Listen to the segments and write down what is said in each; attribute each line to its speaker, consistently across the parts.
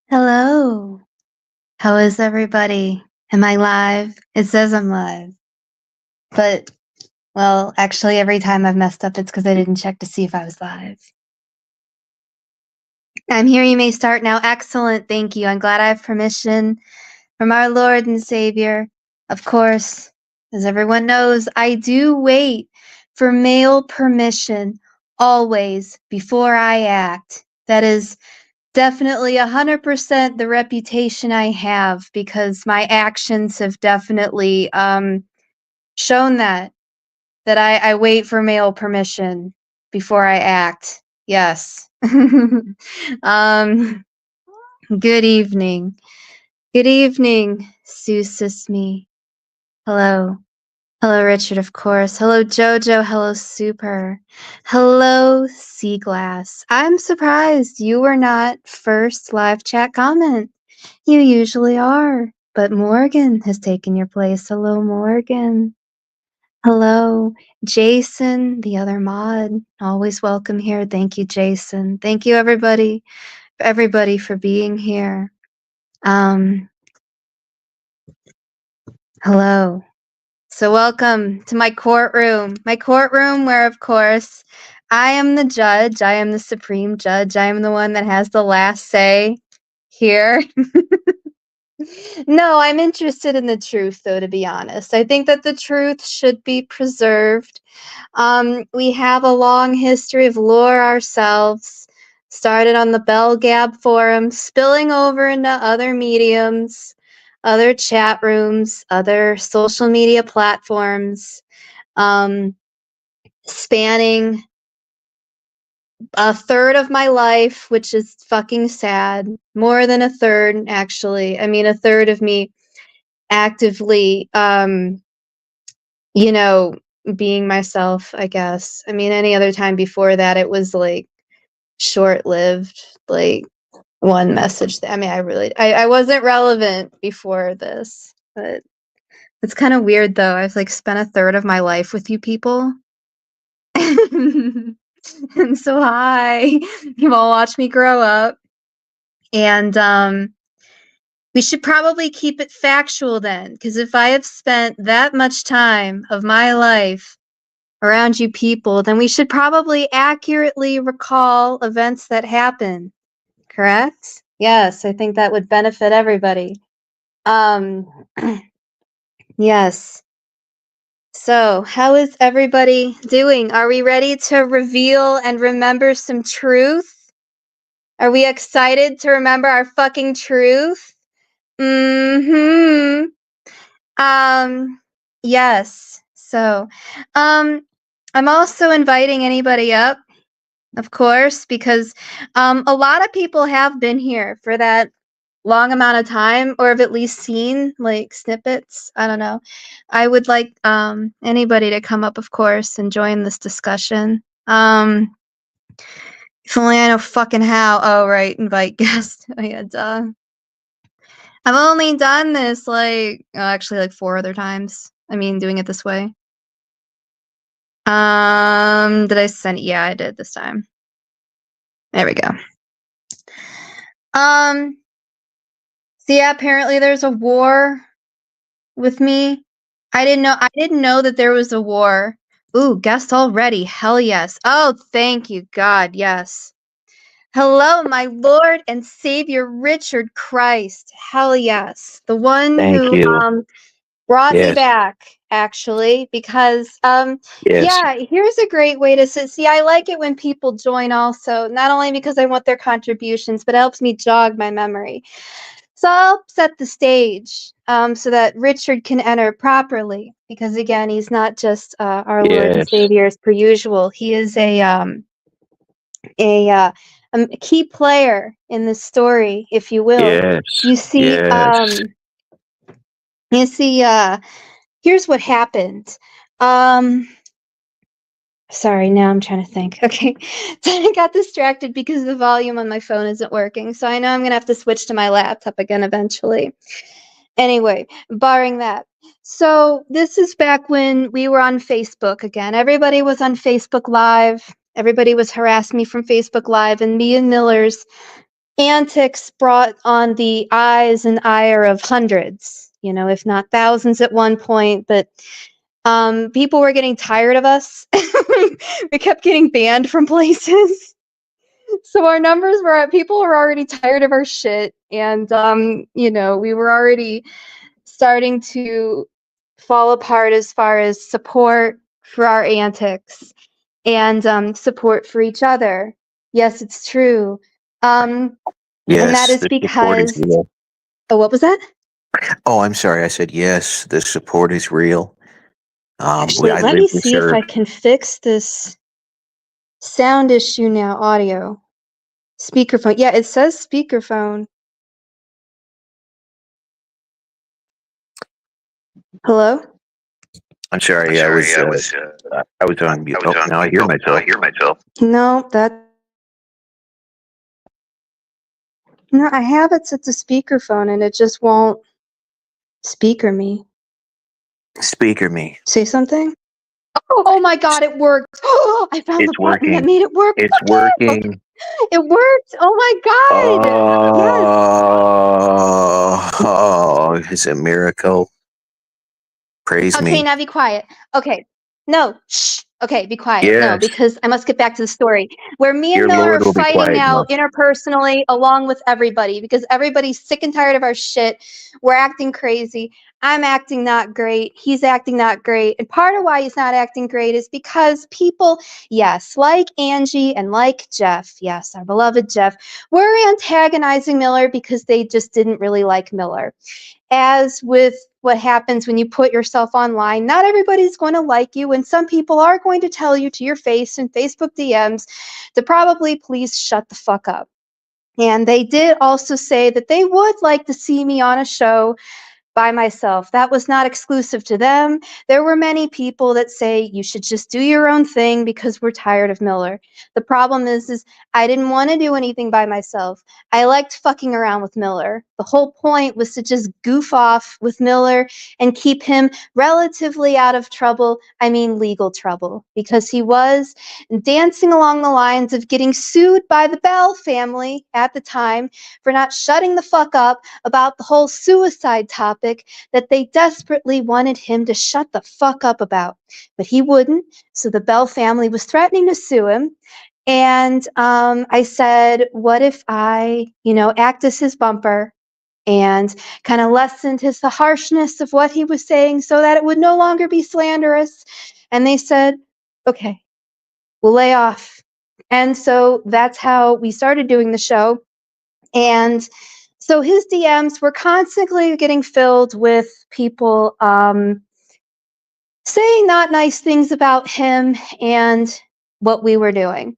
Speaker 1: Hello. How is everybody? Am I live? It says I'm live. But, well, actually, every time I've messed up, it's because I didn't check to see if I was live. I'm here. You may start now. Excellent. Thank you. I'm glad I have permission from our Lord and Savior. Of course, as everyone knows, I do wait for male permission always before I act. That is definitely 100% the reputation I have because my actions have definitely shown that I wait for male permission before I act. Yes. um good evening. Good evening, Susisme. Hello. Hello, Richard, of course. Hello, Jojo. Hello, Super. Hello, Seaglass. I'm surprised you were not first live chat comment. You usually are, but Morgan has taken your place. Hello, Morgan. Hello, Jason, the other mod. Always welcome here. Thank you, Jason. Thank you, everybody for being here. Hello. So welcome to my courtroom where, of course, I am the judge. I am the supreme judge. I am the one that has the last say here. No, I'm interested in the truth, though, to be honest. I think that the truth should be preserved. We have a long history of lore ourselves, started on the Bell Gab forum, spilling over into other mediums, other chat rooms, other social media platforms, spanning a third of my life, which is fucking sad. More than a third, actually. I mean, a third of me actively, being myself, I guess. I mean, any other time before that, it was like short-lived, like one message. I mean, I wasn't relevant before this, but it's kind of weird though. I've like spent a third of my life with you people. And so hi, you've all watched me grow up. And we should probably keep it factual then, because if I have spent that much time of my life around you people, then we should probably accurately recall events that happen. Correct? Yes, I think that would benefit everybody. Yes. So, how is everybody doing? Are we ready to reveal and remember some truth? Are we excited to remember our fucking truth? Mm-hmm. Yes. So, I'm also inviting anybody up, of course, because a lot of people have been here for that long amount of time or have at least seen like snippets. I don't know. I would like anybody to come up, of course, and join this discussion. If only I know fucking how. Oh, right, invite guests. Oh, yeah, duh. I've only done this actually like 4 other times. I mean, doing it this way. Did I send? Yeah, I did this time. There we go. So yeah, apparently there's a war with me. I didn't know that there was a war. Ooh, guest already. Hell yes. Oh, thank you, God. Yes. Hello, my Lord and Savior Richard Christ. Hell yes. The one
Speaker 2: Thank
Speaker 1: who
Speaker 2: you.
Speaker 1: brought me
Speaker 2: Yes.
Speaker 1: back, actually, because
Speaker 2: Yes.
Speaker 1: yeah, here's a great way to see, I like it when people join also, not only because I want their contributions, but it helps me jog my memory. So I'll set the stage so that Richard can enter properly, because again, he's not just our Lord and
Speaker 2: Yes.
Speaker 1: Savior as per usual. He is a key player in the story, if you will.
Speaker 2: Yes.
Speaker 1: You see,
Speaker 2: Yes.
Speaker 1: you see, here's what happened. Sorry, now I'm trying to think. Okay, so I got distracted because the volume on my phone isn't working. So I know I'm gonna have to switch to my laptop again eventually. Anyway, barring that. So this is back when we were on Facebook again. Everybody was on Facebook Live. Everybody was harassing me from Facebook Live, and me and Millers antics brought on the eyes and ire of hundreds, you know, if not thousands at one point, but people were getting tired of us. We kept getting banned from places. So our numbers were at, people were already tired of our shit, and you know, we were already starting to fall apart as far as support for our antics and support for each other. Yes, it's true. And that
Speaker 2: Yes,
Speaker 1: is
Speaker 2: the support is
Speaker 1: because,
Speaker 2: real.
Speaker 1: oh, what was that?
Speaker 2: Oh, I'm sorry. I said yes. The support is real.
Speaker 1: Actually,
Speaker 2: I
Speaker 1: let
Speaker 2: live
Speaker 1: me
Speaker 2: to
Speaker 1: see if
Speaker 2: serve.
Speaker 1: I can fix this sound issue now. Audio. Speakerphone. Yeah, it says speakerphone. Hello?
Speaker 2: I'm sorry. I was on mute. Oh, now I hear myself.
Speaker 1: No, no, I have it set to speakerphone and it just won't speaker me.
Speaker 2: Speaker me.
Speaker 1: Say something? Oh my god, it worked! Oh, I found
Speaker 2: It's
Speaker 1: the button that
Speaker 2: working.
Speaker 1: made it work.
Speaker 2: It's working.
Speaker 1: It worked! Oh my god! Yes!
Speaker 2: Oh, it's a miracle. Praise
Speaker 1: Okay,
Speaker 2: me.
Speaker 1: now be quiet. Okay. No. Shh. Okay, be quiet. No,
Speaker 2: Yes,
Speaker 1: because I must get back to the story. Where me and
Speaker 2: your
Speaker 1: Miller are
Speaker 2: Lord will be
Speaker 1: fighting
Speaker 2: quiet
Speaker 1: now
Speaker 2: now.
Speaker 1: interpersonally along with everybody because everybody's sick and tired of our shit. We're acting crazy. I'm acting not great. He's acting not great. And part of why he's not acting great is because people, yes, like Angie and like Jeff, yes, our beloved Jeff, were antagonizing Miller because they just didn't really like Miller. As with what happens when you put yourself online, not everybody's going to like you, and some people are going to tell you to your face in Facebook DMs to probably please shut the fuck up. And they did also say that they would like to see me on a show by myself. That was not exclusive to them. There were many people that say you should just do your own thing because we're tired of Miller. The problem is I didn't want to do anything by myself. I liked fucking around with Miller. The whole point was to just goof off with Miller and keep him relatively out of trouble. I mean, legal trouble, because he was dancing along the lines of getting sued by the Bell family at the time for not shutting the fuck up about the whole suicide topic that they desperately wanted him to shut the fuck up about. But he wouldn't, so the Bell family was threatening to sue him. And I said, what if I, act as his bumper and kind of lessened the harshness of what he was saying so that it would no longer be slanderous? And they said, okay, we'll lay off. And so that's how we started doing the show. And so his DMs were constantly getting filled with people saying not nice things about him and what we were doing,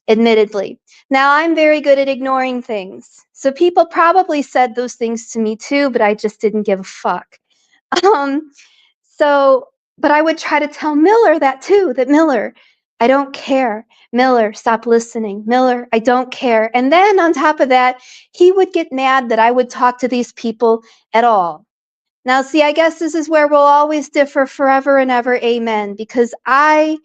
Speaker 1: admittedly. Now, I'm very good at ignoring things. So people probably said those things to me too, but I just didn't give a fuck. Um, but I would try to tell Miller that too, that Miller, I don't care. Miller, stop listening. Miller, I don't care. And then on top of that, he would get mad that I would talk to these people at all. Now, see, I guess this is where we'll always differ forever and ever. Amen. Because I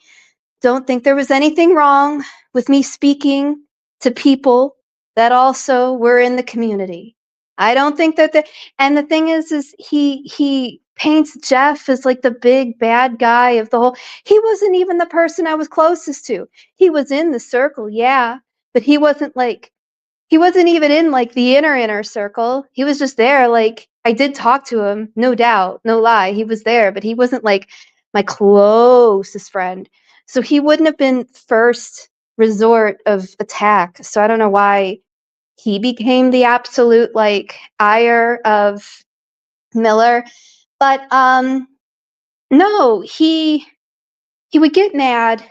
Speaker 1: don't think there was anything wrong with me speaking to people that also were in the community. I don't think that and the thing is he paints Jeff as like the big bad guy of the whole. He wasn't even the person I was closest to. He was in the circle, yeah, but he wasn't even in like the inner circle. He was just there. Like, I did talk to him, no doubt, no lie. He was there, but he wasn't like my closest friend. So he wouldn't have been first resort of attack. So I don't know why he became the absolute like ire of Miller. But no, he would get mad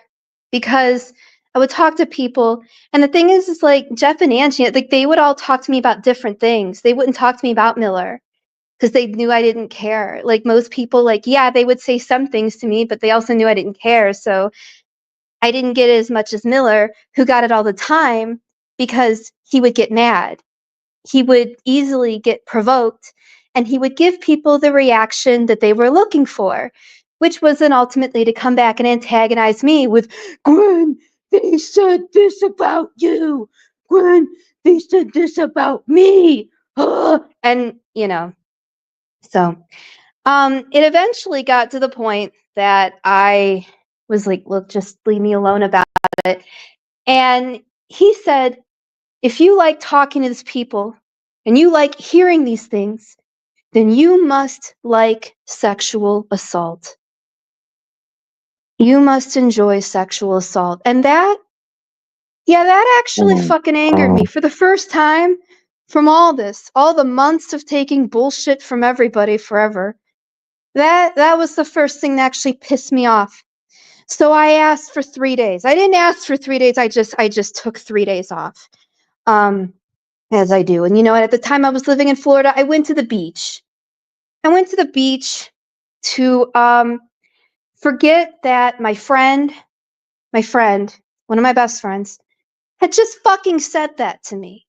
Speaker 1: because I would talk to people, and the thing is like Jeff and Angie, like they would all talk to me about different things. They wouldn't talk to me about Miller because they knew I didn't care. Like most people, like, yeah, they would say some things to me, but they also knew I didn't care. So I didn't get it as much as Miller, who got it all the time because he would get mad. He would easily get provoked, and he would give people the reaction that they were looking for, which was then ultimately to come back and antagonize me with, Gwen, they said this about you. Gwen, they said this about me. And, you know, so it eventually got to the point that I was like, look, just leave me alone about it. And he said, if you like talking to these people and you like hearing these things, then you must like sexual assault. You must enjoy sexual assault. And that actually fucking angered me for the first time from all this, all the months of taking bullshit from everybody forever. That was the first thing that actually pissed me off. So I asked for 3 days. I didn't ask for 3 days. I just took 3 days off. As I do. And you know what? At the time I was living in Florida, I went to the beach. I went to the beach to forget that my friend, one of my best friends, had just fucking said that to me.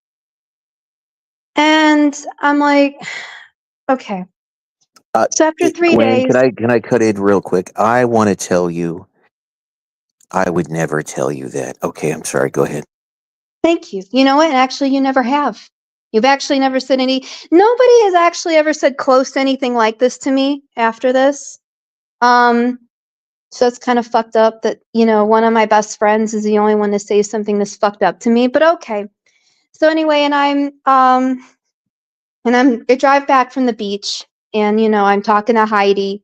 Speaker 1: And I'm like, okay. So after 3
Speaker 2: Gwen,
Speaker 1: days,
Speaker 2: can I cut in real quick? I want to tell you, I would never tell you that. Okay, I'm sorry. Go ahead.
Speaker 1: thank you. You know what? Actually, you never have. You've actually never said nobody has actually ever said close to anything like this to me after this. So it's kind of fucked up that, you know, one of my best friends is the only one to say something this fucked up to me, but okay. So anyway, and I drive back from the beach and, you know, I'm talking to Heidi.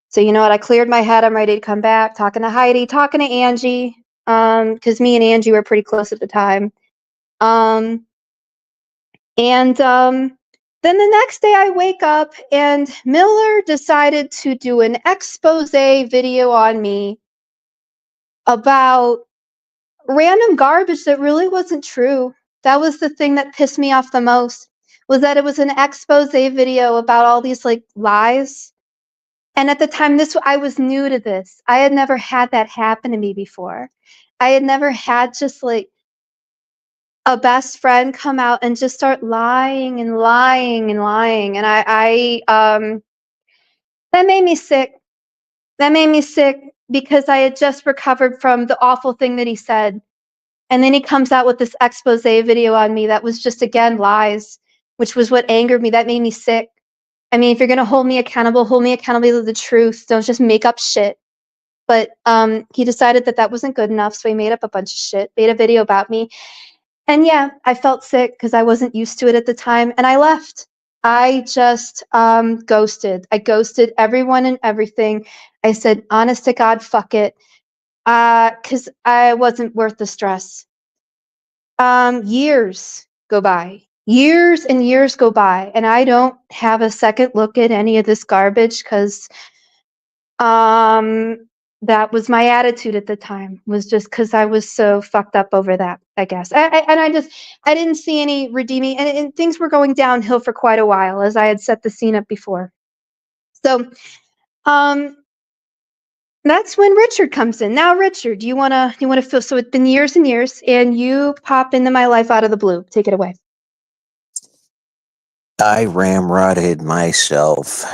Speaker 1: So you know what? I cleared my head. I'm ready to come back, talking to Heidi, talking to Angie, because me and Angie were pretty close at the time. Then the next day I wake up and Miller decided to do an expose video on me about random garbage that really wasn't true. That was the thing that pissed me off the most, was that it was an expose video about all these like lies. And at the time I was new to this. I had never had that happen to me before. I had never had just like a best friend come out and just start lying and lying and lying. And that made me sick. That made me sick because I had just recovered from the awful thing that he said. And then he comes out with this expose video on me that was just, again, lies, which was what angered me. That made me sick. I mean, if you're going to hold me accountable to the truth. Don't just make up shit. But he decided that wasn't good enough, so he made up a bunch of shit, made a video about me. And yeah, I felt sick because I wasn't used to it at the time, and I left. I just ghosted. I ghosted everyone and everything. I said, honest to God, fuck it. Because I wasn't worth the stress. Years go by. Years and years go by, and I don't have a second look at any of this garbage because that was my attitude at the time, was just because I was so fucked up over that, I guess. I didn't see any redeeming, and things were going downhill for quite a while, as I had set the scene up before. So, that's when Richard comes in. Now, Richard, you wanna feel, so it's been years and years, and you pop into my life out of the blue. Take it away.
Speaker 2: I ramrodded myself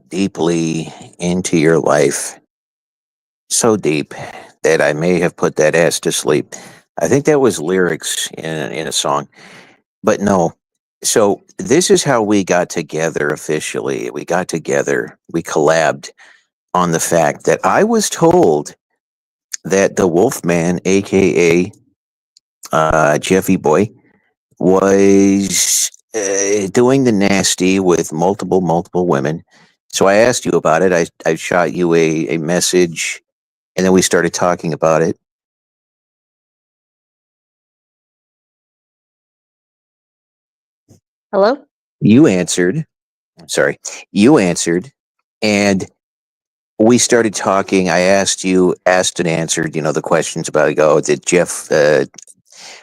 Speaker 2: deeply into your life. So deep that I may have put that ass to sleep. I think that was lyrics in a song. But no. So this is how we got together officially. We collabed on the fact that I was told that the Wolfman, aka Jeffy Boy, was doing the nasty with multiple women. So I asked you about it. I shot you a message, and then we started talking about it.
Speaker 1: Hello?
Speaker 2: You answered. Sorry. You answered, and we started talking. I asked and answered, the questions about it. Oh,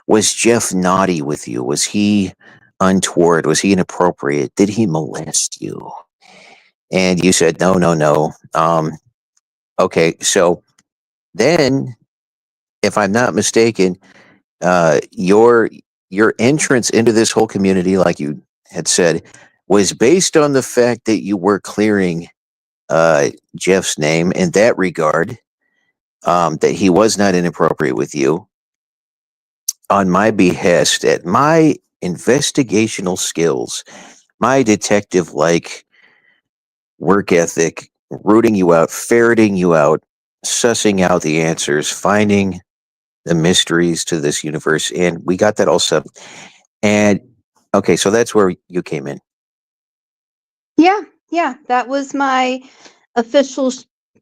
Speaker 2: was Jeff naughty with you? Was he untoward? Was he inappropriate? Did he molest you? And you said, no. Okay. So then, if I'm not mistaken, your entrance into this whole community, like you had said, was based on the fact that you were clearing Jeff's name in that regard, that he was not inappropriate with you on my behest, at my investigational skills, my detective-like work ethic, rooting you out, ferreting you out, sussing out the answers, finding the mysteries to this universe, and we got that all set. And okay, so that's where you came in.
Speaker 1: Yeah, that was my official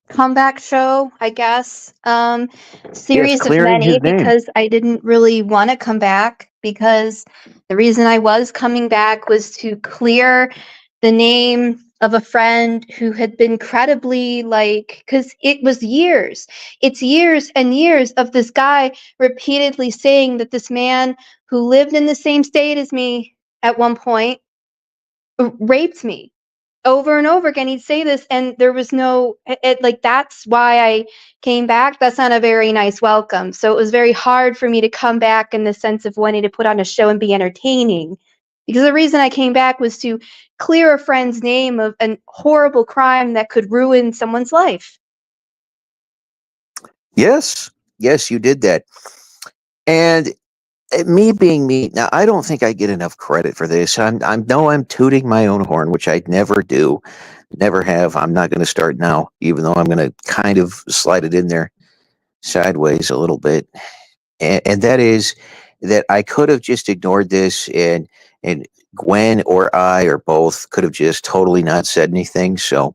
Speaker 1: comeback show, I guess.
Speaker 2: Yes,
Speaker 1: Series of
Speaker 2: clearing his
Speaker 1: many,
Speaker 2: name.
Speaker 1: because I didn't really want to come back, because the reason I was coming back was to clear the name of a friend who had been credibly, like, because it was years. It's years and years of this guy repeatedly saying that this man who lived in the same state as me at one point raped me over and over again. He'd say this, and there was no like, that's why I came back. That's not a very nice welcome. So it was very hard for me to come back in the sense of wanting to put on a show and be entertaining, because the reason I came back was to clear a friend's name of a horrible crime that could ruin someone's life.
Speaker 2: Yes, yes, you did that. And me being me, now I don't think I get enough credit for this. I'm tooting my own horn, which I never do, never have. I'm not going to start now, even though I'm going to kind of slide it in there sideways a little bit. And that is that I could have just ignored this, and Gwen or I or both could have just totally not said anything. So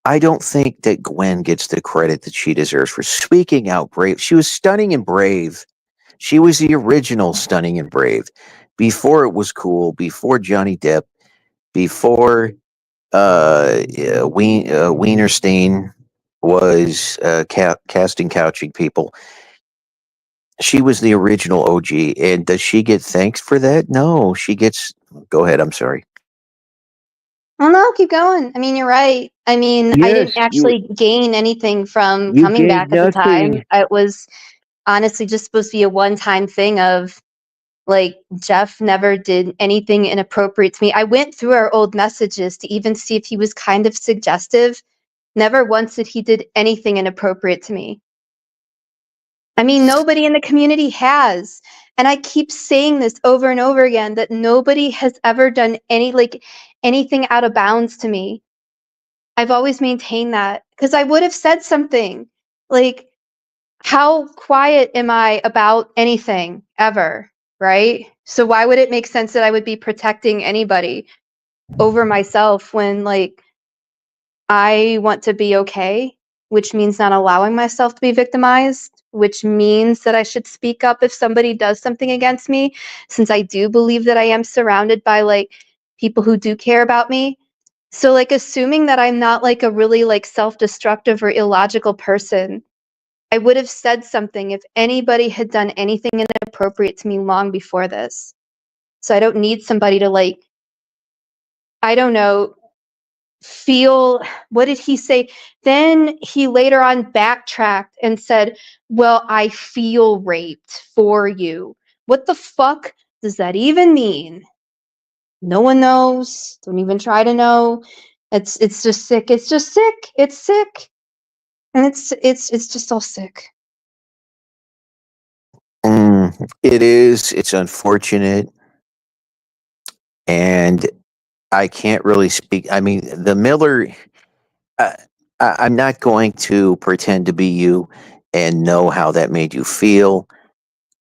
Speaker 2: I don't think that Gwen gets the credit that she deserves for speaking out brave. She was stunning and brave. She was the original stunning and brave. Before it was cool, before Johnny Depp, before Wienerstein was casting couching people. She was the original OG. And does she get thanks for that? No, she gets. Go ahead. I'm sorry.
Speaker 1: Well, no, keep going. I mean, you're right. I mean, I
Speaker 2: Yes,
Speaker 1: didn't actually gain anything from
Speaker 2: you
Speaker 1: coming
Speaker 2: gained
Speaker 1: back at the time.
Speaker 2: nothing.
Speaker 1: It was honestly just supposed to be a one-time thing of, like, Jeff never did anything inappropriate to me. I went through our old messages to even see if he was kind of suggestive. Never once did he did anything inappropriate to me. I mean, nobody in the community has. And I keep saying this over and over again, that nobody has ever done anything out of bounds to me. I've always maintained that, because I would have said something. Like, how quiet am I about anything ever, right? So why would it make sense that I would be protecting anybody over myself when, like, I want to be okay, which means not allowing myself to be victimized, which means that I should speak up if somebody does something against me, since I do believe that I am surrounded by, like, people who do care about me. So, like, assuming that I'm not, like, a really, like, self-destructive or illogical person, I would have said something if anybody had done anything inappropriate to me long before this. So I don't need somebody to, like, I don't know, feel, what did he say? Then he later on backtracked and said, "Well, I feel raped for you." What the fuck does that even mean? No one knows. Don't even try to know. It's just sick. It's just sick. It's sick. And it's just all sick.
Speaker 2: It is. It's unfortunate. And I can't really speak. I mean, the Miller, uh, I'm not going to pretend to be you and know how that made you feel.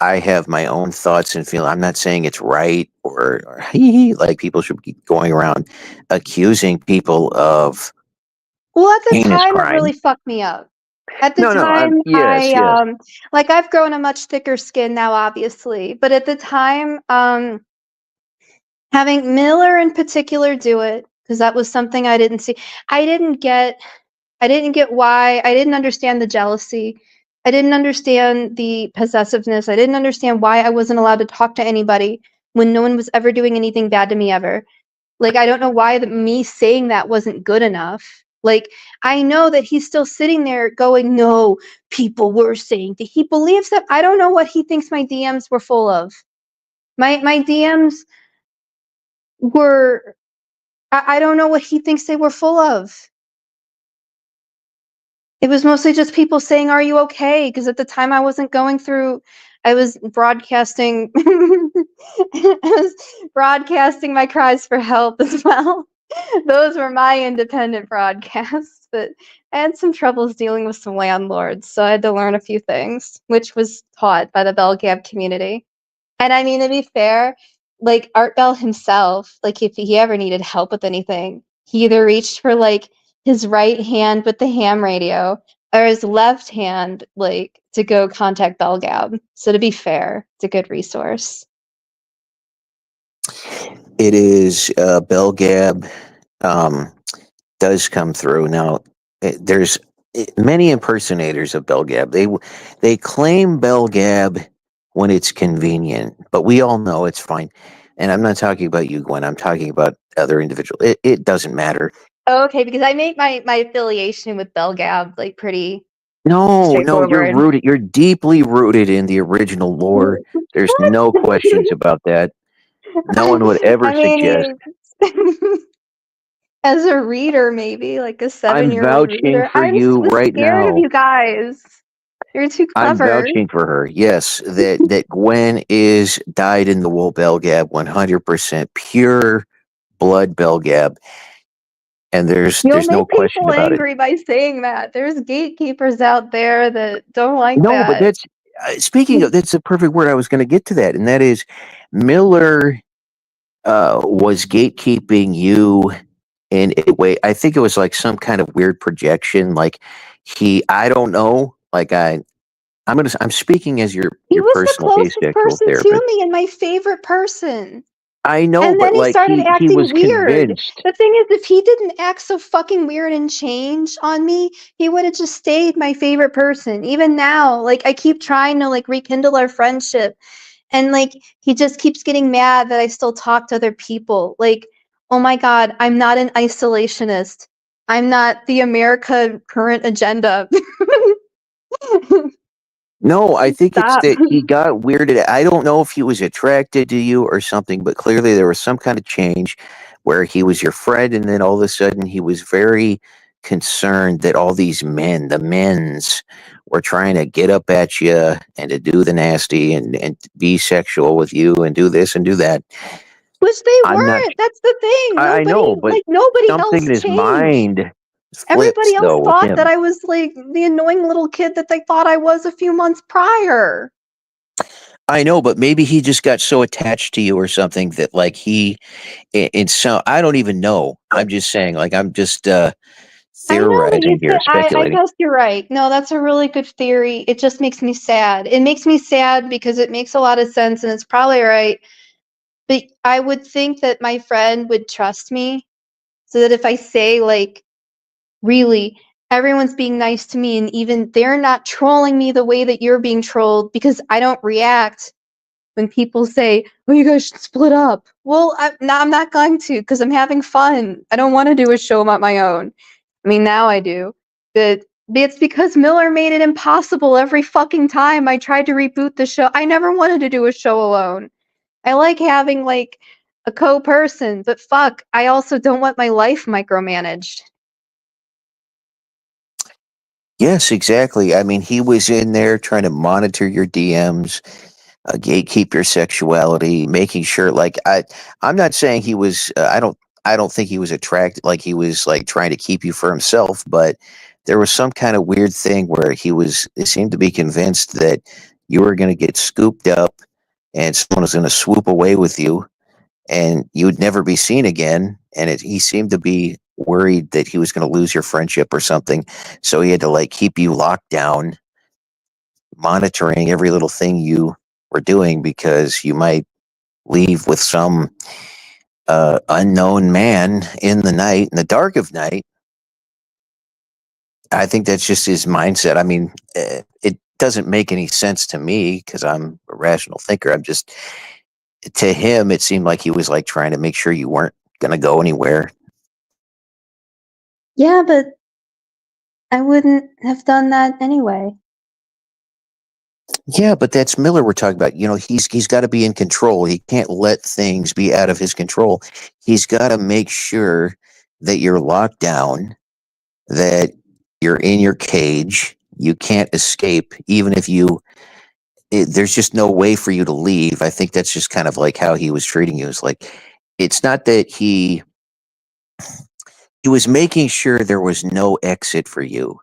Speaker 2: I have my own thoughts and feel. I'm not saying it's right or hee hee, like people should be going around accusing people of
Speaker 1: Well, at the
Speaker 2: heinous
Speaker 1: time, it really
Speaker 2: crime.
Speaker 1: fucked me up. At the
Speaker 2: No, no,
Speaker 1: time,
Speaker 2: yes, yes.
Speaker 1: like, I've grown a much thicker skin now, obviously, but at the time, having Miller in particular do it, because that was something I didn't see. I didn't get I didn't get why. I didn't understand the jealousy. I didn't understand the possessiveness. I didn't understand why I wasn't allowed to talk to anybody when no one was ever doing anything bad to me ever. Like, I don't know why me saying that wasn't good enough. Like, I know that he's still sitting there going, "No, people were saying that." He believes that. I don't know what he thinks my DMs were full of. My DMs were, I don't know what he thinks they were full of. It was mostly just people saying, "Are you okay?" Because at the time I wasn't going through I was broadcasting I was broadcasting my cries for help as well. Those were my independent broadcasts, but I had some troubles dealing with some landlords, so I had to learn a few things, which was taught by the Bell Gab community. And I mean, to be fair, like Art Bell himself, like if he ever needed help with anything, he either reached for like his right hand with the ham radio or his left hand, like to go contact Bell Gab. So to be fair, it's a good resource.
Speaker 2: It is Bell Gab does come through now. There's many impersonators of Bell Gab. They claim Bell Gab when it's convenient, but we all know it's fine. And I'm not talking about you, Gwen. I'm talking about other individuals. It doesn't matter.
Speaker 1: Oh, okay, because I make my affiliation with Bell Gab like pretty
Speaker 2: No, you're
Speaker 1: straightforward.
Speaker 2: rooted. You're deeply rooted in the original lore. There's no questions about that. No one would ever
Speaker 1: I
Speaker 2: suggest.
Speaker 1: mean, as a reader, maybe like a
Speaker 2: I'm
Speaker 1: 7-year-old
Speaker 2: vouching
Speaker 1: reader,
Speaker 2: for
Speaker 1: I'm
Speaker 2: you
Speaker 1: so
Speaker 2: right
Speaker 1: scared of
Speaker 2: now.
Speaker 1: you guys. You're too
Speaker 2: I'm
Speaker 1: clever.
Speaker 2: vouching for her. Yes, that Gwen is dyed in the wool Bell Gab, 100% pure blood Bell Gab, and there's
Speaker 1: You'll
Speaker 2: no
Speaker 1: make
Speaker 2: question
Speaker 1: people
Speaker 2: about it.
Speaker 1: angry by saying that. There's gatekeepers out there that don't like
Speaker 2: No, but
Speaker 1: that.
Speaker 2: that's speaking of. That's the perfect word. I was going to get to that, and that is Miller was gatekeeping you in a way. I think it was like some kind of weird projection. Like I don't know. Like I'm speaking as your
Speaker 1: He was the
Speaker 2: personal
Speaker 1: closest
Speaker 2: asexual
Speaker 1: person to
Speaker 2: therapist.
Speaker 1: me and my favorite person.
Speaker 2: I know,
Speaker 1: And
Speaker 2: but
Speaker 1: then he
Speaker 2: like
Speaker 1: started
Speaker 2: he
Speaker 1: acting
Speaker 2: was
Speaker 1: weird.
Speaker 2: convinced.
Speaker 1: The thing is, if he didn't act so fucking weird and change on me, he would have just stayed my favorite person. Even now, like I keep trying to like rekindle our friendship, and like he just keeps getting mad that I still talk to other people. Like, oh my god, I'm not an isolationist. I'm not the America current agenda.
Speaker 2: No, I think it's
Speaker 1: Stop.
Speaker 2: that he got weirded. I don't know if he was attracted to you or something, but clearly there was some kind of change where he was your friend, and then all of a sudden he was very concerned that all these men, the men's, were trying to get up at you and to do the nasty and be sexual with you and do this and do that.
Speaker 1: Which they
Speaker 2: I'm not.
Speaker 1: weren't. That's the thing.
Speaker 2: I know, but
Speaker 1: Nobody
Speaker 2: something
Speaker 1: else
Speaker 2: in his
Speaker 1: changed.
Speaker 2: mind flips
Speaker 1: Everybody else
Speaker 2: though with
Speaker 1: thought that
Speaker 2: him.
Speaker 1: I was like the annoying little kid that they thought I was a few months prior.
Speaker 2: I know, but maybe he just got so attached to you or something that like he in some I don't even know. I'm just saying, like I'm just
Speaker 1: I know that
Speaker 2: theorizing here,
Speaker 1: I
Speaker 2: speculating.
Speaker 1: guess you're right. No, that's a really good theory. It just makes me sad. It makes me sad because it makes a lot of sense and it's probably right. But I would think that my friend would trust me so that if I say like really everyone's being nice to me and even they're not trolling me the way that you're being trolled because I don't react when people say, "Oh, you guys should split up." Well, I'm not going to because I'm having fun. I don't want to do a show on my own. I mean, now I do. But it's because Miller made it impossible every fucking time I tried to reboot the show. I never wanted to do a show alone. I like having like a co-person, but fuck, I also don't want my life micromanaged.
Speaker 2: Yes, exactly. I mean, he was in there trying to monitor your DMs, gatekeep your sexuality, making sure. Like I'm not saying he was. I don't think he was attracted. Like he was like trying to keep you for himself, but there was some kind of weird thing where he was. He seemed to be convinced that you were going to get scooped up, and someone was going to swoop away with you, and you would never be seen again. And he seemed to be worried that he was going to lose your friendship or something. So he had to like keep you locked down, monitoring every little thing you were doing because you might leave with some unknown man in the night, in the dark of night. I think that's just his mindset. I mean, it doesn't make any sense to me because I'm a rational thinker. I'm just, to him, it seemed like he was like trying to make sure you weren't going to go anywhere.
Speaker 1: Yeah, but I wouldn't have done that anyway.
Speaker 2: Yeah, but that's Miller we're talking about. You know, he's got to be in control. He can't let things be out of his control. He's got to make sure that you're locked down, that you're in your cage. You can't escape, even if you there's just no way for you to leave. I think that's just kind of like how he was treating you. It's like, it's not that he was making sure there was no exit for you.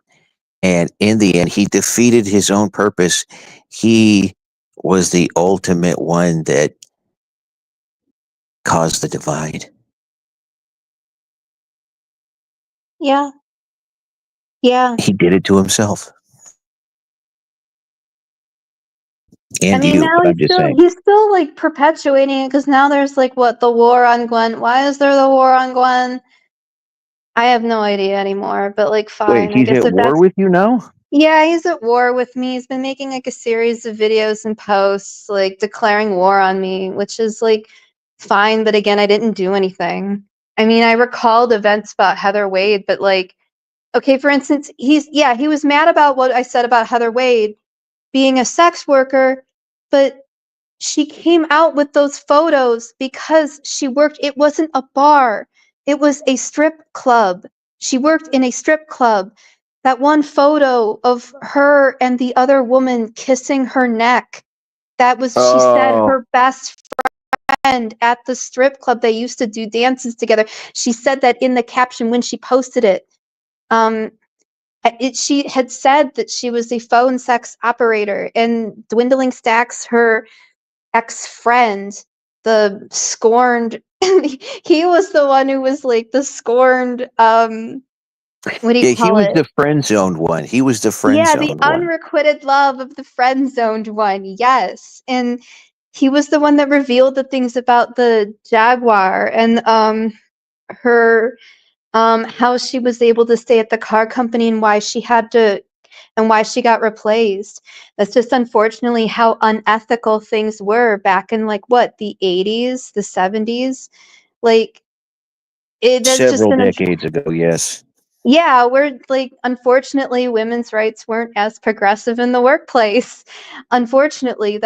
Speaker 2: And in the end, he defeated his own purpose. He was the ultimate one that caused the divide.
Speaker 1: Yeah. Yeah.
Speaker 2: He did it to himself
Speaker 1: I
Speaker 2: and
Speaker 1: mean,
Speaker 2: you.
Speaker 1: now
Speaker 2: But I'm just saying,
Speaker 1: he's still like perpetuating it because now there's like what, the war on Gwen. Why is there the war on Gwen? I have no idea anymore, but like,
Speaker 2: wait,
Speaker 1: fine. I
Speaker 2: he's
Speaker 1: guess
Speaker 2: at
Speaker 1: if
Speaker 2: war
Speaker 1: that's,
Speaker 2: with you now?
Speaker 1: yeah, he's at war with me. He's been making like a series of videos and posts like declaring war on me, which is like fine, but again, I didn't do anything. I mean, I recalled events about Heather Wade, but like, okay, for instance, he was mad about what I said about Heather Wade being a sex worker, but she came out with those photos because she worked, it wasn't a bar, it was a strip club. She worked in a strip club. That one photo of her and the other woman kissing her neck, that was, she said,
Speaker 2: Oh,
Speaker 1: her best friend at the strip club. They used to do dances together. She said that in the caption when she posted it. Um, she had said that she was a phone sex operator, and Dwindling Stacks, her ex-friend, the scorned, he was the one who was like the scorned, what do you
Speaker 2: yeah, he
Speaker 1: call
Speaker 2: was
Speaker 1: it?
Speaker 2: the friend zoned one. He was the friend
Speaker 1: Yeah, the
Speaker 2: zoned one.
Speaker 1: unrequited love of the friend zoned one. Yes. And he was the one that revealed the things about the Jaguar and her how she was able to stay at the car company and why she had to and why she got replaced. That's just unfortunately how unethical things were back in like what, the 80s, the 70s. Like that's just
Speaker 2: Several
Speaker 1: an
Speaker 2: decades ago, yes.
Speaker 1: yeah, we're like, unfortunately, women's rights weren't as progressive in the workplace. Unfortunately,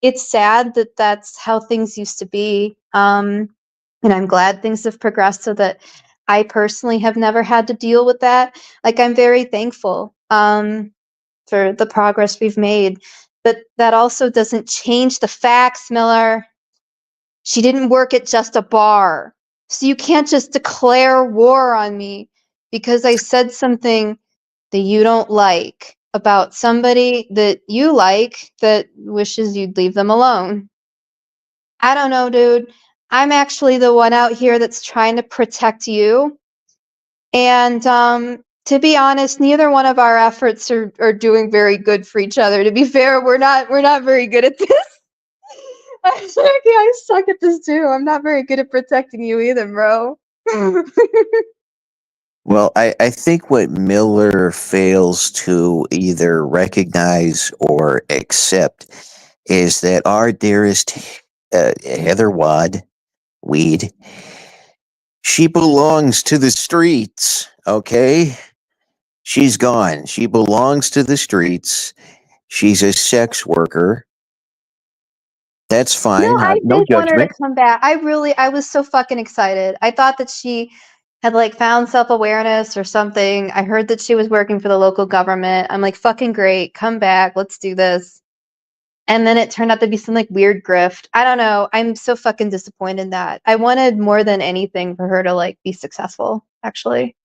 Speaker 1: it's sad that that's how things used to be. And I'm glad things have progressed so that I personally have never had to deal with that. Like, I'm very thankful for the progress we've made, but that also doesn't change the facts, Miller. She didn't work at just a bar. So you can't just declare war on me because I said something that you don't like about somebody that you like that wishes you'd leave them alone. I don't know, dude. I'm actually the one out here that's trying to protect you. And to be honest, neither one of our efforts are doing very good for each other. To be fair, we're not very good at this. I suck at this too. I'm not very good at protecting you either, bro.
Speaker 2: Well, I think what Miller fails to either recognize or accept is that our dearest Heather Weed, she belongs to the streets, okay? She's gone. She belongs to the streets. She's a sex worker. That's
Speaker 1: No,
Speaker 2: fine.
Speaker 1: I
Speaker 2: No
Speaker 1: did want her to
Speaker 2: judgment.
Speaker 1: come back. I was so fucking excited. I thought that she had like found self-awareness or something. I heard that she was working for the local government. I'm like, fucking great. Come back. Let's do this. And then it turned out to be some like weird grift. I don't know. I'm so fucking disappointed in that. I wanted more than anything for her to like be successful, actually.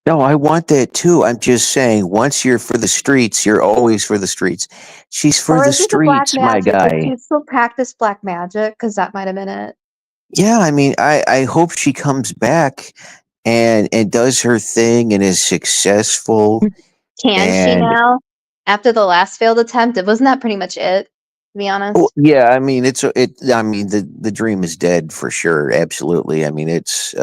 Speaker 2: No, I want that too. I'm just saying, once you're for the streets, you're always for the streets. She's for
Speaker 1: Or
Speaker 2: the
Speaker 1: is it the black
Speaker 2: streets, my
Speaker 1: magic? Does
Speaker 2: guy.
Speaker 1: she still practice black magic? Because that might have been it.
Speaker 2: Yeah, I mean, I hope she comes back and does her thing and is successful.
Speaker 1: Can she
Speaker 2: And
Speaker 1: now? After the last failed attempt, wasn't that pretty much it, to be
Speaker 2: oh,
Speaker 1: honest?
Speaker 2: yeah, I mean, I mean, the dream is dead for sure. Absolutely. I mean, it's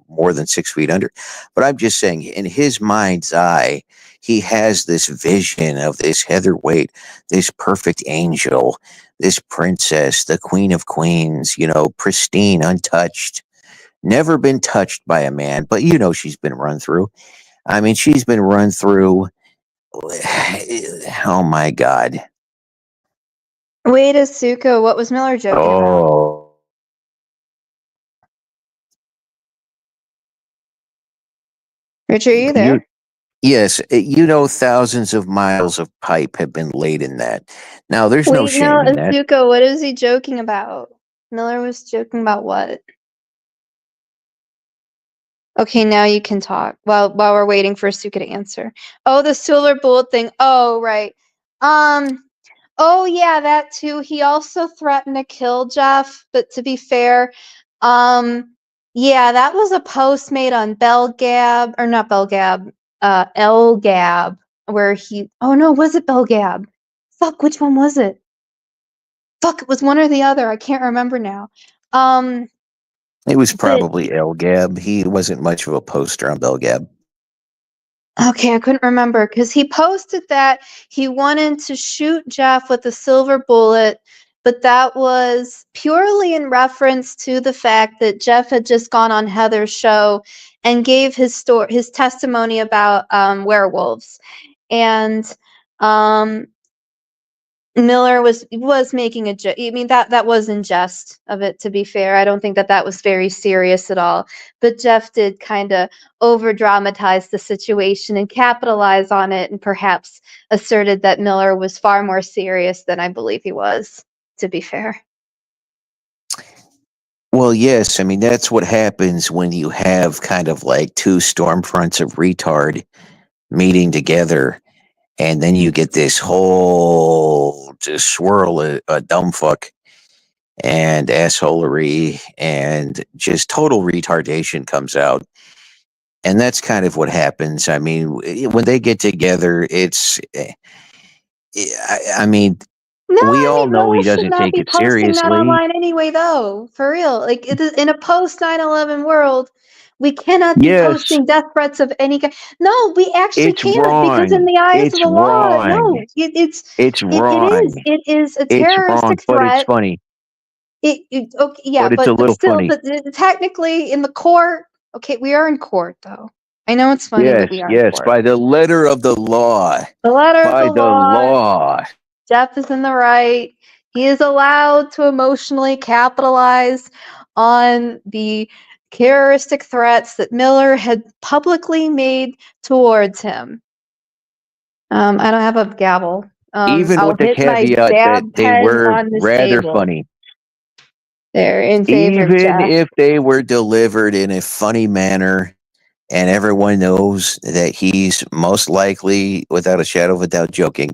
Speaker 2: more than 6 feet under. But I'm just saying, in his mind's eye, he has this vision of this Heather Wade, this perfect angel, this princess, the queen of queens, pristine, untouched, never been touched by a man. But she's been run through. I mean, she's been run through. Oh my God.
Speaker 1: Wait, Asuka, what was Miller joking about?
Speaker 2: Oh.
Speaker 1: Richard, are you
Speaker 2: You
Speaker 1: there?
Speaker 2: Yes, thousands of miles of pipe have been laid in that. Now, there's no
Speaker 1: Wait, no,
Speaker 2: shame in that.
Speaker 1: Azuko, what is he joking about? Miller was joking about what? Okay, now you can talk while we're waiting for Asuka to answer. Oh, the silver bullet thing. Oh, right. Oh yeah, that too. He also threatened to kill Jeff, but to be fair, yeah, that was a post made on BellGab, or not BellGab, LGab, where he. Oh no, was it BellGab? Fuck, which one was it? Fuck, it was one or the other. I can't remember now.
Speaker 2: It was
Speaker 1: But
Speaker 2: probably LGab. He wasn't much of a poster on BellGab.
Speaker 1: okay, I couldn't remember because he posted that he wanted to shoot Jeff with a silver bullet, but that was purely in reference to the fact that Jeff had just gone on Heather's show and gave his testimony about werewolves, and Miller was making a joke. I mean, that was in jest of it, to be fair. I don't think that was very serious at all. But Jeff did kind of over dramatize the situation and capitalize on it, and perhaps asserted that Miller was far more serious than I believe he was, to be fair.
Speaker 2: Well, yes. I mean, that's what happens when you have kind of like two storm fronts of retard meeting together, and then you get this whole just swirl of dumb fuck and assholery and just total retardation comes out. And that's kind of what happens. I mean, when they get together, I mean,
Speaker 1: No,
Speaker 2: we
Speaker 1: I
Speaker 2: all
Speaker 1: mean,
Speaker 2: know
Speaker 1: Miller
Speaker 2: he
Speaker 1: should
Speaker 2: doesn't
Speaker 1: not
Speaker 2: take
Speaker 1: be
Speaker 2: it
Speaker 1: posting that
Speaker 2: seriously.
Speaker 1: online anyway, though. For real. Like, it is, in a post 9/11 world, we cannot be
Speaker 2: Yes,
Speaker 1: posting death threats of any kind. No, we actually
Speaker 2: it's
Speaker 1: can't, because in
Speaker 2: wrong.
Speaker 1: the eyes of
Speaker 2: It's
Speaker 1: the law,
Speaker 2: wrong.
Speaker 1: no, it's
Speaker 2: It's
Speaker 1: it
Speaker 2: wrong.
Speaker 1: is. It is a
Speaker 2: It's wrong,
Speaker 1: terroristic
Speaker 2: but it's
Speaker 1: threat.
Speaker 2: funny.
Speaker 1: Okay, yeah,
Speaker 2: But it's a
Speaker 1: but
Speaker 2: little
Speaker 1: still,
Speaker 2: funny.
Speaker 1: but technically in the court, okay, we are in court, though. I know it's funny,
Speaker 2: Yes,
Speaker 1: but we are in
Speaker 2: yes,
Speaker 1: court.
Speaker 2: by the letter of the law.
Speaker 1: The letter of
Speaker 2: By
Speaker 1: the
Speaker 2: the
Speaker 1: law.
Speaker 2: law.
Speaker 1: Jeff is in the right. He is allowed to emotionally capitalize on the terroristic threats that Miller had publicly made towards him. I don't have a gavel.
Speaker 2: Even
Speaker 1: I'll
Speaker 2: with the
Speaker 1: hit my
Speaker 2: caveat that
Speaker 1: dab
Speaker 2: they
Speaker 1: pen
Speaker 2: were
Speaker 1: on this
Speaker 2: rather
Speaker 1: table.
Speaker 2: funny.
Speaker 1: They're in favor of
Speaker 2: Even
Speaker 1: Jeff.
Speaker 2: if they were delivered in a funny manner, and everyone knows that he's most likely, without a shadow of a doubt, joking,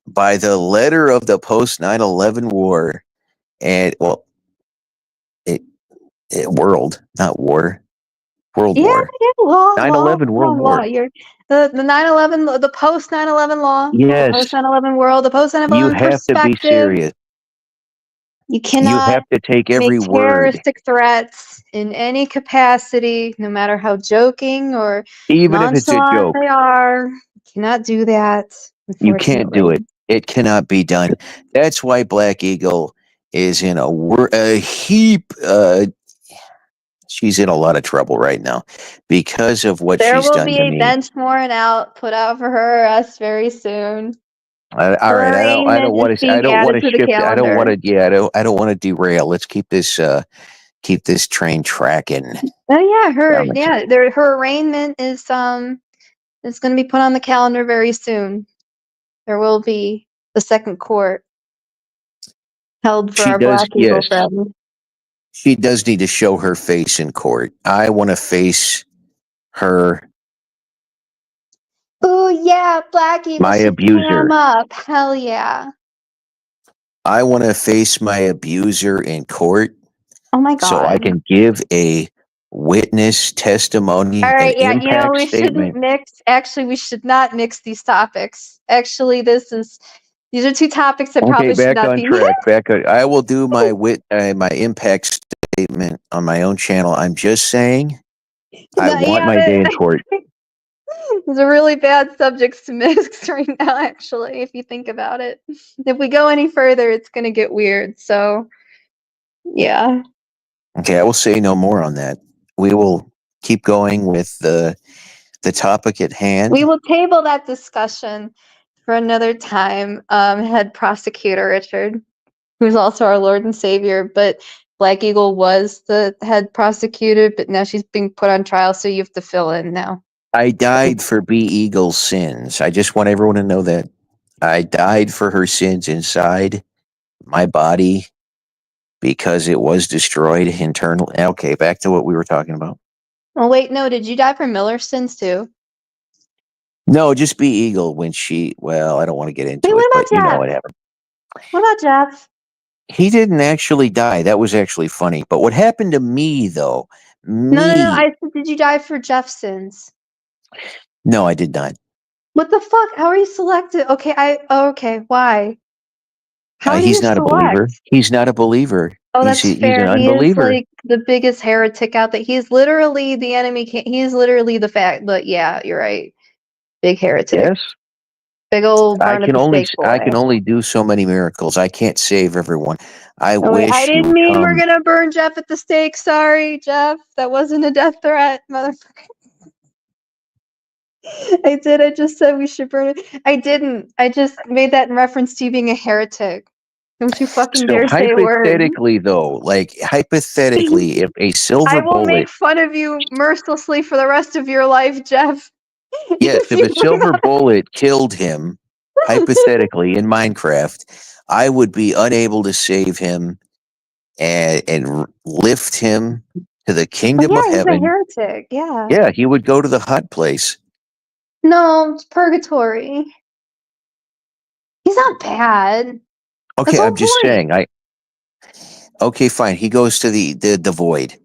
Speaker 2: by the letter of the post 9/11 war, and well, world, not war, world
Speaker 1: Yeah,
Speaker 2: war.
Speaker 1: yeah, law,
Speaker 2: 9/11
Speaker 1: law,
Speaker 2: world
Speaker 1: law.
Speaker 2: war.
Speaker 1: You're the 9/11, the post 9/11 law, the post
Speaker 2: Yes,
Speaker 1: 9/11 world, the post
Speaker 2: you
Speaker 1: 9/11
Speaker 2: have to be
Speaker 1: perspective.
Speaker 2: serious.
Speaker 1: You
Speaker 2: You
Speaker 1: cannot
Speaker 2: have to take
Speaker 1: make
Speaker 2: every word,
Speaker 1: terroristic threats in any capacity, no matter how joking or
Speaker 2: even if it's a
Speaker 1: nonchalant
Speaker 2: joke.
Speaker 1: they are. You cannot do that,
Speaker 2: You can't do
Speaker 1: unfortunately.
Speaker 2: it. It cannot be done. That's why Black Eagle is in a heap. She's in a lot of trouble right now because of what
Speaker 1: There
Speaker 2: she's
Speaker 1: will
Speaker 2: done
Speaker 1: be
Speaker 2: to
Speaker 1: a
Speaker 2: me.
Speaker 1: bench warrant put out for her arrest very soon.
Speaker 2: All
Speaker 1: Her
Speaker 2: right, I don't
Speaker 1: arraignment is
Speaker 2: want to. I
Speaker 1: being
Speaker 2: don't want
Speaker 1: added
Speaker 2: to
Speaker 1: to the
Speaker 2: shift. I don't want
Speaker 1: calendar.
Speaker 2: to. Yeah, I don't want to derail. Let's keep this train tracking.
Speaker 1: Oh yeah,
Speaker 2: Down the track.
Speaker 1: her arraignment is going to be put on the calendar very soon. There will be the second court held for
Speaker 2: She
Speaker 1: our
Speaker 2: does.
Speaker 1: Black Eagle
Speaker 2: Yes,
Speaker 1: friend.
Speaker 2: she does need to show her face in court. I want to face her,
Speaker 1: Oh yeah, Black Eagle
Speaker 2: my
Speaker 1: should cam
Speaker 2: abuser.
Speaker 1: up. Hell yeah.
Speaker 2: I want to face my abuser in court
Speaker 1: Oh my
Speaker 2: so I
Speaker 1: god.
Speaker 2: can give a witness testimony,
Speaker 1: All
Speaker 2: an
Speaker 1: right, yeah,
Speaker 2: impact
Speaker 1: we shouldn't
Speaker 2: statement.
Speaker 1: mix. Actually, we should not mix these topics. Actually, these are two topics that
Speaker 2: Okay,
Speaker 1: probably should
Speaker 2: back
Speaker 1: not
Speaker 2: on
Speaker 1: be
Speaker 2: track.
Speaker 1: mixed.
Speaker 2: I will do my impact statement on my own channel. I'm just saying, I
Speaker 1: No,
Speaker 2: want
Speaker 1: yeah,
Speaker 2: my day in court.
Speaker 1: these are really bad subjects to mix right now, actually, if you think about it. If we go any further, it's going to get weird. So, yeah.
Speaker 2: Okay, I will say no more on that. We will keep going with the topic at hand.
Speaker 1: We will table that discussion for another time. Head prosecutor Richard, who's also our Lord and Savior, but Black Eagle was the head prosecutor, but now she's being put on trial, so you have to fill in now.
Speaker 2: I died for B Eagle's sins. I just want everyone to know that. I died for her sins inside my body because it was destroyed internally. Okay, back to what we were talking about.
Speaker 1: Oh wait, no, did you die for Miller's sins too?
Speaker 2: No, just B Eagle when she. Well, I don't want to get
Speaker 1: Wait,
Speaker 2: into it,
Speaker 1: what
Speaker 2: but
Speaker 1: about
Speaker 2: you know
Speaker 1: Jeff?
Speaker 2: what happened.
Speaker 1: What about Jeff?
Speaker 2: He didn't actually die. That was actually funny. But what happened to me, though?
Speaker 1: No.
Speaker 2: Me.
Speaker 1: I said, did you die for Jeff's sins?
Speaker 2: No, I did not.
Speaker 1: What the fuck? How are you selected? Okay, okay. Why? How do you
Speaker 2: He's not a believer.
Speaker 1: select?
Speaker 2: He's not a believer.
Speaker 1: Oh,
Speaker 2: He's
Speaker 1: that's
Speaker 2: he's an
Speaker 1: fair. He is
Speaker 2: unbeliever.
Speaker 1: like the biggest heretic out there. He's literally the enemy. He's literally the fact. But yeah, you're right. Big heretic.
Speaker 2: Yes.
Speaker 1: Big old
Speaker 2: I
Speaker 1: burn at
Speaker 2: can
Speaker 1: the
Speaker 2: only
Speaker 1: stake
Speaker 2: I
Speaker 1: boy.
Speaker 2: can only do so many miracles. I can't save everyone. I
Speaker 1: Oh wait, I
Speaker 2: wish you
Speaker 1: didn't
Speaker 2: would
Speaker 1: mean we're
Speaker 2: come.
Speaker 1: gonna burn Jeff at the stake. Sorry, Jeff. That wasn't a death threat, motherfucker. I did. I just said we should burn it. I didn't. I just made that in reference to you being a heretic. Don't you fucking
Speaker 2: So
Speaker 1: dare say a word.
Speaker 2: hypothetically, though, like hypothetically, if a
Speaker 1: I
Speaker 2: silver
Speaker 1: will make
Speaker 2: bullet,
Speaker 1: fun of you mercilessly for the rest of your life, Jeff.
Speaker 2: yes,
Speaker 1: If
Speaker 2: if
Speaker 1: you
Speaker 2: a
Speaker 1: bring
Speaker 2: silver
Speaker 1: up
Speaker 2: bullet killed him, hypothetically in Minecraft, I would be unable to save him and lift him to the
Speaker 1: Oh
Speaker 2: kingdom of
Speaker 1: yeah, he's a
Speaker 2: heaven.
Speaker 1: heretic. Yeah.
Speaker 2: Yeah, he would go to the hot place.
Speaker 1: No, it's purgatory. He's not bad. That's
Speaker 2: Okay,
Speaker 1: the
Speaker 2: I'm just
Speaker 1: whole point.
Speaker 2: saying. Okay, fine. He goes to the void.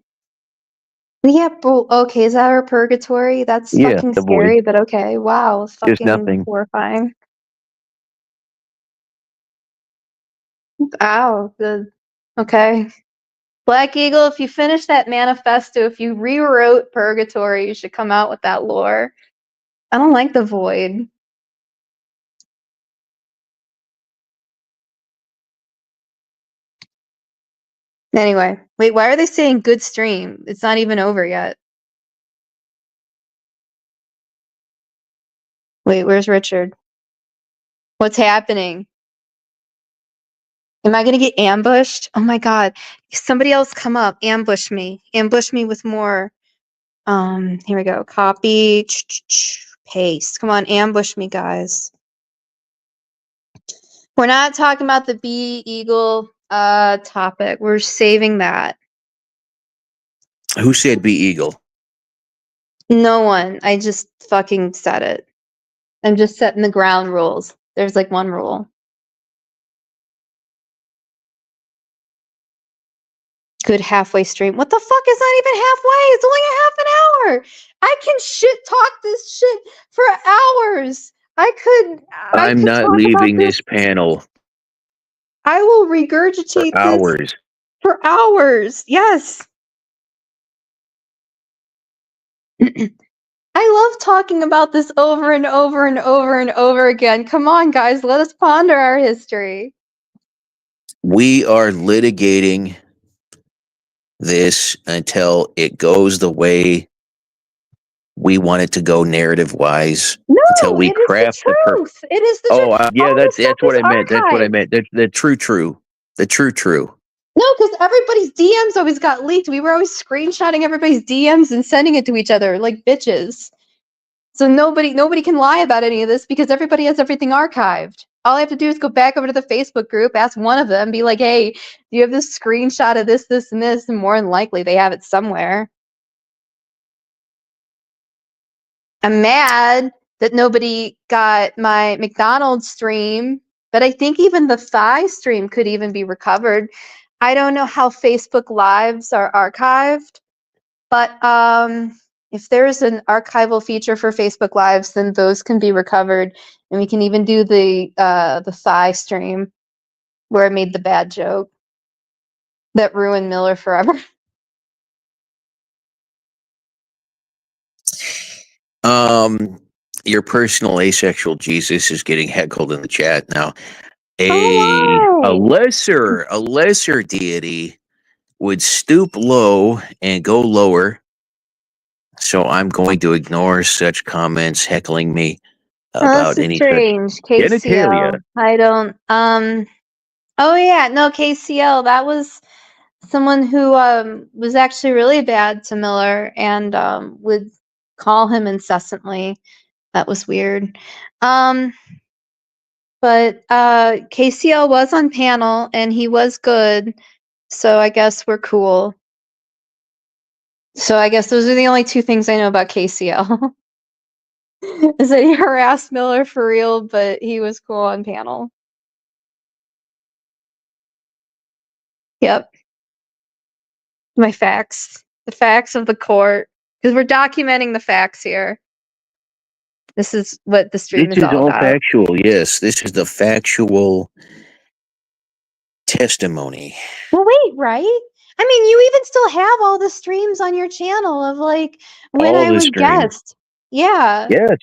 Speaker 1: Yeah, okay, is that our purgatory? That's
Speaker 2: Yeah,
Speaker 1: fucking
Speaker 2: the void.
Speaker 1: scary, but okay. Wow,
Speaker 2: There's
Speaker 1: fucking
Speaker 2: nothing.
Speaker 1: horrifying. Ow, good. Okay. Black Eagle, if you finish that manifesto, if you rewrote Purgatory, you should come out with that lore. I don't like the void. Anyway, wait, why are they saying good stream? It's not even over yet. Wait, where's Richard? What's happening? Am I gonna get ambushed? Oh my god. Somebody else come up. Ambush me. Ambush me with more. Here we go. Copy. Paste. Come on, ambush me, guys. We're not talking about the bee eagle topic. We're saving that.
Speaker 2: Who said be eagle?
Speaker 1: No one. I just fucking said it. I'm just setting the ground rules. There's like one rule. Good halfway stream. What the fuck is not even halfway? It's only a half an hour. I can shit talk this shit for hours. I
Speaker 2: I'm
Speaker 1: could
Speaker 2: not
Speaker 1: talk about
Speaker 2: leaving
Speaker 1: this.
Speaker 2: this panel
Speaker 1: I will
Speaker 2: for
Speaker 1: regurgitate this
Speaker 2: hours.
Speaker 1: for hours. Yes. I love talking about this over and over and over and over again. Come on, guys, let us ponder our history.
Speaker 2: We are litigating this until it goes the way we want it to go, narrative wise. Until
Speaker 1: No,
Speaker 2: we
Speaker 1: it is the
Speaker 2: craft the
Speaker 1: truth. It is the
Speaker 2: Oh,
Speaker 1: truth.
Speaker 2: yeah,
Speaker 1: All this stuff
Speaker 2: that's what
Speaker 1: is
Speaker 2: I meant. That's what I
Speaker 1: archived.
Speaker 2: meant. The true. The true.
Speaker 1: No, because everybody's DMs always got leaked. We were always screenshotting everybody's DMs and sending it to each other like bitches. So nobody can lie about any of this because everybody has everything archived. All I have to do is go back over to the Facebook group, ask one of them, be like, hey, do you have this screenshot of this, this, and this? And more than likely they have it somewhere. I'm mad that nobody got my McDonald's stream, but I think even the Thigh stream could even be recovered. I don't know how Facebook Lives are archived, but if there's an archival feature for Facebook Lives, then those can be recovered, and we can even do the Thigh stream where I made the bad joke that ruined Miller forever.
Speaker 2: Your personal asexual Jesus is getting heckled in the chat now.
Speaker 1: Oh,
Speaker 2: A
Speaker 1: why?
Speaker 2: lesser deity would stoop low and go lower. So I'm going to ignore such comments heckling me
Speaker 1: Oh, this
Speaker 2: about
Speaker 1: is
Speaker 2: any such
Speaker 1: strange. KCL.
Speaker 2: genitalia.
Speaker 1: I don't. Oh yeah, no KCL. That was someone who was actually really bad to Miller and would call him incessantly. That was weird. But KCL was on panel and he was good. So I guess we're cool. So I guess those are the only two things I know about KCL. Is that he harassed Miller for real, but he was cool on panel. Yep. My facts. The facts of the court. Because we're documenting the facts here. This is what the stream
Speaker 2: This
Speaker 1: is
Speaker 2: is
Speaker 1: all
Speaker 2: all
Speaker 1: about.
Speaker 2: factual. Yes, this is the factual testimony.
Speaker 1: Well, wait, right? I mean, you even still have all the streams on your channel of like when
Speaker 2: All
Speaker 1: I
Speaker 2: the
Speaker 1: would
Speaker 2: streams.
Speaker 1: guest. Yeah.
Speaker 2: Yes.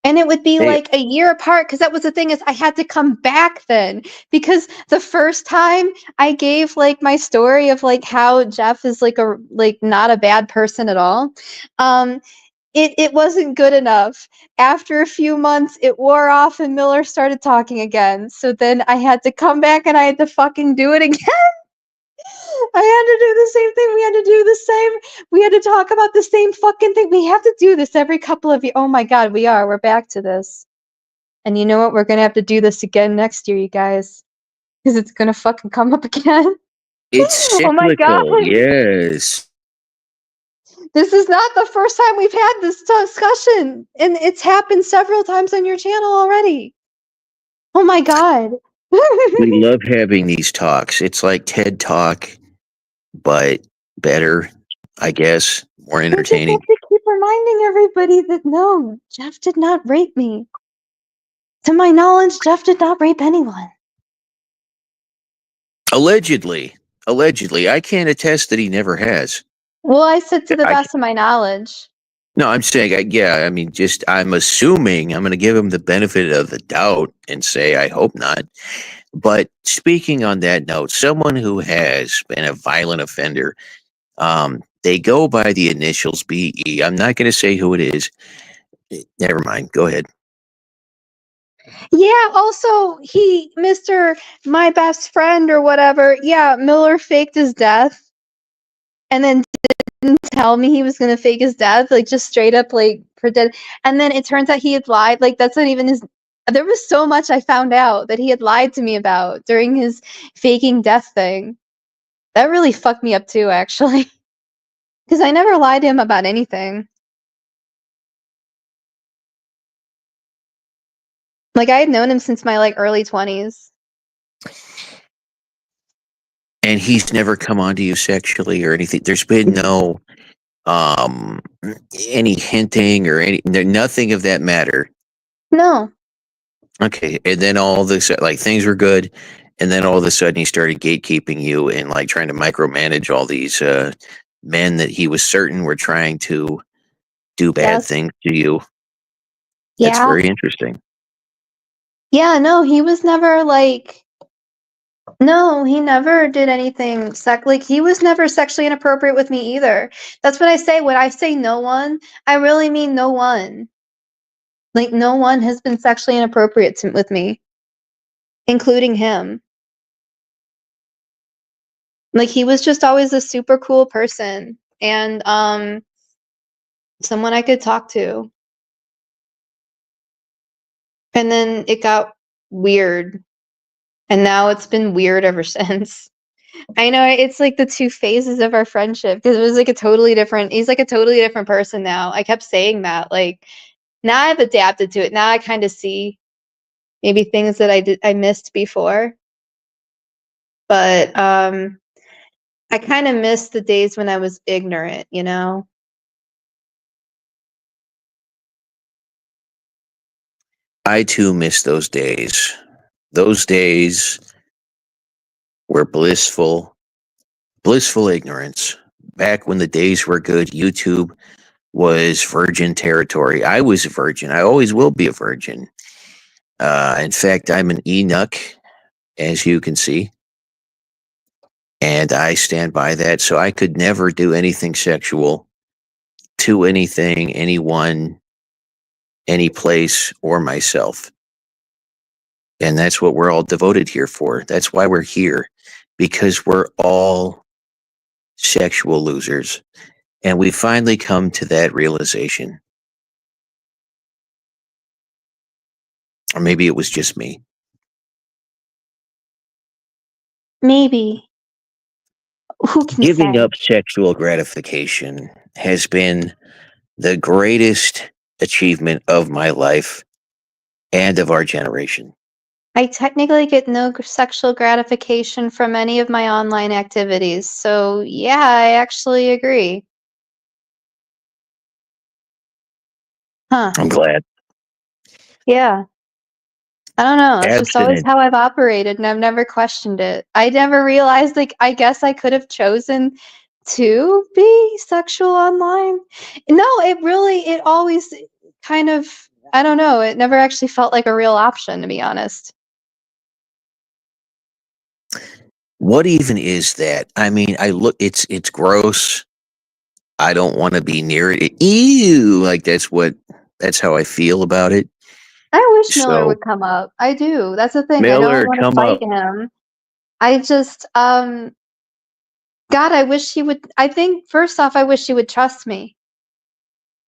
Speaker 1: And it would be
Speaker 2: Hey.
Speaker 1: like a year apart because that was the thing is I had to come back then because the first time I gave like my story of like how Jeff is like not a bad person at all. It wasn't good enough. After a few months, it wore off and Miller started talking again. So then I had to come back and I had to fucking do it again. I had to do the same thing. We had to do the same. We had to talk about the same fucking thing. We have to do this every couple of years. Oh my God, we are. We're back to this. And you know what? We're going to have to do this again next year, you guys. Because it's going to fucking come up again.
Speaker 2: It's
Speaker 1: Oh my God.
Speaker 2: cyclical. Yes.
Speaker 1: This is not the first time we've had this discussion. And it's happened several times on your channel already. Oh my God.
Speaker 2: We love having these talks. It's like TED Talk, but better, I guess, more
Speaker 1: We just
Speaker 2: entertaining.
Speaker 1: have to keep reminding everybody that no, Jeff did not rape me. To my knowledge, Jeff did not rape anyone.
Speaker 2: Allegedly. I can't attest that he never has.
Speaker 1: Well, I said to the best of my knowledge.
Speaker 2: No, I'm saying, I'm assuming, I'm going to give him the benefit of the doubt and say, I hope not. But speaking on that note, someone who has been a violent offender, they go by the initials BE. I'm not going to say who it is. Never mind. Go ahead.
Speaker 1: Yeah, also, Mr. My best friend or whatever, yeah, Miller faked his death and then didn't tell me he was going to fake his death, like just straight up like pretend. And then it turns out he had lied. Like that's not even his. There was so much I found out that he had lied to me about during his faking death thing. That really fucked me up too, actually. Because I never lied to him about anything. Like I had known him since my like early 20s.
Speaker 2: And he's never come on to you sexually or anything. There's been no any hinting or nothing of that matter.
Speaker 1: No.
Speaker 2: Okay, and then all this, like, things were good, and then all of a sudden he started gatekeeping you and like trying to micromanage all these men that he was certain were trying to do bad things to you. That's very interesting.
Speaker 1: Yeah, no, he was never like. No, he never did anything like he was never sexually inappropriate with me either. That's what I say. When I say no one, I really mean no one. Like no one has been sexually inappropriate with me, including him. Like he was just always a super cool person and someone I could talk to. And then it got weird. And now it's been weird ever since. I know it's like the two phases of our friendship because it was like he's like a totally different person now. I kept saying that. Like now I've adapted to it. Now I kind of see maybe things that I missed before. But I kind of missed the days when I was ignorant, you know?
Speaker 2: I too miss those days. Those days were blissful ignorance. Back when the days were good, YouTube was virgin territory. I was a virgin. I always will be a virgin. In fact, I'm an Enoch, as you can see. And I stand by that. So I could never do anything sexual to anything, anyone, any place, or myself. And that's what we're all devoted here for. That's why we're here, because we're all sexual losers. And we finally come to that realization. Or maybe it was just me.
Speaker 1: Maybe. Who can
Speaker 2: Giving
Speaker 1: say?
Speaker 2: up sexual gratification has been the greatest achievement of my life and of our generation.
Speaker 1: I technically get no sexual gratification from any of my online activities. So, yeah, I actually agree. Huh.
Speaker 2: I'm glad.
Speaker 1: Yeah. I don't know. It's just always
Speaker 2: Abstinent.
Speaker 1: how I've operated, and I've never questioned it. I never realized, like, I guess I could have chosen to be sexual online. No, it always kind of, I don't know, it never actually felt like a real option, to be honest.
Speaker 2: What even is that? I mean, I look, it's gross. I don't want to be near it. Ew, like that's how I feel about it.
Speaker 1: I wish Miller
Speaker 2: So,
Speaker 1: would come up. I do. That's the thing. I don't
Speaker 2: Miller,
Speaker 1: want to
Speaker 2: come
Speaker 1: fight
Speaker 2: up.
Speaker 1: him. I just, God, I wish he would. I think, first off, I wish he would trust me.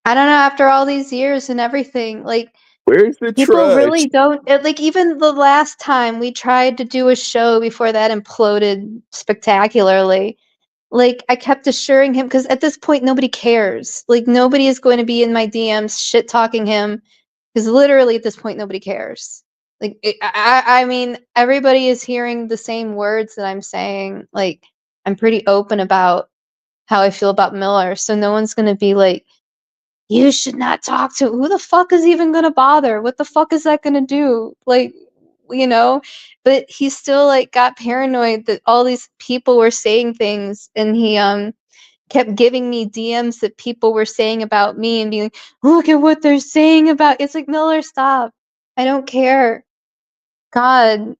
Speaker 1: I don't know, after all these years and everything, like,
Speaker 2: Where's the
Speaker 1: people really
Speaker 2: trust?
Speaker 1: don't like, even the last time we tried to do a show before that imploded spectacularly, like, I kept assuring him, because at this point, nobody cares. Like, nobody is going to be in my DMs shit talking him, because literally at this point, nobody cares. Like, I mean, everybody is hearing the same words that I'm saying. Like, I'm pretty open about how I feel about Miller, so no one's gonna be like, "You should not talk to," who the fuck is even gonna bother? What the fuck is that gonna do? Like, you know? But he still, like, got paranoid that all these people were saying things, and he, kept giving me DMs that people were saying about me and being like, "Look at what they're saying about," it's like, "Miller, stop. I don't care." God,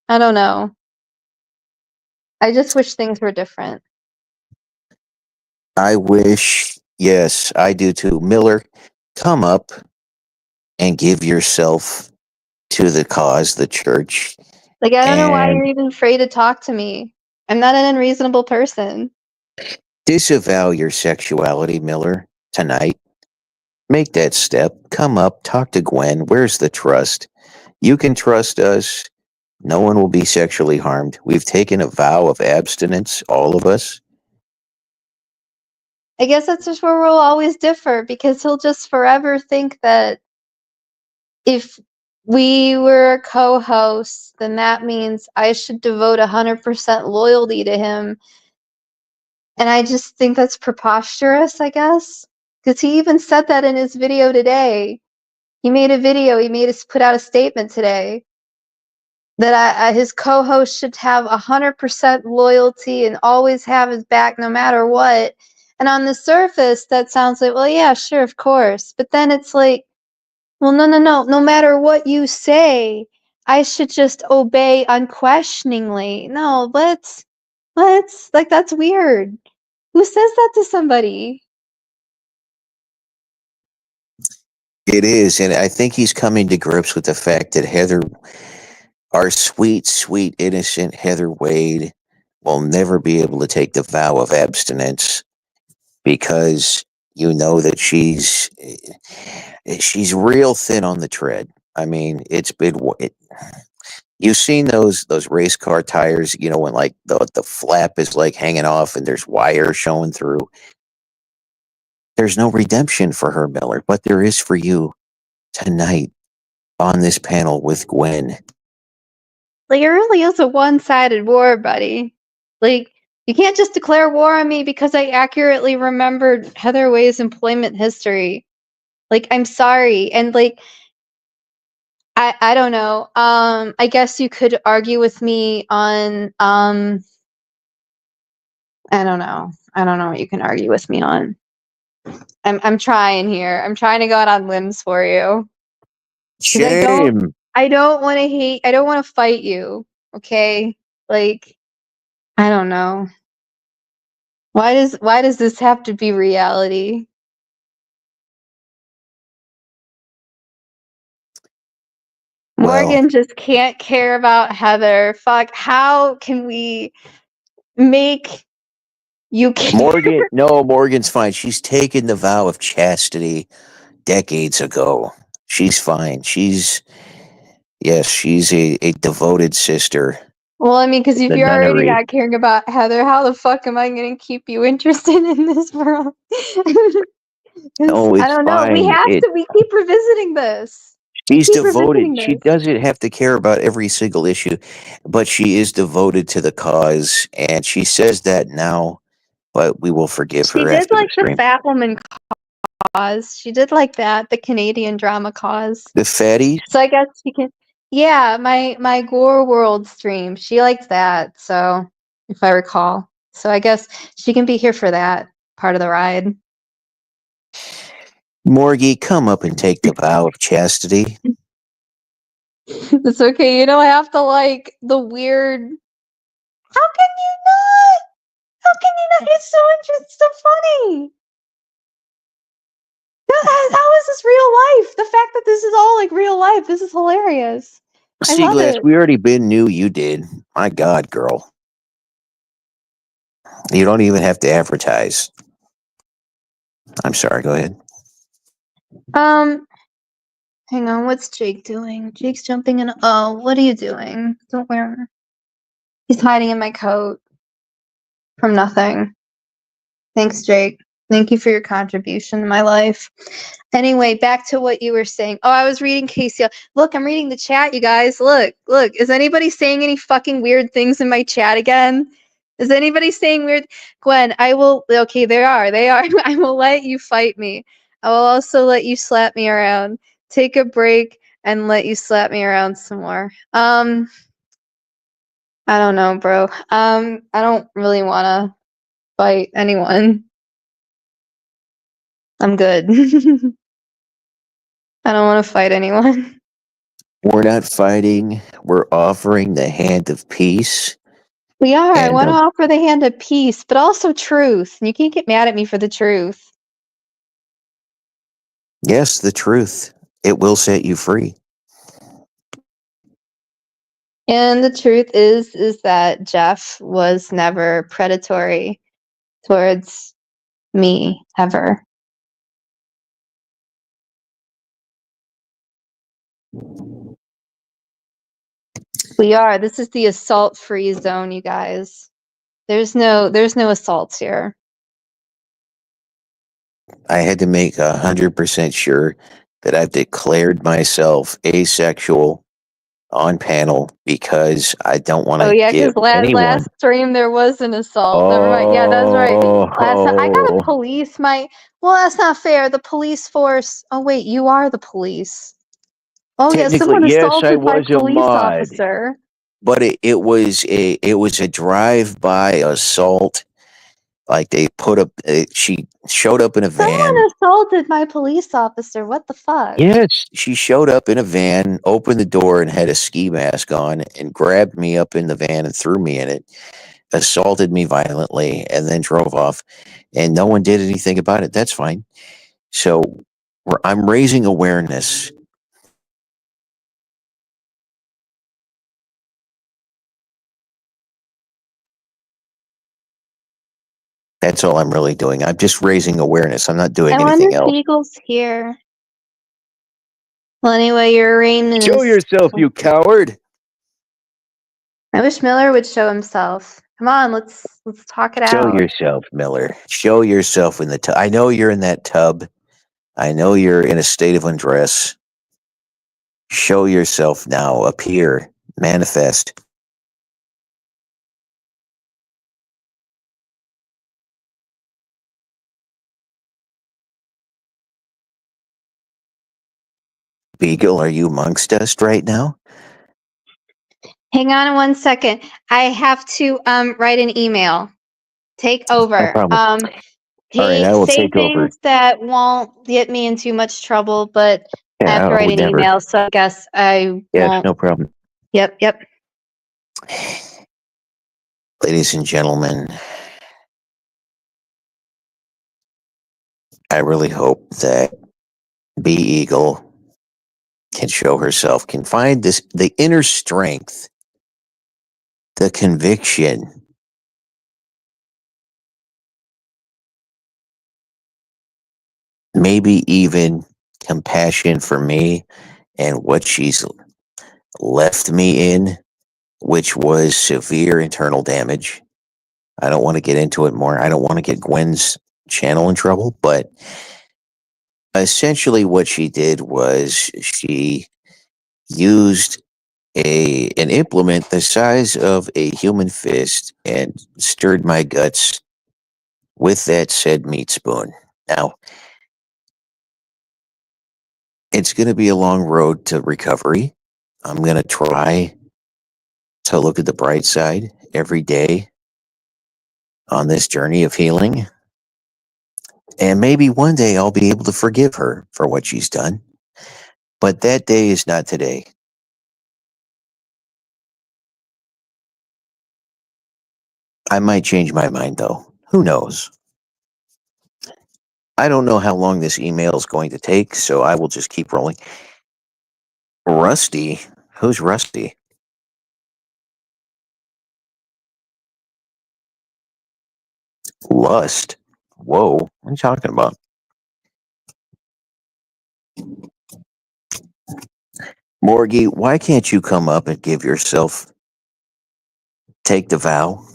Speaker 1: I don't know. I just wish things were different.
Speaker 2: I wish, yes, I do too. Miller, come up and give yourself to the cause, the church,
Speaker 1: Like, I don't know why
Speaker 2: and
Speaker 1: you're even afraid to talk to me. I'm not an unreasonable person.
Speaker 2: disavow your sexuality, Miller, tonight. Make that step. Come up, talk to Gwen. Where's the trust? You can trust us. No one will be sexually harmed. We've taken a vow of abstinence, all of us.
Speaker 1: I guess that's just where we'll always differ, because he'll just forever think that if we were co-hosts, then that means I should devote 100% loyalty to him. And I just think that's preposterous, I guess. Because he even said that in his video today. He made a video, he made us put out a statement today that his co-host should have 100% loyalty and always have his back no matter what. And on the surface, that sounds like, well, yeah, sure, of course. But then it's like, well, no, no, no. No matter what you say, I should just obey unquestioningly. No, let's, like, that's weird. Who says that to somebody?
Speaker 2: It is, and I think he's coming to grips with the fact that Heather, our sweet, sweet, innocent Heather Wade, will never be able to take the vow of abstinence because you know that she's real thin on the tread. I mean, it's been you've seen those race car tires, you know, when like the flap is like hanging off and there's wire showing through. There's no redemption for her, Miller, but there is for you tonight on this panel with Gwen.
Speaker 1: Like, it really is a one-sided war, buddy. Like, you can't just declare war on me because I accurately remembered Heather Way's employment history. Like, I'm sorry. And, like, I don't know. I guess you could argue with me on, I don't know. I don't know what you can argue with me on. I'm trying here. I'm trying to go out on limbs for you. 'Cause
Speaker 2: Shame.
Speaker 1: I don't wanna hate, I don't wanna fight you, okay? Like, I don't know. Why does this have to be reality?
Speaker 2: Well,
Speaker 1: Morgan just can't care about Heather. Fuck, how can we make You can't.
Speaker 2: Morgan, no, Morgan's fine. She's taken the vow of chastity decades ago. She's fine. She's a devoted sister.
Speaker 1: Well, I mean, because if
Speaker 2: The
Speaker 1: you're already
Speaker 2: nunnery.
Speaker 1: not caring about Heather, how the fuck am I going to keep you interested in this world? 'Cause,
Speaker 2: No,
Speaker 1: I
Speaker 2: it's
Speaker 1: don't know. We
Speaker 2: fine.
Speaker 1: have to. We keep revisiting this.
Speaker 2: She's
Speaker 1: Keep
Speaker 2: devoted.
Speaker 1: revisiting
Speaker 2: She
Speaker 1: this.
Speaker 2: doesn't have to care about every single issue, but she is devoted to the cause, and she says that now. But we will forgive
Speaker 1: She
Speaker 2: her
Speaker 1: did
Speaker 2: after the
Speaker 1: like the
Speaker 2: stream.
Speaker 1: Fat Woman cause. She did like that, the Canadian drama cause.
Speaker 2: The fatties.
Speaker 1: So I guess she can. Yeah, my Gore World stream. She liked that. So if I recall, so I guess she can be here for that part of the ride.
Speaker 2: Morgie, come up and take the vow of chastity.
Speaker 1: It's okay. You don't have to like the weird. How can you not? How can you not? It's so interesting. It's so funny. How is this real life? The fact that this is all like real life. This is hilarious. I love
Speaker 2: Seaglass,
Speaker 1: it.
Speaker 2: we already been knew you did. My God, girl. You don't even have to advertise. I'm sorry, go ahead.
Speaker 1: Hang on. What's Jake doing? Jake's jumping in. Oh, what are you doing? Don't wear. He's hiding in my coat from nothing. Thanks, Jake. Thank you for your contribution to my life. Anyway, back to what you were saying. Oh, I was reading Casey. Look, I'm reading the chat, you guys. Look. Is anybody saying any fucking weird things in my chat again? Is anybody saying weird? Gwen, I will. Okay, they are. I will let you fight me. I will also let you slap me around. Take a break and let you slap me around some more. I don't know, bro. I don't really want to fight anyone. I'm good. I don't want to fight anyone.
Speaker 2: We're not fighting. We're offering the hand of peace.
Speaker 1: We are. I
Speaker 2: And
Speaker 1: want to offer the hand of peace, but also truth. And you can't get mad at me for the truth.
Speaker 2: yes, the truth. It will set you free.
Speaker 1: And the truth is that Jeff was never predatory towards me ever. We are. This is the assault-free zone, you guys. There's no assaults here.
Speaker 2: I had to make 100% sure that I've declared myself asexual on panel because I don't want
Speaker 1: Oh
Speaker 2: to
Speaker 1: yeah,
Speaker 2: give
Speaker 1: because
Speaker 2: anyone.
Speaker 1: last stream there was an assault. Never mind. Yeah, that's right. Last time I got a police. Well, that's not fair. The police force. Oh wait, you are the police. Oh yeah,
Speaker 2: Technically,
Speaker 1: someone
Speaker 2: yes, I
Speaker 1: assaulted my
Speaker 2: was a
Speaker 1: police
Speaker 2: mod,
Speaker 1: officer.
Speaker 2: but it was a drive-by assault. Like they put up, she showed up in a van.
Speaker 1: Someone assaulted my police officer. What the fuck?
Speaker 2: Yes, she showed up in a van, opened the door, and had a ski mask on, and grabbed me up in the van and threw me in it, assaulted me violently, and then drove off. And no one did anything about it. That's fine. So I'm raising awareness. That's all I'm really doing. I'm just raising awareness. I'm not doing
Speaker 1: I wonder
Speaker 2: anything
Speaker 1: if
Speaker 2: else.
Speaker 1: Eagle's here. Well, anyway, your arraignment
Speaker 2: Show
Speaker 1: is.
Speaker 2: yourself, you coward!
Speaker 1: I wish Miller would show himself. Come on, let's talk it
Speaker 2: Show
Speaker 1: out.
Speaker 2: yourself, Miller. Show yourself in the tub. I know you're in that tub. I know you're in a state of undress. Show yourself now. Appear. Manifest. Beagle, are you amongst us right now?
Speaker 1: Hang on 1 second. I have to write an email. Take over.
Speaker 2: No problem. All right, I will
Speaker 1: Say
Speaker 2: take over.
Speaker 1: things that won't get me in too much trouble, but I
Speaker 2: Yeah,
Speaker 1: have to
Speaker 2: I
Speaker 1: write
Speaker 2: would
Speaker 1: an
Speaker 2: never.
Speaker 1: email, so I guess I
Speaker 2: Yes,
Speaker 1: won't.
Speaker 2: no problem.
Speaker 1: Yep.
Speaker 2: Ladies and gentlemen, I really hope that Bee Eagle can show herself, can find the inner strength, the conviction maybe even compassion for me and what she's left me in, which was severe internal damage. I don't want to get into it more. I don't want to get Gwen's channel in trouble, but essentially what she did was she used an implement the size of a human fist and stirred my guts with that said meat spoon. Now, it's going to be a long road to recovery. I'm going to try to look at the bright side every day on this journey of healing. And maybe one day I'll be able to forgive her for what she's done. But that day is not today. I might change my mind, though. Who knows? I don't know how long this email is going to take, so I will just keep rolling. Rusty? Who's Rusty? Lust? Whoa, what are you talking about? Morgie, why can't you come up and give yourself, take the vow?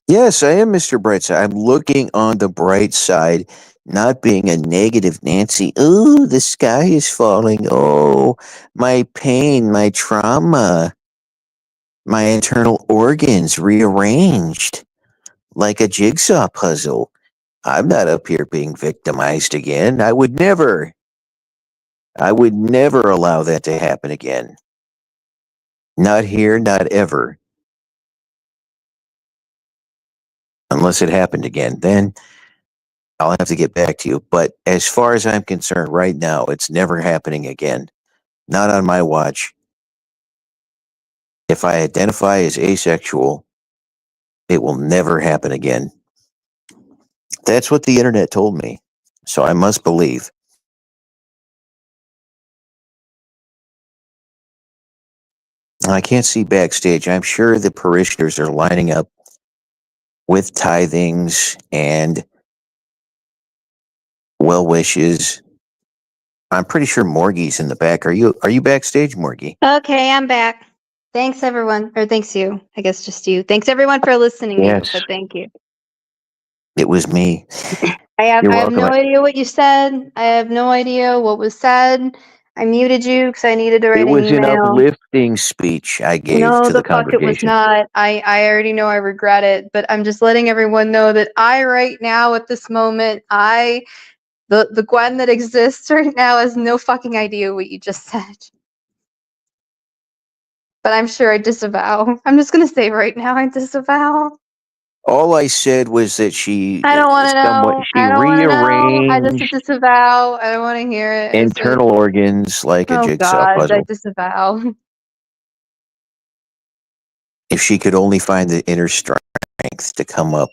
Speaker 2: Yes, I am Mr. Brightside. I'm looking on the bright side, not being a negative Nancy. Ooh, the sky is falling. Oh, my pain, my trauma, my internal organs rearranged like a jigsaw puzzle. I'm not up here being victimized again. I would never allow that to happen again. Not here, not ever. Unless it happened again. Then I'll have to get back to you. But as far as I'm concerned, right now, it's never happening again. Not on my watch. If I identify as asexual, it will never happen again. That's what the internet told me. So I must believe. I can't see backstage. I'm sure the parishioners are lining up with tithings and well wishes. I'm pretty sure Morgie's in the back. Are you backstage, Morgie?
Speaker 1: Okay, I'm back. Thanks, everyone. Or thanks you. I guess just you. Thanks, everyone, for listening.
Speaker 2: Yes.
Speaker 1: But thank you.
Speaker 2: It was me.
Speaker 1: I have
Speaker 2: You're
Speaker 1: no
Speaker 2: welcome.
Speaker 1: idea what you said. I have no idea what was said. I muted you because I needed to write
Speaker 2: It
Speaker 1: an
Speaker 2: was an
Speaker 1: email.
Speaker 2: uplifting speech I gave
Speaker 1: No,
Speaker 2: to the
Speaker 1: the fuck it was
Speaker 2: congregation.
Speaker 1: not. I already know I regret it, but I'm just letting everyone know that I right now at this moment, the Gwen that exists right now has no fucking idea what you just said. But I'm sure I disavow. I'm just gonna say right now I disavow.
Speaker 2: All I said was that she
Speaker 1: I don't want to know.
Speaker 2: she
Speaker 1: I don't want to know. I just
Speaker 2: rearranged
Speaker 1: disavow. I don't want to hear it.
Speaker 2: internal organs like a
Speaker 1: Oh
Speaker 2: jigsaw
Speaker 1: God, I
Speaker 2: puzzle.
Speaker 1: disavow.
Speaker 2: If she could only find the inner strength to come up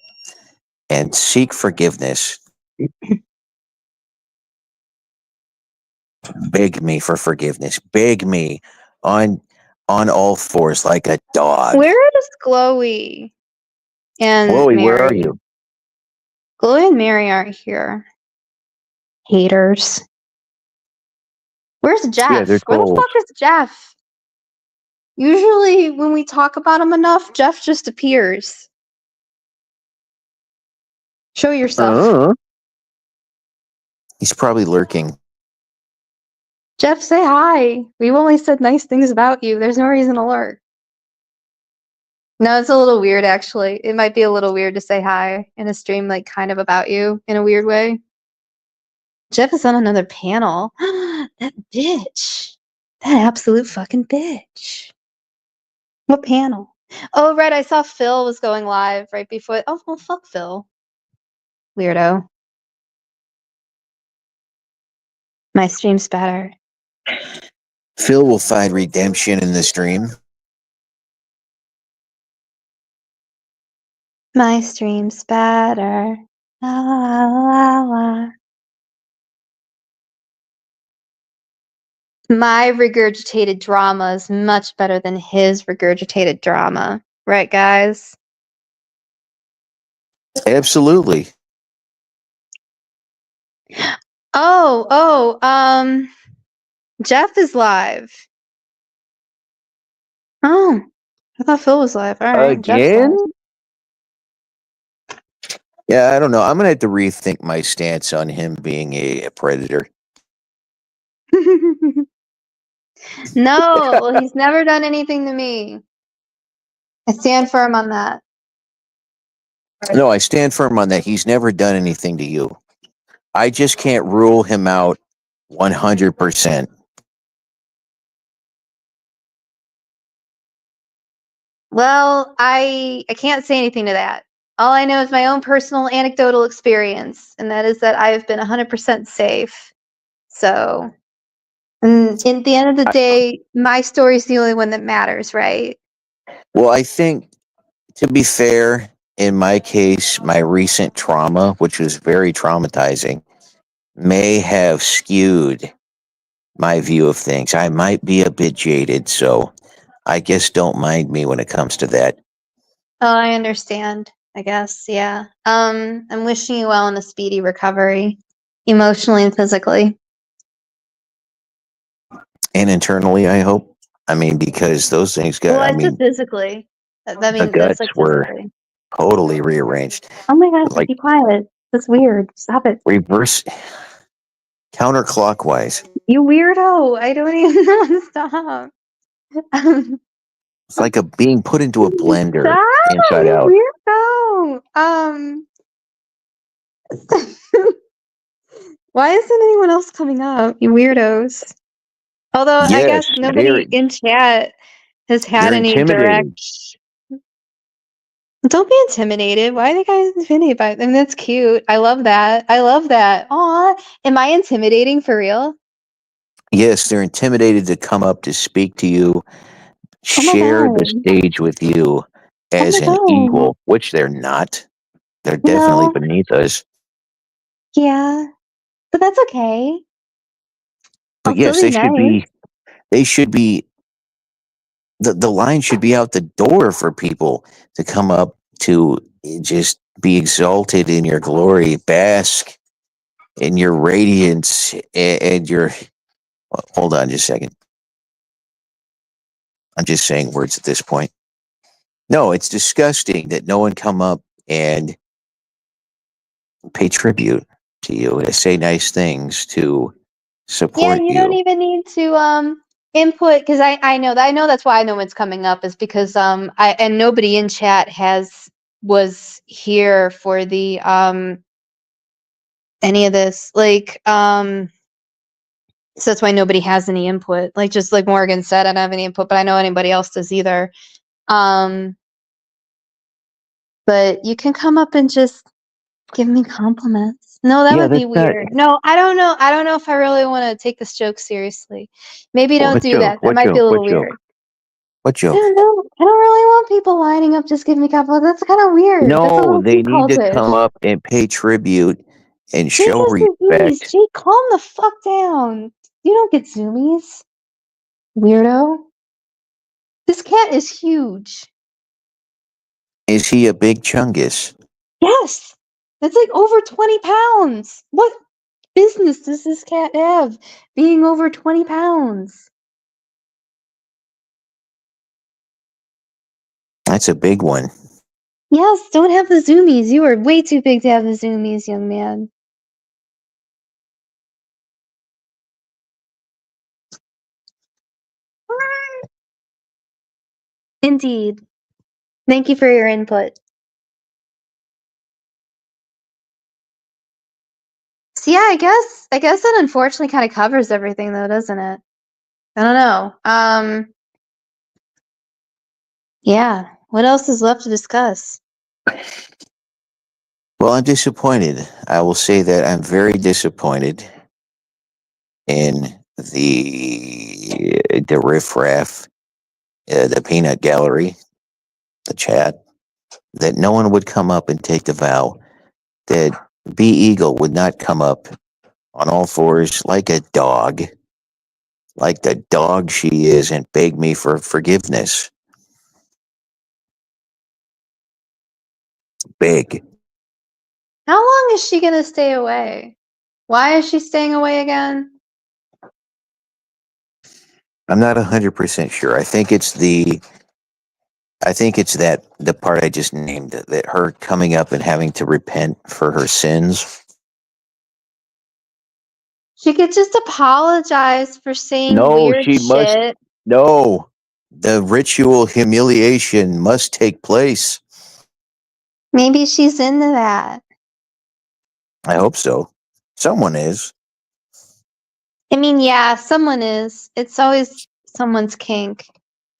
Speaker 2: and seek forgiveness, beg me for forgiveness, beg me on all fours like a dog.
Speaker 1: Where is Chloe and
Speaker 2: Chloe,
Speaker 1: Mary?
Speaker 2: where are you?
Speaker 1: Chloe and Mary aren't here. Haters. Where's Jeff?
Speaker 2: Yeah, they're
Speaker 1: Where the
Speaker 2: trolls.
Speaker 1: fuck is Jeff? Usually when we talk about him enough, Jeff just appears. Show yourself.
Speaker 2: He's probably lurking.
Speaker 1: Jeff, say hi. We've only said nice things about you. There's no reason to lurk. No, it's a little weird, actually. It might be a little weird to say hi in a stream, like, kind of about you in a weird way. Jeff is on another panel. That bitch. That absolute fucking bitch. What panel? Oh, right. I saw Phil was going live right before. Oh, well, fuck Phil. Weirdo. My stream's better.
Speaker 2: Phil will find redemption in the stream.
Speaker 1: My stream's better. La, la, la, la. My regurgitated drama is much better than his regurgitated drama. Right, guys?
Speaker 2: Absolutely.
Speaker 1: Jeff is live. Oh, I thought Phil was live. All right, Jeff's
Speaker 2: Again? Yeah, I don't know. I'm gonna have to rethink my stance on him being a predator.
Speaker 1: live. No, he's never done anything to me. I stand firm on that.
Speaker 2: No, I stand firm on that. He's never done anything to you. I just can't rule him out 100%.
Speaker 1: Well, I can't say anything to that. All I know is my own personal anecdotal experience, and that is that I've been 100% safe. So, in the end of the day, my story's the only one that matters, right?
Speaker 2: Well, I think, to be fair, in my case, my recent trauma, which was very traumatizing, may have skewed my view of things. I might be a bit jaded, so I guess don't mind me when it comes to that.
Speaker 1: Oh, I understand. I guess, yeah. I'm wishing you well in a speedy recovery, emotionally and physically.
Speaker 2: And internally, I hope. I mean, because those things
Speaker 1: Well,
Speaker 2: got, I
Speaker 1: I said
Speaker 2: mean,
Speaker 1: physically. That
Speaker 2: the
Speaker 1: means that's
Speaker 2: guts
Speaker 1: like
Speaker 2: were
Speaker 1: physically.
Speaker 2: totally rearranged.
Speaker 1: Oh my gosh,
Speaker 2: Like
Speaker 1: be quiet. That's weird. Stop it.
Speaker 2: reverse, counterclockwise.
Speaker 1: You weirdo. I don't even know. Stop.
Speaker 2: It's like a being put into a blender
Speaker 1: Stop,
Speaker 2: inside out.
Speaker 1: you weirdo. Why isn't anyone else coming up? You weirdos. Although I
Speaker 2: Yes,
Speaker 1: guess nobody in chat has had
Speaker 2: they're
Speaker 1: any direct.
Speaker 2: intimidating.
Speaker 1: Don't be intimidated. Why are you guys intimidated by it? I mean, that's cute. I love that. I love that. Aw, am I intimidating for real?
Speaker 2: Yes, they're intimidated to come up to speak to you,
Speaker 1: Oh my
Speaker 2: share the
Speaker 1: god.
Speaker 2: stage with you
Speaker 1: Oh my
Speaker 2: as an
Speaker 1: god.
Speaker 2: equal, which they're not. They're definitely
Speaker 1: No.
Speaker 2: beneath us.
Speaker 1: Yeah. But that's okay.
Speaker 2: But
Speaker 1: I'll still
Speaker 2: yes,
Speaker 1: be nice.
Speaker 2: they should be, the line should be out the door for people to come up to just be exalted in your glory, bask in your radiance and your, hold on just a second. I'm just saying words at this point. No, it's disgusting that no one come up and pay tribute to you, to say nice things, to
Speaker 1: Yeah,
Speaker 2: support
Speaker 1: you don't
Speaker 2: you.
Speaker 1: even need to input because I know that's why no one's coming up is because I and nobody in chat was here for the any of this. So that's why nobody has any input. Like just like Morgan said, I don't have any input, but I know anybody else does either. Um but you can come up and just give me compliments. No, that
Speaker 2: Yeah,
Speaker 1: would be
Speaker 2: that's not
Speaker 1: weird. No, I don't know. I don't know if I really want to take this joke seriously. Maybe don't
Speaker 2: what
Speaker 1: do
Speaker 2: joke?
Speaker 1: that. That might be a little weird.
Speaker 2: What
Speaker 1: I
Speaker 2: joke?
Speaker 1: don't know. I don't really want people lining up just give me compliments. That's kind of weird. That's a
Speaker 2: No,
Speaker 1: little too
Speaker 2: they need to
Speaker 1: cultish.
Speaker 2: come up and pay tribute and
Speaker 1: Jake
Speaker 2: show
Speaker 1: has the zoomies.
Speaker 2: respect.
Speaker 1: Jake, calm the fuck down. You don't get zoomies, weirdo. This cat is huge.
Speaker 2: Is he a big chungus?
Speaker 1: Yes, that's like over 20 pounds. What business does this cat have being over 20 pounds?
Speaker 2: That's a big one.
Speaker 1: Yes, don't have the zoomies. You are way too big to have the zoomies, young man. Indeed. Thank you for your input. So yeah, I guess that unfortunately kind of covers everything though, doesn't it? I don't know. Yeah. What else is left to discuss?
Speaker 2: Well, I'm disappointed. I will say that I'm very disappointed in the riffraff, the peanut gallery, the chat, that no one would come up and take the vow, that B Eagle would not come up on all fours like the dog she is, and beg me for forgiveness. Big.
Speaker 1: How long is she gonna stay away? Why is she staying away again?
Speaker 2: I'm not 100% sure. I think it's that the part I just named, that her coming up and having to repent for her sins.
Speaker 1: She could just apologize for saying
Speaker 2: No,
Speaker 1: weird
Speaker 2: she must.
Speaker 1: shit.
Speaker 2: No. The ritual humiliation must take place.
Speaker 1: Maybe she's into that.
Speaker 2: I hope so. Someone is.
Speaker 1: I mean, yeah, someone is. It's always someone's kink.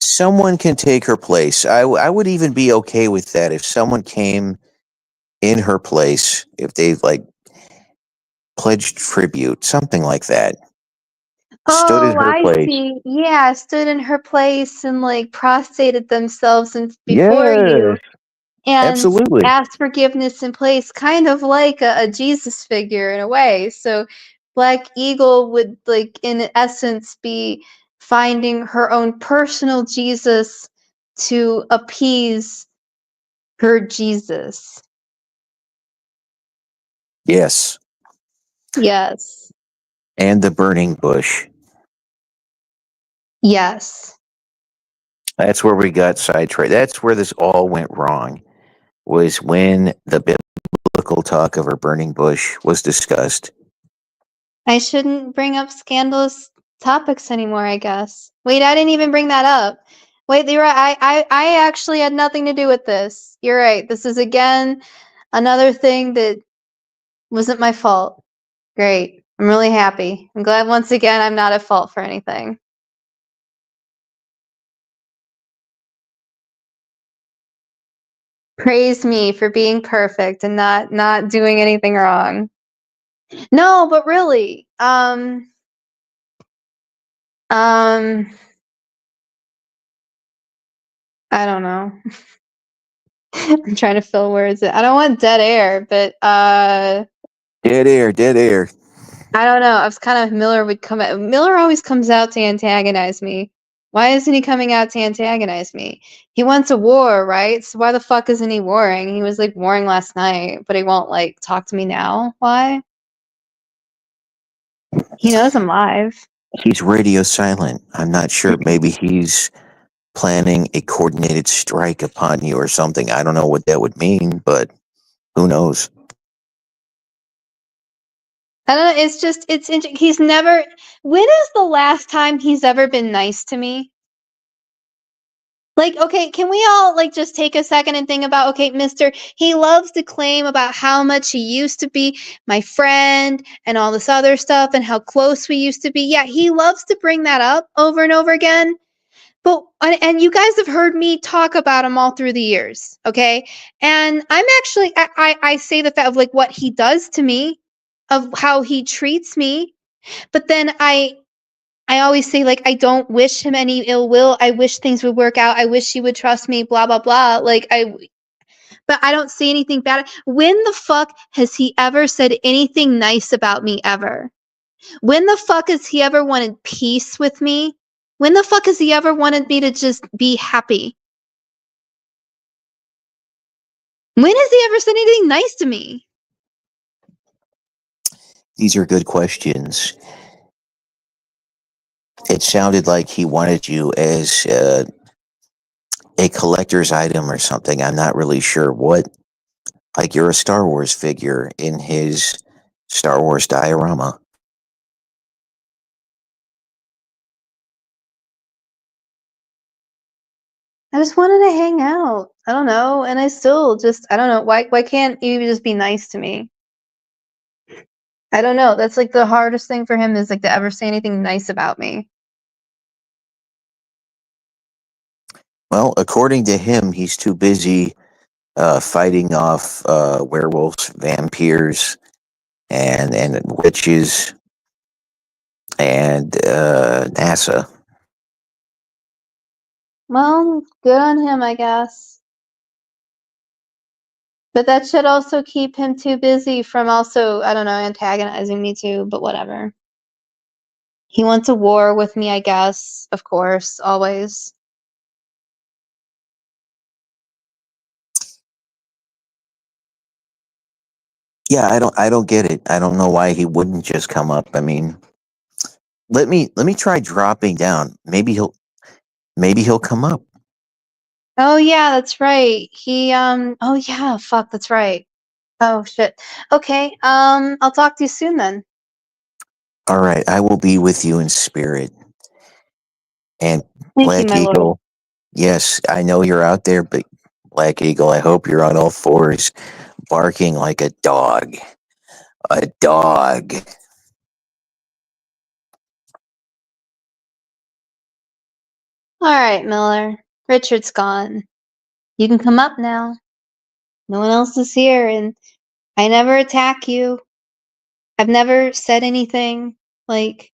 Speaker 2: Someone can take her place. I would even be okay with that if someone came in her place, if they like pledged tribute, something like that. Stood in
Speaker 1: Oh,
Speaker 2: her
Speaker 1: I
Speaker 2: place.
Speaker 1: see. Yeah, stood in her place and like prostrated themselves before you
Speaker 2: Yes,
Speaker 1: and
Speaker 2: absolutely.
Speaker 1: asked forgiveness in place, kind of like a Jesus figure in a way. So Black Eagle would, like, in essence, be finding her own personal Jesus to appease her Jesus.
Speaker 2: Yes.
Speaker 1: Yes.
Speaker 2: And the burning bush.
Speaker 1: Yes.
Speaker 2: That's where we got sidetracked. That's where this all went wrong, was when the biblical talk of a burning bush was discussed.
Speaker 1: I shouldn't bring up scandalous topics anymore, I guess. Wait, I didn't even bring that up. Wait, you're right. I actually had nothing to do with this. You're right. This is again another thing that wasn't my fault. Great. I'm really happy. I'm glad once again I'm not at fault for anything. Praise me for being perfect and not doing anything wrong. No, but really, I don't know. I'm trying to fill words. I don't want dead air, but
Speaker 2: Dead air, dead air.
Speaker 1: I don't know. I was kind of Miller would come out. Miller always comes out to antagonize me. Why isn't he coming out to antagonize me? He wants a war, right? So why the fuck isn't he warring? He was like warring last night, but he won't like talk to me now. Why? He knows I'm live.
Speaker 2: He's radio silent. I'm not sure. Maybe he's planning a coordinated strike upon you or something. I don't know what that would mean, but who knows?
Speaker 1: I don't know. It's just he's never. When is the last time he's ever been nice to me? Like, okay, can we all like just take a second and think about, okay, Mister, he loves to claim about how much he used to be my friend and all this other stuff and how close we used to be. Yeah, he loves to bring that up over and over again. But and you guys have heard me talk about him all through the years, okay? And I'm actually I say the fact of like what he does to me, of how he treats me, but then I always say, like, I don't wish him any ill will. I wish things would work out. I wish he would trust me, blah, blah, blah. But I don't say anything bad. When the fuck has he ever said anything nice about me ever? When the fuck has he ever wanted peace with me? When the fuck has he ever wanted me to just be happy? When has he ever said anything nice to me?
Speaker 2: These are good questions. It sounded like he wanted you as a collector's item or something. I'm not really sure what. Like you're a Star Wars figure in his Star Wars diorama.
Speaker 1: I just wanted to hang out. I don't know. And I still just, I don't know. Why can't you just be nice to me? I don't know. That's like the hardest thing for him is like to ever say anything nice about me.
Speaker 2: Well, according to him, he's too busy fighting off werewolves, vampires, and witches, and NASA.
Speaker 1: Well, good on him, I guess. But that should also keep him too busy from also, I don't know, antagonizing me too, but whatever. He wants a war with me, I guess. Of course, always.
Speaker 2: Yeah, I don't get it. I don't know why he wouldn't just come up. I mean, let me try dropping down. Maybe he'll come up.
Speaker 1: Oh yeah, that's right. Oh yeah, fuck, that's right. Oh shit. Okay, I'll talk to you soon then.
Speaker 2: All right, I will be with you in spirit. And
Speaker 1: Thank you,
Speaker 2: Black
Speaker 1: my lord.
Speaker 2: Eagle, yes, I know you're out there, but Black Eagle, I hope you're on all fours, barking like a dog. A dog.
Speaker 1: Alright, Miller. Richard's gone. You can come up now. No one else is here, and I never attack you. I've never said anything. Like,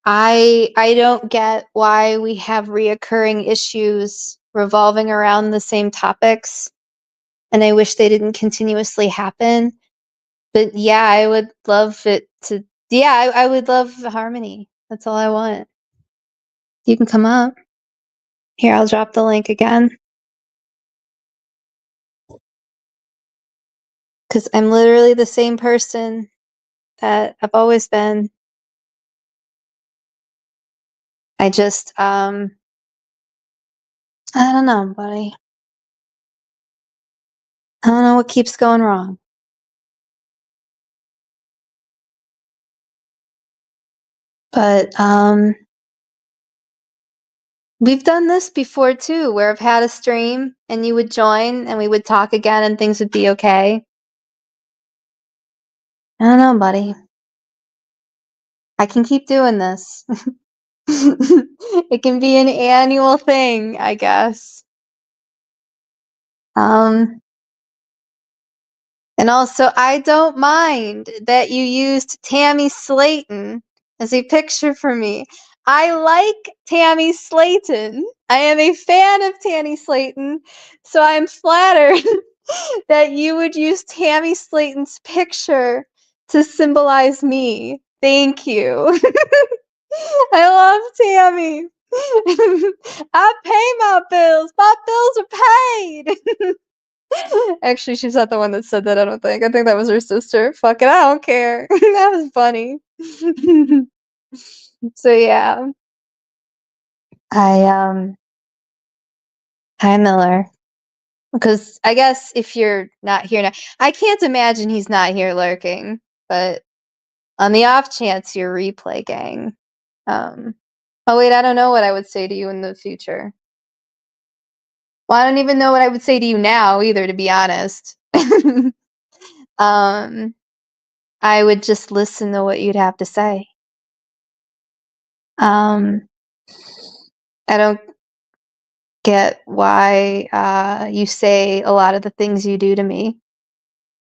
Speaker 1: I don't get why we have reoccurring issues revolving around the same topics, and I wish they didn't continuously happen. But yeah, I would love it to. Yeah, I would love harmony. That's all I want. You can come up. Here, I'll drop the link again. Because I'm literally the same person that I've always been. I just, I don't know, buddy. I don't know what keeps going wrong. But, we've done this before too, where I've had a stream and you would join and we would talk again and things would be okay. I don't know, buddy. I can keep doing this. It can be an annual thing, I guess. And also, I don't mind that you used Tammy Slayton as a picture for me. I like Tammy Slayton. I am a fan of Tammy Slayton, so I'm flattered that you would use Tammy Slayton's picture to symbolize me. Thank you. I love Tammy. I pay my bills. My bills are paid. Actually, she's not the one that said that, I don't think. I think that was her sister. Fuck it, I don't care. That was funny. So yeah. I hi Miller. Because I guess if you're not here now, I can't imagine he's not here lurking, but on the off chance you're replay gang. Oh wait, I don't know what I would say to you in the future. Well, I don't even know what I would say to you now either, to be honest. um I would just listen to what you'd have to say. I don't get why you say a lot of the things you do to me.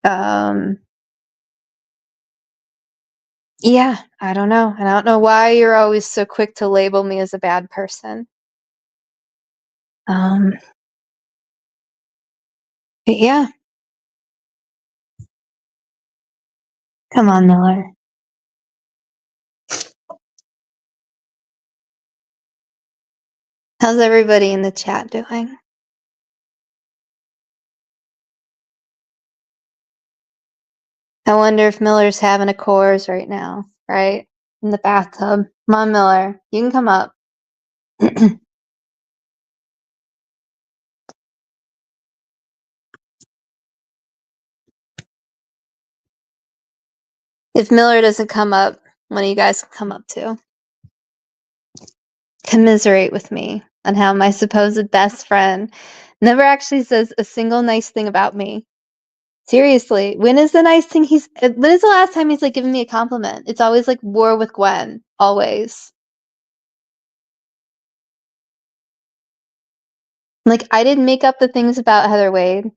Speaker 1: Um, yeah, I don't know. I don't know why you're always so quick to label me as a bad person. Um, but yeah, come on, Miller. How's everybody in the chat doing? I wonder if Miller's having a course right now, right? In the bathtub. Come on, Miller. You can come up. If Miller doesn't come up, one of you guys can come up too. Commiserate with me on how my supposed best friend never actually says a single nice thing about me. Seriously, when is the last time he's like giving me a compliment? It's always like war with Gwen. Always. Like, I didn't make up the things about Heather Wade.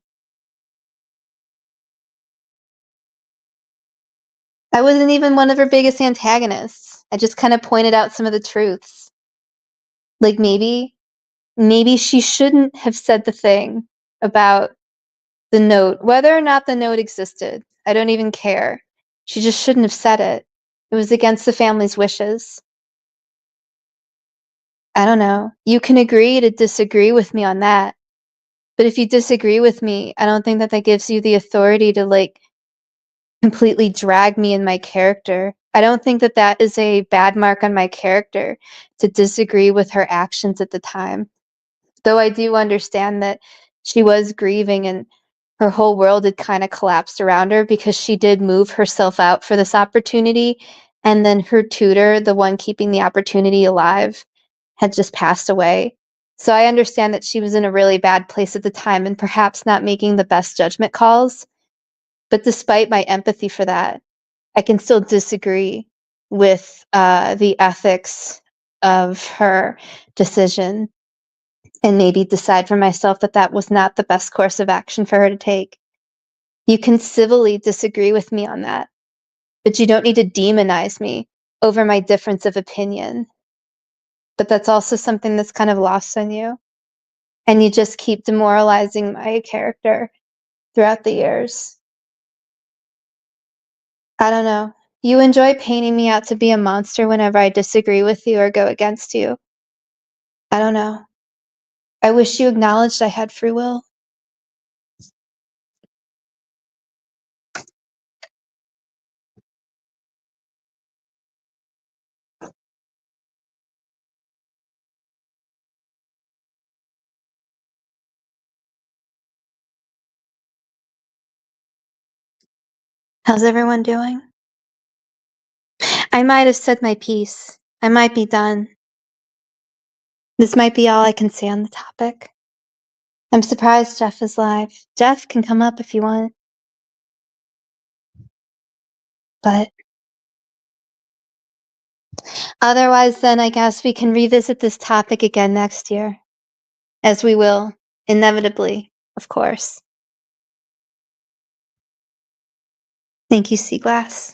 Speaker 1: I wasn't even one of her biggest antagonists. I just kind of pointed out some of the truths. Like maybe she shouldn't have said the thing about the note, whether or not the note existed. I don't even care. She just shouldn't have said it. It was against the family's wishes. I don't know. You can agree to disagree with me on that. But if you disagree with me, I don't think that that gives you the authority to like completely drag me in my character. I don't think that that is a bad mark on my character to disagree with her actions at the time. Though I do understand that she was grieving and her whole world had kind of collapsed around her because she did move herself out for this opportunity. And then her tutor, the one keeping the opportunity alive, had just passed away. So I understand that she was in a really bad place at the time and perhaps not making the best judgment calls. But despite my empathy for that, I can still disagree with the ethics of her decision and maybe decide for myself that that was not the best course of action for her to take. You can civilly disagree with me on that, but you don't need to demonize me over my difference of opinion. But that's also something that's kind of lost on you. And you just keep demoralizing my character throughout the years. I don't know. You enjoy painting me out to be a monster whenever I disagree with you or go against you. I don't know. I wish you acknowledged I had free will. How's everyone doing? I might have said my piece. I might be done. This might be all I can say on the topic. I'm surprised Jeff is live. Jeff can come up if you want. But otherwise, then I guess we can revisit this topic again next year. As we will, inevitably, of course. Thank you, Seaglass.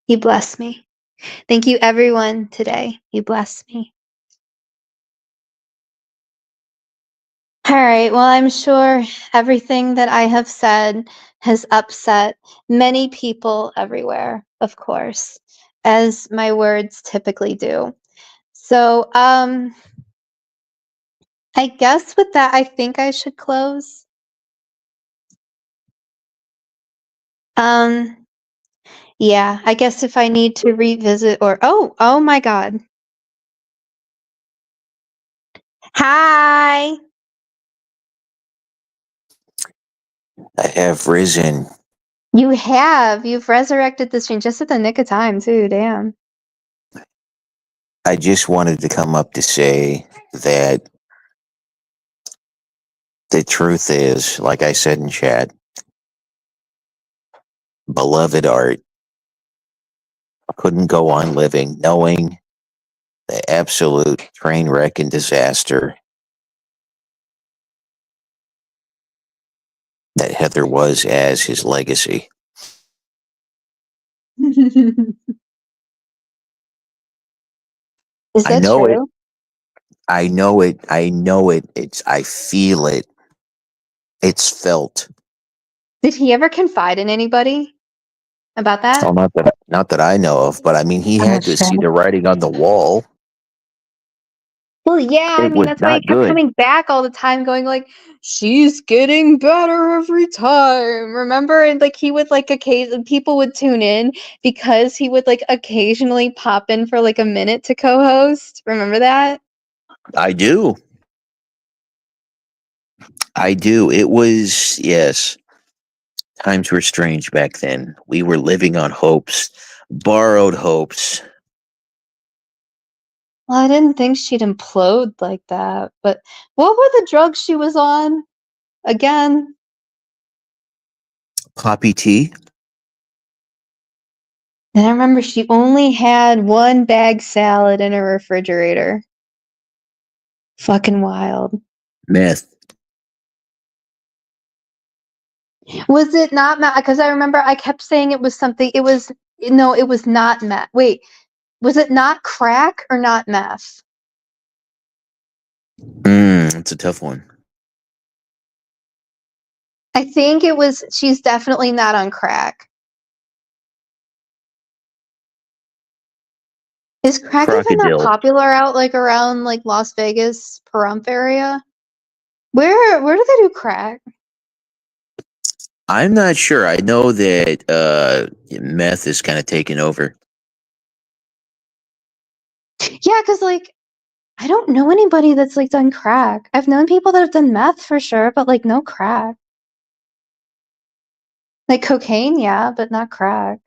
Speaker 1: You bless me. Thank you, everyone, today. You bless me. All right. Well, I'm sure everything that I have said has upset many people everywhere, of course, as my words typically do. So, I guess with that, I think I should close. Yeah, I guess if I need to revisit or oh my God. Hi.
Speaker 2: I have risen.
Speaker 1: You have. You've resurrected the stream just at the nick of time, too. Damn.
Speaker 2: I just wanted to come up to say that the truth is, like I said in chat, beloved art couldn't go on living knowing the absolute train wreck and disaster that Heather was as his legacy.
Speaker 1: Is
Speaker 2: I
Speaker 1: that
Speaker 2: know it.
Speaker 1: true?
Speaker 2: I know it. I know it. I feel it. It's felt.
Speaker 1: Did he ever confide in anybody about that?
Speaker 2: Well, not that I know of, but I mean, he
Speaker 1: Oh,
Speaker 2: had to
Speaker 1: shit.
Speaker 2: see the writing on the wall.
Speaker 1: Well, yeah, I
Speaker 2: It
Speaker 1: mean,
Speaker 2: was
Speaker 1: that's why he
Speaker 2: not
Speaker 1: kept
Speaker 2: good.
Speaker 1: coming back all the time, going like, she's getting better every time. Remember? And like he would like occasionally people would tune in because he would like occasionally pop in for like a minute to co-host. Remember that?
Speaker 2: I do. I do. It was, yes. Times were strange back then. We were living on hopes, borrowed hopes.
Speaker 1: Well, I didn't think she'd implode like that, but what were the drugs she was on again?
Speaker 2: Poppy tea?
Speaker 1: And I remember she only had one bag salad in her refrigerator. Fucking wild.
Speaker 2: Meth.
Speaker 1: Was it not meth? Because I remember I kept saying it was something. It was no, it was not meth. Wait, was it not crack or not meth?
Speaker 2: It's a tough one.
Speaker 1: I think it was. She's definitely not on crack. Is crack even that
Speaker 2: Crocodile.
Speaker 1: popular out like around like Las Vegas, Pahrump area? Where do they do crack?
Speaker 2: I'm not sure. I know that meth is kind of taking over.
Speaker 1: Yeah, because like I don't know anybody that's like done crack. I've known people that have done meth for sure, but like no crack. Like cocaine, yeah, but not crack.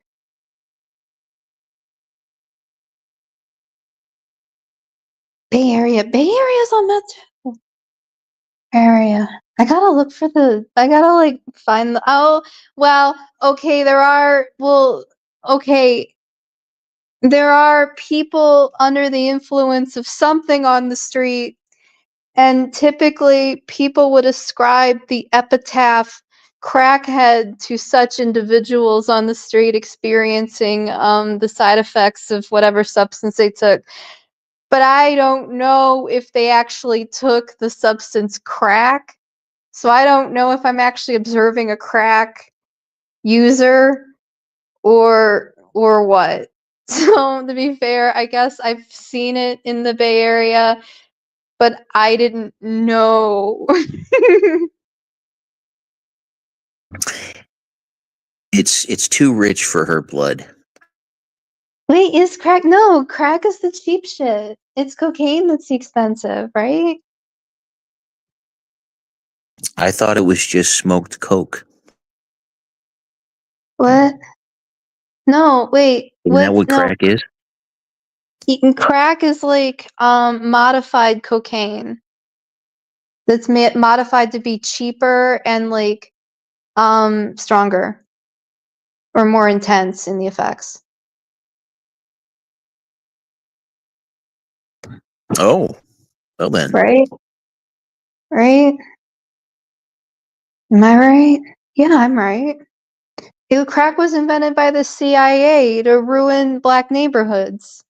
Speaker 1: Bay Area. Bay Area's on meth too. Bay Area. I gotta look for I gotta like find oh, well, okay, okay. There are people under the influence of something on the street, and typically people would ascribe the epitaph crackhead to such individuals on the street experiencing the side effects of whatever substance they took. But I don't know if they actually took the substance crack. So I don't know if I'm actually observing a crack user or what. So to be fair, I guess I've seen it in the Bay Area, but I didn't know.
Speaker 2: It's too rich for her blood.
Speaker 1: Wait, is crack? No, crack is the cheap shit. It's cocaine that's the expensive, right?
Speaker 2: I thought it was just smoked coke.
Speaker 1: What? No, wait.
Speaker 2: Isn't that
Speaker 1: What?
Speaker 2: what
Speaker 1: No,
Speaker 2: crack is?
Speaker 1: crack is like modified cocaine that's modified to be cheaper and like stronger or more intense in the effects.
Speaker 2: Oh, well then.
Speaker 1: Right? Right? Am I right? Yeah, I'm right. Crack was invented by the CIA to ruin black neighborhoods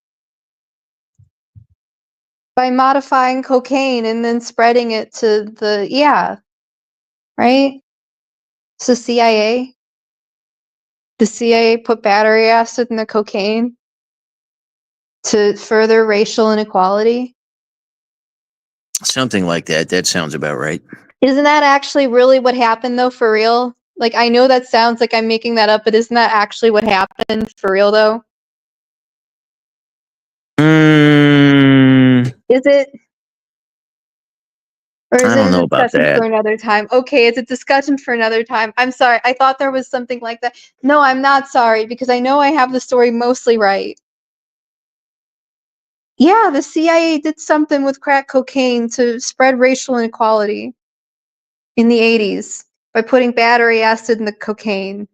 Speaker 1: by modifying cocaine and then spreading it to right? So CIA, the CIA put battery acid in the cocaine to further racial inequality.
Speaker 2: Something like that. That sounds about right.
Speaker 1: Isn't that actually really what happened though, for real? Like, I know that sounds like I'm making that up, but isn't that actually what happened for real though? Is it? Or is
Speaker 2: I
Speaker 1: it
Speaker 2: don't
Speaker 1: a
Speaker 2: know about
Speaker 1: discussion
Speaker 2: that.
Speaker 1: for another time? Okay, it's a discussion for another time. I'm sorry. I thought there was something like that. No, I'm not sorry because I know I have the story mostly right. Yeah, the CIA did something with crack cocaine to spread racial inequality in the 80s by putting battery acid in the cocaine.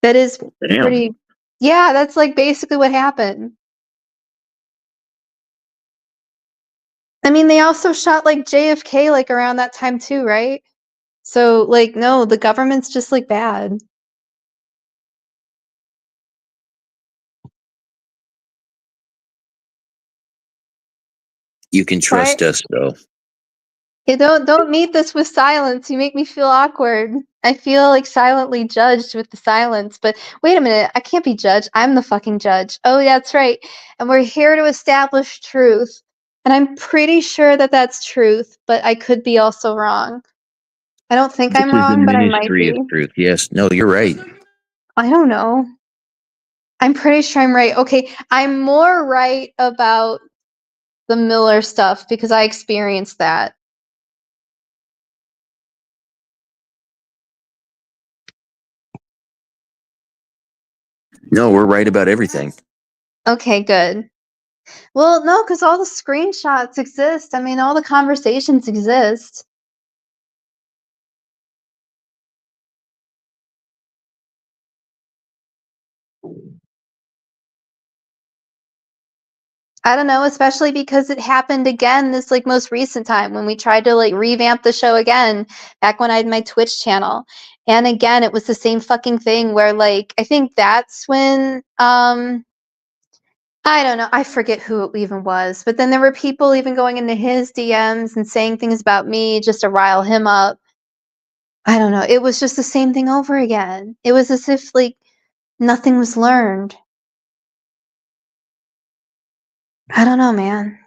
Speaker 1: That is
Speaker 2: Damn.
Speaker 1: pretty. Yeah, that's like basically what happened. I mean, they also shot like JFK like around that time too, right? So like no, the government's just like bad.
Speaker 2: You can trust
Speaker 1: Right?
Speaker 2: us, though.
Speaker 1: You don't meet this with silence. You make me feel awkward. I feel like silently judged with the silence. But wait a minute, I can't be judged. I'm the fucking judge. Oh, yeah, that's right. And we're here to establish truth. And I'm pretty sure that that's truth, but I could be also wrong. I don't think
Speaker 2: This
Speaker 1: I'm
Speaker 2: is the
Speaker 1: wrong, but I might
Speaker 2: Ministry of
Speaker 1: be.
Speaker 2: Truth. Yes. No, you're right.
Speaker 1: I don't know. I'm pretty sure I'm right. Okay, I'm more right about the Miller stuff because I experienced that.
Speaker 2: No, we're right about everything.
Speaker 1: Okay, good. Well, no, because all the screenshots exist. I mean, all the conversations exist. I don't know, especially because it happened again this like most recent time when we tried to like revamp the show again back when I had my Twitch channel. And again, it was the same fucking thing where like I think that's when I don't know, I forget who it even was, but then there were people even going into his DMs and saying things about me just to rile him up. I don't know. It was just the same thing over again. It was as if like nothing was learned. I don't know, man.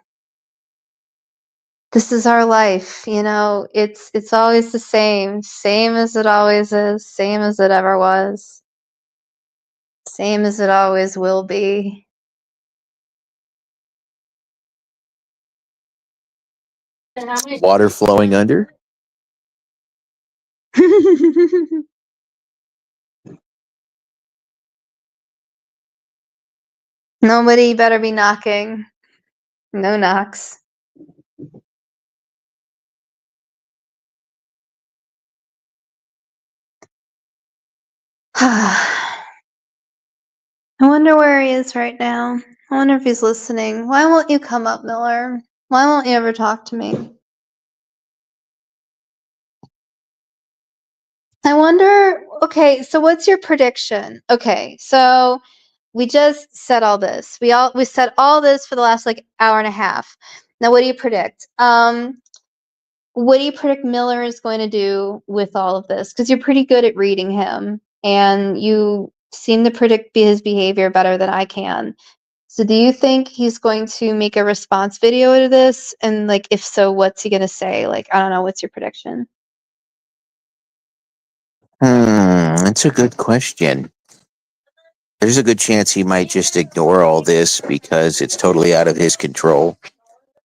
Speaker 1: This is our life, you know. It's always the same as it always is, same as it ever was, same as it always will be.
Speaker 2: Water flowing under?
Speaker 1: Nobody better be knocking. No knocks. I wonder where he is right now. I wonder if he's listening. Why won't you come up, Miller? Why won't you ever talk to me? I wonder, okay, so what's your prediction? Okay, so we just said all this. We said all this for the last like hour and a half. Now what do you predict? What do you predict Miller is going to do with all of this? Because you're pretty good at reading him and you seem to predict his behavior better than I can. So do you think he's going to make a response video to this? And like if so, what's he gonna say? Like, I don't know, what's your prediction?
Speaker 2: That's a good question. There's a good chance he might just ignore all this because it's totally out of his control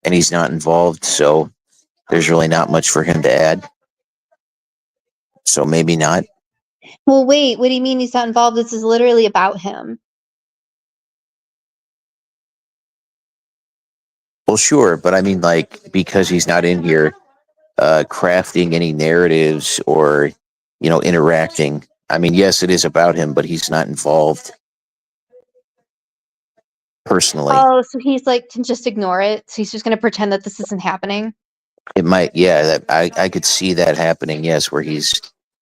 Speaker 2: and he's not involved, so there's really not much for him to add. So maybe not.
Speaker 1: Well, wait, what do you mean he's not involved? This is literally about him.
Speaker 2: Well, sure, but I mean, like, because he's not in here crafting any narratives or, interacting. I mean, yes, it is about him, but he's not involved personally.
Speaker 1: Oh, so he's like can just ignore it. So he's just gonna pretend that this isn't happening.
Speaker 2: It might, yeah, I could see that happening, yes, where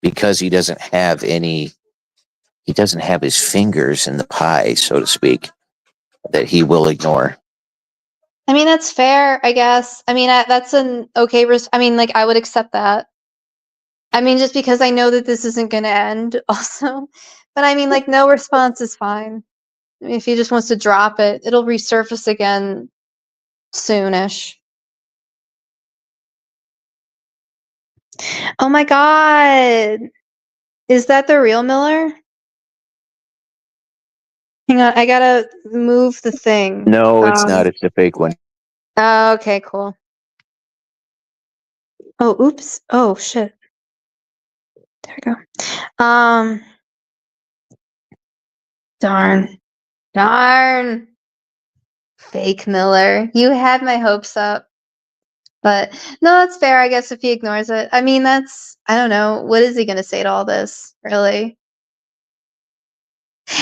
Speaker 2: because he doesn't have his fingers in the pie, so to speak, that he will ignore.
Speaker 1: I mean, that's fair, I guess. I mean, that's an okay I mean, like I would accept that. I mean, just because I know that this isn't gonna end also. But I mean, like no response is fine. I mean, if he just wants to drop it, it'll resurface again soonish. Oh my god. Is that the real Miller? Hang on, I gotta move the thing.
Speaker 2: No, it's not. It's a fake one.
Speaker 1: Oh, okay, cool. Oh, oops. Oh, shit. There we go. Darn. Darn. Fake Miller. You had my hopes up. But no, that's fair, I guess, if he ignores it. I mean, I don't know. What is he going to say to all this, really?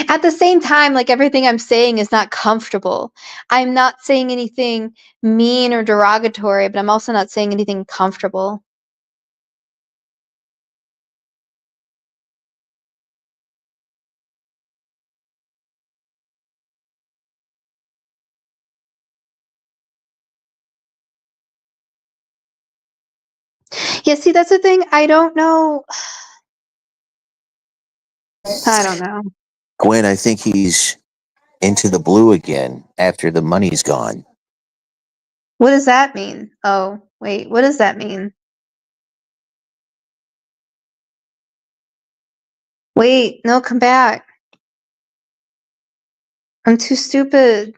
Speaker 1: At the same time, like everything I'm saying is not comfortable. I'm not saying anything mean or derogatory, but I'm also not saying anything comfortable. Yeah, see, that's the thing. I don't know. I don't know.
Speaker 2: Gwen, I think he's into the blue again after the money's gone.
Speaker 1: What does that mean? Oh, wait, what does that mean? Wait, no, come back. I'm too stupid.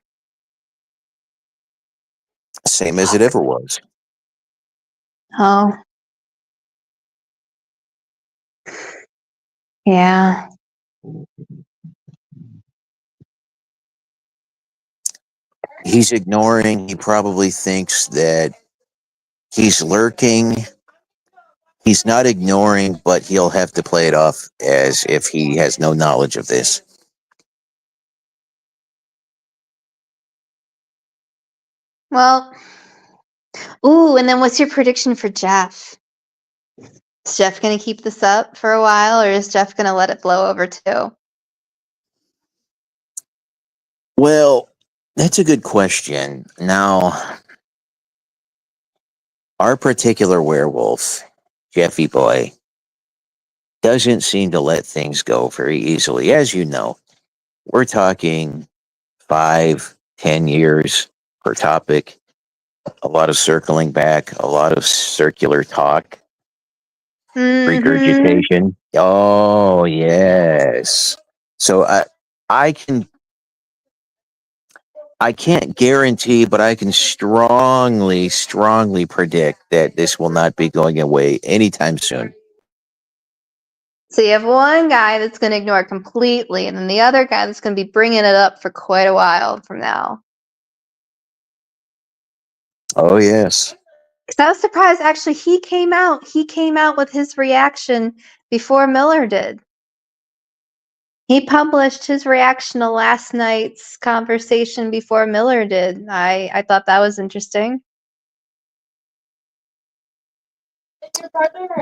Speaker 2: Same as it ever was.
Speaker 1: Oh. Yeah.
Speaker 2: He's ignoring. He probably thinks that he's lurking. He's not ignoring, but he'll have to play it off as if he has no knowledge of this.
Speaker 1: Well, ooh, and then what's your prediction for Jeff? Is Jeff going to keep this up for a while, or is Jeff going to let it blow over too?
Speaker 2: Well, that's a good question. Now, our particular werewolf, Jeffy Boy, doesn't seem to let things go very easily. As you know, we're talking 5, 10 years per topic. a lot of circling back, a lot of circular talk,
Speaker 1: Mm-hmm.
Speaker 2: regurgitation. Oh, yes. So I can I can't guarantee, but I can strongly, strongly predict that this will not be going away anytime soon.
Speaker 1: So you have one guy that's going to ignore it completely, and then the other guy that's going to be bringing it up for quite a while from now.
Speaker 2: Oh, yes.
Speaker 1: Because I was surprised, actually, he came out with his reaction before Miller did. He published his reaction to last night's conversation before Miller did. I thought that was interesting.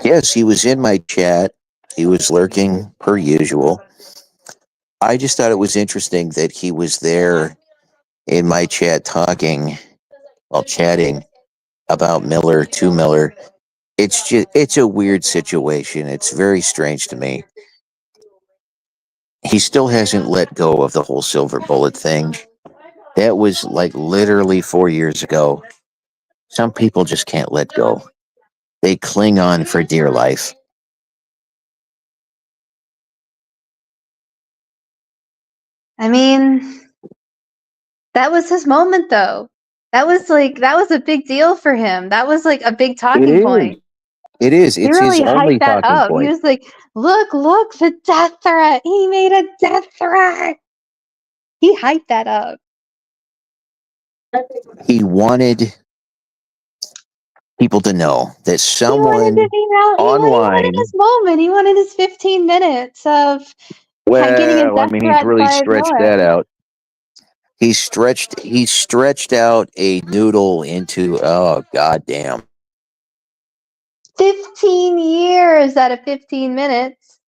Speaker 2: Yes, he was in my chat. He was lurking per usual. I just thought it was interesting that he was there in my chat chatting about Miller to Miller. It's a weird situation. It's very strange to me. He still hasn't let go of the whole silver bullet thing. That was like literally 4 years ago. Some people just can't let go. They cling on for dear life.
Speaker 1: I mean, that was his moment, though. That was a big deal for him. That was like a big
Speaker 2: It
Speaker 1: talking
Speaker 2: is.
Speaker 1: point.
Speaker 2: It is.
Speaker 1: He
Speaker 2: It's his
Speaker 1: really
Speaker 2: only
Speaker 1: hyped that
Speaker 2: talking
Speaker 1: up. He
Speaker 2: point.
Speaker 1: was like, look, the death threat. He made a death threat. He hyped that up.
Speaker 2: He wanted people to know that
Speaker 1: He wanted to
Speaker 2: someone
Speaker 1: be out. He wanted his
Speaker 2: online.
Speaker 1: moment. He wanted his 15 minutes of getting a
Speaker 2: Well, I
Speaker 1: death
Speaker 2: mean, he's
Speaker 1: threat
Speaker 2: really
Speaker 1: by
Speaker 2: stretched
Speaker 1: Miller.
Speaker 2: that out. He stretched out a noodle into, oh goddamn,
Speaker 1: 15 years out of 15 minutes.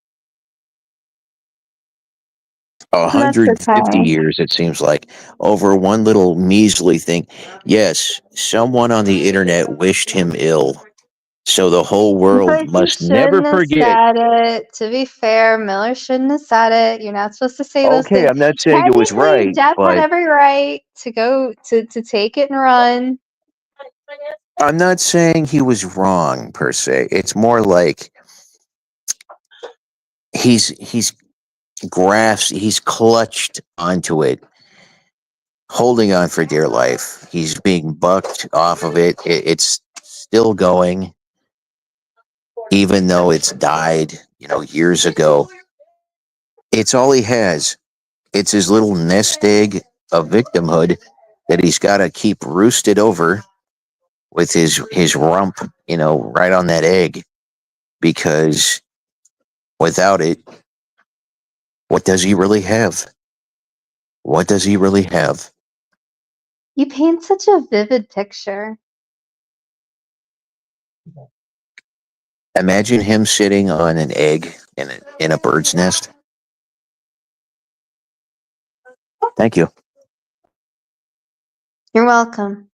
Speaker 1: That's
Speaker 2: 150
Speaker 1: okay.
Speaker 2: years. It seems like over one little measly thing. Yes, someone on the internet wished him ill, so the whole world
Speaker 1: But he
Speaker 2: must never
Speaker 1: shouldn't have
Speaker 2: forget.
Speaker 1: said it. To be fair, Miller shouldn't have said it. You're not supposed to say those
Speaker 2: Okay,
Speaker 1: things.
Speaker 2: I'm not saying it was
Speaker 1: Technically,
Speaker 2: right,
Speaker 1: Jeff had
Speaker 2: but
Speaker 1: every right to go to take it and run.
Speaker 2: I'm not saying he was wrong per se. It's more like he's he's clutched onto it, holding on for dear life. He's being bucked off of it. It's still going, even though it's died, years ago. It's all he has. It's his little nest egg of victimhood that he's got to keep roosted over with his rump, right on that egg. Because without it, what does he really have? What does he really have?
Speaker 1: You paint such a vivid picture.
Speaker 2: Imagine him sitting on an egg in a bird's nest. Thank you.
Speaker 1: You're welcome.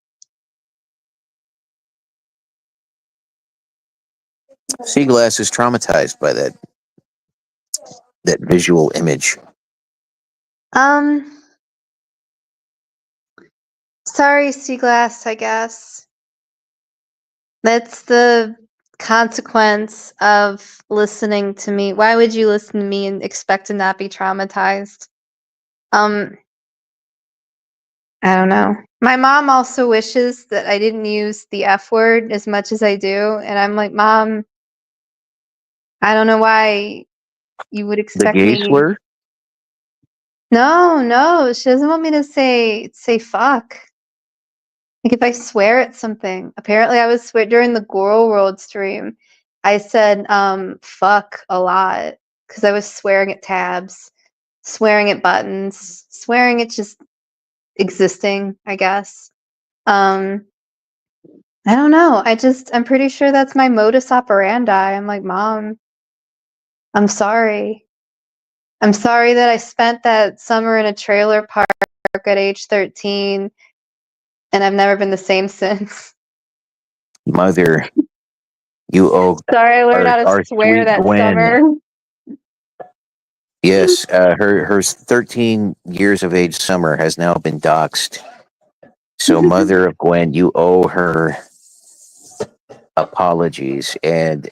Speaker 2: Seaglass is traumatized by that visual image.
Speaker 1: Um, sorry, Seaglass, I guess. That's the consequence of listening to me. Why would you listen to me and expect to not be traumatized? Um, I don't know. My mom also wishes that I didn't use the F word as much as I do, and I'm like, "Mom, I don't know why you would
Speaker 2: The
Speaker 1: expect
Speaker 2: gay
Speaker 1: me."
Speaker 2: slur?
Speaker 1: No, no, she doesn't want me to say fuck. Like, if I swear at something. Apparently, I was swear during the Goro World stream, I said, fuck a lot because I was swearing at tabs, swearing at buttons, swearing at just existing, I guess. Um, I don't know. I'm pretty sure that's my modus operandi. I'm like, "Mom, I'm sorry. I'm sorry that I spent that summer in a trailer park at age 13, and I've never been the same since."
Speaker 2: Mother, you owe
Speaker 1: Sorry, I learned how to
Speaker 2: our
Speaker 1: swear
Speaker 2: sweet
Speaker 1: that
Speaker 2: Gwen.
Speaker 1: summer.
Speaker 2: Yes, her 13 years of age summer has now been doxxed. So, Mother of Gwen, you owe her apologies and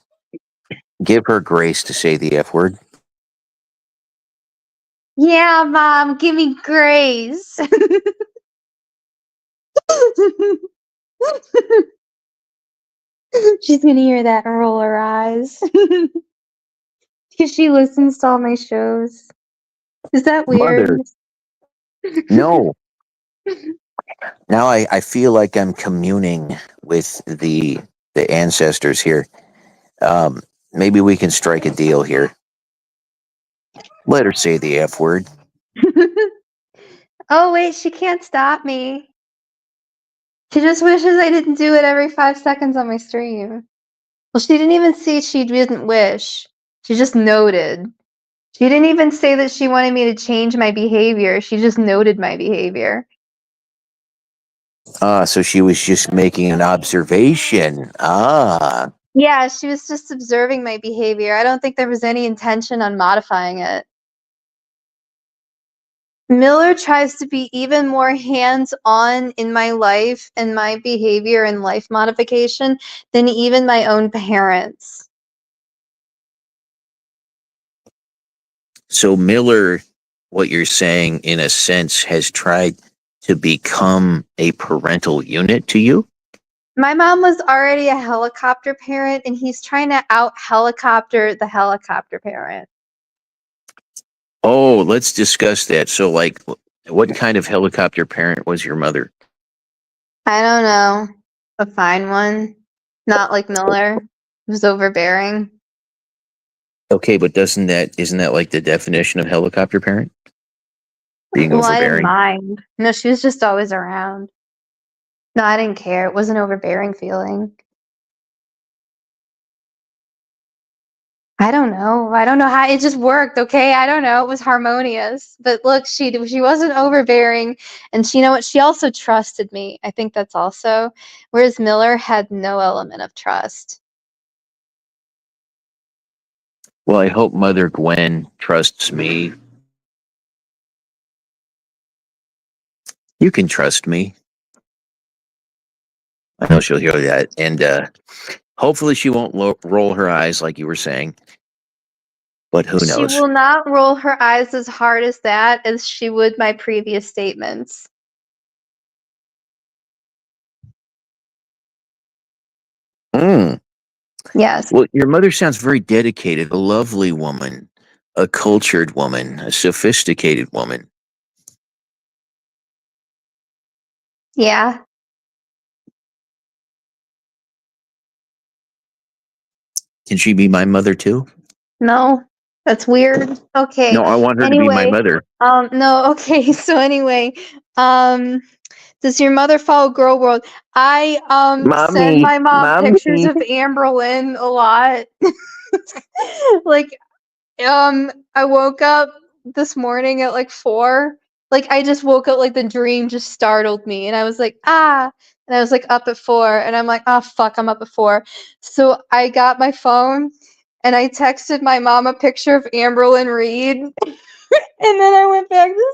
Speaker 2: give her grace to say the F word.
Speaker 1: Yeah, Mom, give me grace. She's gonna hear that and roll her eyes. Because she listens to all my shows. Is that weird?
Speaker 2: Mother, no. Now I feel like I'm communing with the ancestors here. Maybe we can strike a deal here. Let her say the F word.
Speaker 1: Oh, wait, she can't stop me. She just wishes I didn't do it every 5 seconds on my stream. Well, she didn't even say she didn't wish. She just noted. She didn't even say that she wanted me to change my behavior. She just noted my behavior.
Speaker 2: So she was just making an observation.
Speaker 1: Yeah, she was just observing my behavior. I don't think there was any intention on modifying it. Miller tries to be even more hands-on in my life and my behavior and life modification than even my own parents.
Speaker 2: So Miller, what you're saying, in a sense, has tried to become a parental unit to you?
Speaker 1: My mom was already a helicopter parent, and he's trying to out-helicopter the helicopter parent.
Speaker 2: Oh, let's discuss that. So, like, what kind of helicopter parent was your mother?
Speaker 1: I don't know. A fine one. Not like Miller. It was overbearing.
Speaker 2: Okay, but isn't that like the definition of helicopter parent? Being
Speaker 1: Well, I didn't
Speaker 2: overbearing?
Speaker 1: mind. No, she was just always around. No, I didn't care. It was an overbearing feeling. I don't know. I don't know how it just worked, okay? I don't know. It was harmonious. But look, she wasn't overbearing, and you know what? She also trusted me. I think that's also, whereas Miller had no element of trust.
Speaker 2: Well, I hope Mother Gwen trusts me. You can trust me. I know she'll hear that. And hopefully she won't roll her eyes like you were saying. But who
Speaker 1: She
Speaker 2: knows?
Speaker 1: will not roll her eyes as hard as that as she would my previous statements.
Speaker 2: Mm.
Speaker 1: Yes.
Speaker 2: Well, your mother sounds very dedicated, a lovely woman, a cultured woman, a sophisticated woman.
Speaker 1: Yeah.
Speaker 2: Can she be my mother too?
Speaker 1: No. That's weird. Okay.
Speaker 2: No, I want her to be my
Speaker 1: Anyway,
Speaker 2: mother.
Speaker 1: no, okay. So anyway, does your mother follow Girl World? I send
Speaker 2: Mommy,
Speaker 1: my mom pictures
Speaker 2: mommy.
Speaker 1: of Amberlynn a lot. Like, I woke up this morning at like 4. Like, I just woke up, like the dream just startled me, and I was like, ah, and I was like up at 4, and I'm like, oh fuck, I'm up at 4. So I got my phone and I texted my mom a picture of Amberlynn Reed, and then I went back to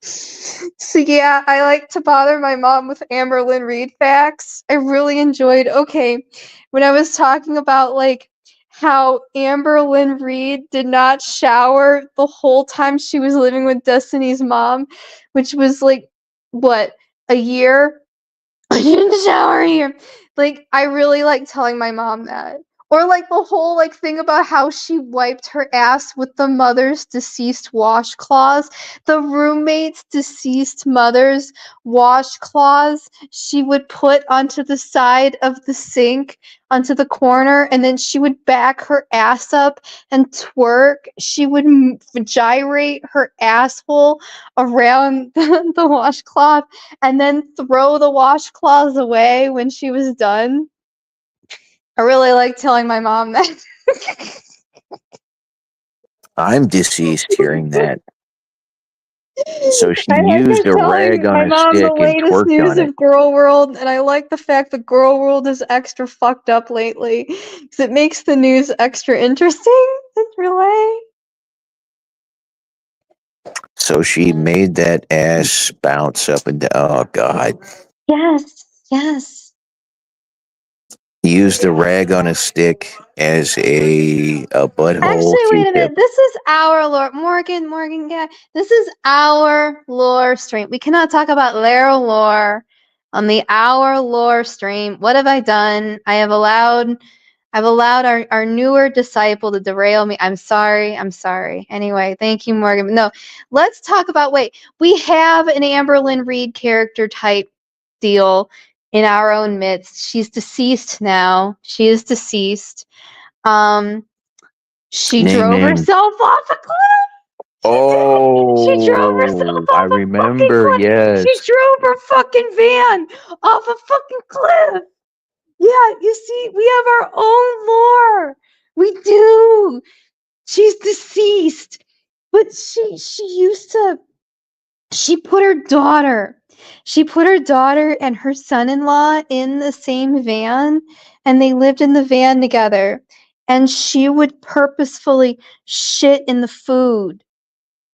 Speaker 1: sleep. So yeah, I like to bother my mom with Amberlynn Reed facts. I really enjoyed, okay, when I was talking about like how Amberlynn Reed did not shower the whole time she was living with Destiny's mom, which was like what, a year? I didn't shower here. Like, I really like telling my mom that. Or like the whole like thing about how she wiped her ass with the mother's deceased washcloths. The roommate's deceased mother's washcloths she would put onto the side of the sink, onto the corner, and then she would back her ass up and twerk. She would gyrate her asshole around the washcloth and then throw the washcloths away when she was done. I really like telling my mom that.
Speaker 2: I'm deceased hearing that. So she
Speaker 1: I like
Speaker 2: used
Speaker 1: her
Speaker 2: a rag
Speaker 1: telling
Speaker 2: on
Speaker 1: my
Speaker 2: a
Speaker 1: mom the
Speaker 2: stick and
Speaker 1: latest
Speaker 2: twerked
Speaker 1: news
Speaker 2: on it.
Speaker 1: of Girl World, and I like the fact that Girl World is extra fucked up lately because it makes the news extra interesting. Really?
Speaker 2: So she made that ass bounce up and down. Oh God!
Speaker 1: Yes.
Speaker 2: He used the rag on a stick as a butthole
Speaker 1: Actually, wait a
Speaker 2: Q-tip.
Speaker 1: minute. This is our lore. Morgan, yeah. This is our lore stream. We cannot talk about their lore on the our lore stream. What have I done? I've allowed our newer disciple to derail me. I'm sorry. Anyway, thank you, Morgan. No, let's talk about, we have an Amberlynn Reed character type deal in our own midst. She's deceased now. She is deceased. She drove
Speaker 2: Name.
Speaker 1: herself off a cliff. She drove herself
Speaker 2: Oh, I
Speaker 1: off a fucking
Speaker 2: remember.
Speaker 1: cliff.
Speaker 2: Yes.
Speaker 1: She drove her fucking van off a fucking cliff. Yeah, you see, we have our own lore. We do. She's deceased. But she put her daughter and her son-in-law in the same van, and they lived in the van together. And she would purposefully shit in the food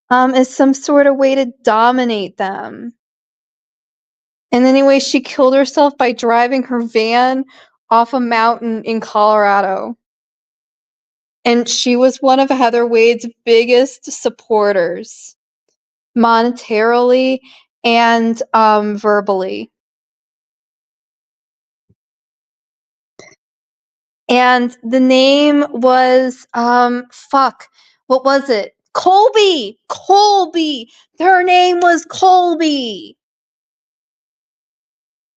Speaker 1: as some sort of way to dominate them. And anyway, she killed herself by driving her van off a mountain in Colorado. And she was one of Heather Wade's biggest supporters, monetarily and verbally. And the name was what was it? Colby. Her name was Colby.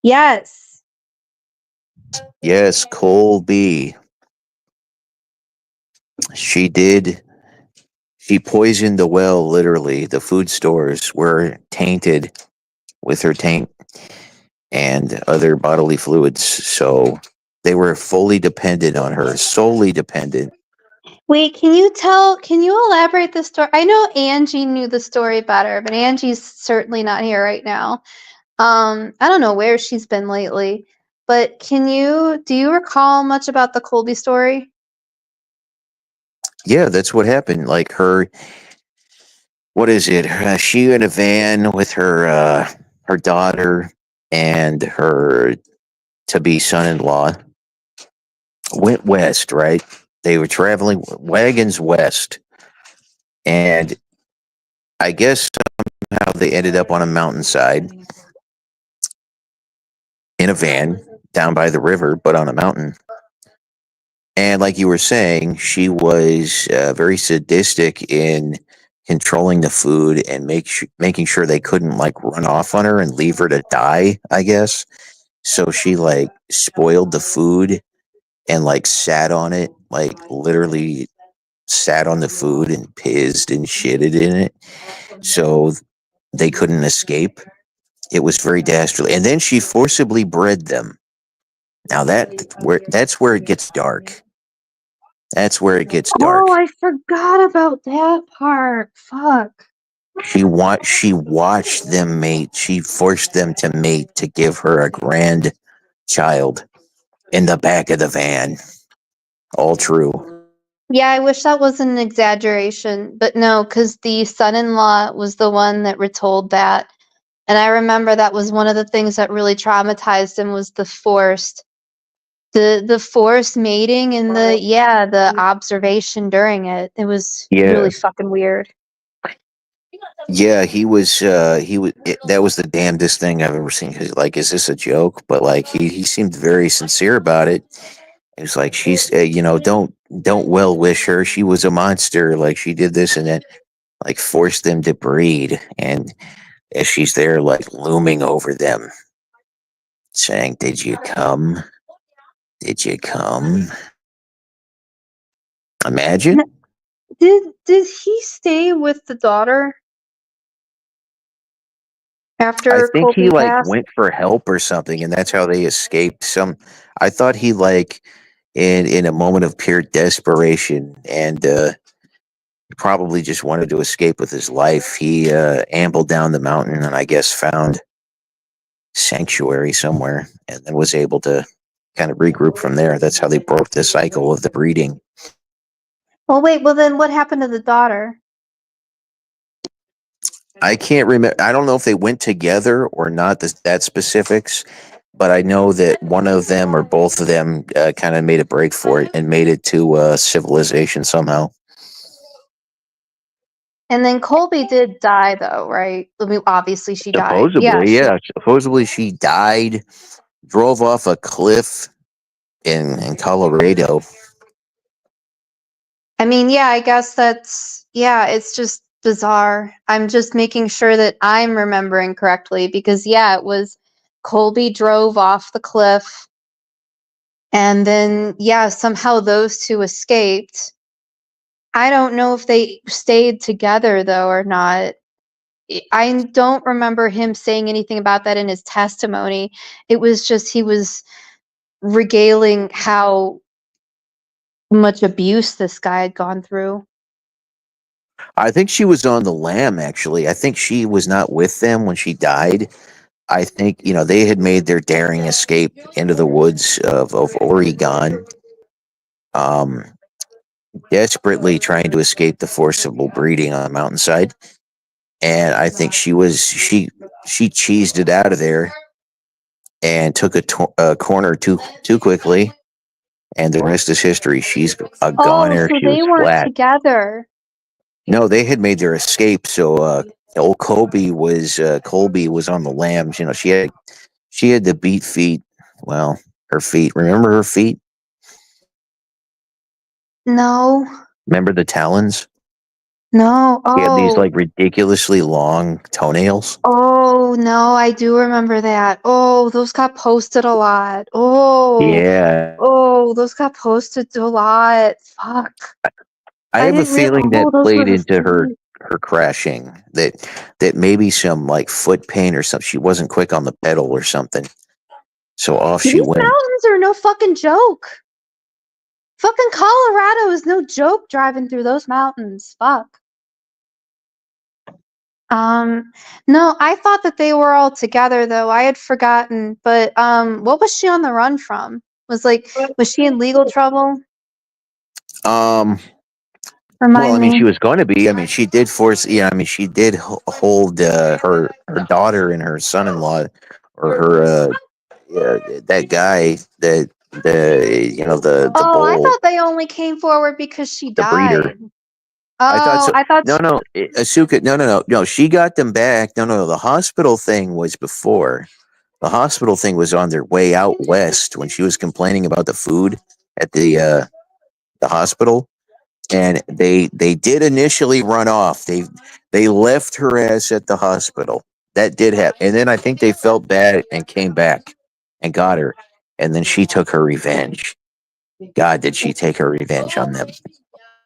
Speaker 1: Yes.
Speaker 2: Yes, Colby. She did. She poisoned the well, literally. The food stores were tainted with her taint and other bodily fluids. So they were fully dependent on her, solely dependent.
Speaker 1: Wait, can you elaborate the story? I know Angie knew the story better, but Angie's certainly not here right now. I don't know where she's been lately, but do you recall much about the Colby story?
Speaker 2: Yeah, that's what happened. Like what is it? She in a van with her daughter and her to-be son-in-law went west, right? They were traveling wagons west, and I guess somehow they ended up on a mountainside in a van down by the river, but on a mountain. And like you were saying, she was very sadistic in controlling the food and making sure they couldn't like run off on her and leave her to die, I guess. So she like spoiled the food and like sat on it, like literally sat on the food and pissed and shitted in it. So they couldn't escape. It was very dastardly. And then she forcibly bred them. Now that's where it gets dark. That's where it gets dark.
Speaker 1: Oh, I forgot about that part. Fuck.
Speaker 2: She watched them mate. She forced them to mate to give her a grandchild in the back of the van. All true.
Speaker 1: Yeah, I wish that wasn't an exaggeration, but no, because the son-in-law was the one that retold that. And I remember that was one of the things that really traumatized him was the forced mating and the observation during it. It was really fucking weird.
Speaker 2: Yeah, he was. That was the damnedest thing I've ever seen. 'Cause, like, is this a joke? But like, he seemed very sincere about it. It was like she's, don't well wish her. She was a monster. Like she did this and that. Like forced them to breed, and as she's there, like looming over them, saying, "Did you come? Did you come?" Imagine.
Speaker 1: Did he stay with the daughter after
Speaker 2: I think he
Speaker 1: Colby
Speaker 2: like
Speaker 1: passed?
Speaker 2: went for help or something, and that's how they escaped. I thought he like in a moment of pure desperation and probably just wanted to escape with his life. He ambled down the mountain and I guess found sanctuary somewhere, and then was able to kind of regroup from there. That's how they broke the cycle of the breeding.
Speaker 1: Well, wait. Well, then what happened to the daughter?
Speaker 2: I can't remember. I don't know if they went together or not. That specifics, but I know that one of them or both of them kind of made a break for it and made it to civilization somehow.
Speaker 1: And then Colby did die, though, right? I mean, obviously she died. Yeah,
Speaker 2: Supposedly, yeah. Supposedly, she died, drove off a cliff in Colorado.
Speaker 1: I mean, yeah, I guess it's just bizarre. I'm just making sure that I'm remembering correctly because, yeah, it was Colby drove off the cliff. And then, yeah, somehow those two escaped. I don't know if they stayed together, though, or not. I don't remember him saying anything about that in his testimony. It was just he was regaling how much abuse this guy had gone through.
Speaker 2: I think she was on the lam, actually. I think she was not with them when she died. I think, they had made their daring escape into the woods of Oregon, um, desperately trying to escape the forcible breeding on the mountainside. And I think she cheesed it out of there and took a corner too quickly, and the rest is history. She's a
Speaker 1: Oh,
Speaker 2: goner.
Speaker 1: so
Speaker 2: She was
Speaker 1: they weren't
Speaker 2: flat.
Speaker 1: together.
Speaker 2: No, they had made their escape. So old Colby was on the lambs. She had the beat feet. Well, her feet. Remember her feet?
Speaker 1: No.
Speaker 2: Remember the talons?
Speaker 1: No.
Speaker 2: She had these
Speaker 1: Oh.
Speaker 2: like ridiculously long toenails.
Speaker 1: Oh, no, I do remember that. Oh, those got posted a lot. Oh.
Speaker 2: Yeah.
Speaker 1: Oh, those got posted a lot. Fuck.
Speaker 2: I
Speaker 1: I
Speaker 2: have a
Speaker 1: didn't realize.
Speaker 2: feeling that
Speaker 1: Oh, those were
Speaker 2: played
Speaker 1: her
Speaker 2: into her
Speaker 1: feet.
Speaker 2: her crashing. That maybe some like foot pain or something. She wasn't quick on the pedal or something. So off she
Speaker 1: These
Speaker 2: went.
Speaker 1: mountains are no fucking joke. Fucking Colorado is no joke driving through those mountains. Fuck. No, I thought that they were all together though. I had forgotten. But what was she on the run from? Was she in legal trouble?
Speaker 2: Um. Well, I
Speaker 1: Remind
Speaker 2: mean,
Speaker 1: me.
Speaker 2: she was going to be. I mean, she did force. Yeah, I mean, she did hold her daughter and her son-in-law, or her that guy the
Speaker 1: Oh, I
Speaker 2: bull,
Speaker 1: thought they only came forward because she
Speaker 2: the breeder.
Speaker 1: died.
Speaker 2: I thought
Speaker 1: Oh,
Speaker 2: so.
Speaker 1: I thought.
Speaker 2: No, Asuka. No. She got them back. No. The hospital thing was before. The hospital thing was on their way out west when she was complaining about the food at the hospital, and they did initially run off. They left her ass at the hospital. That did happen, and then I think they felt bad and came back and got her, and then she took her revenge. God, did she take her revenge on them?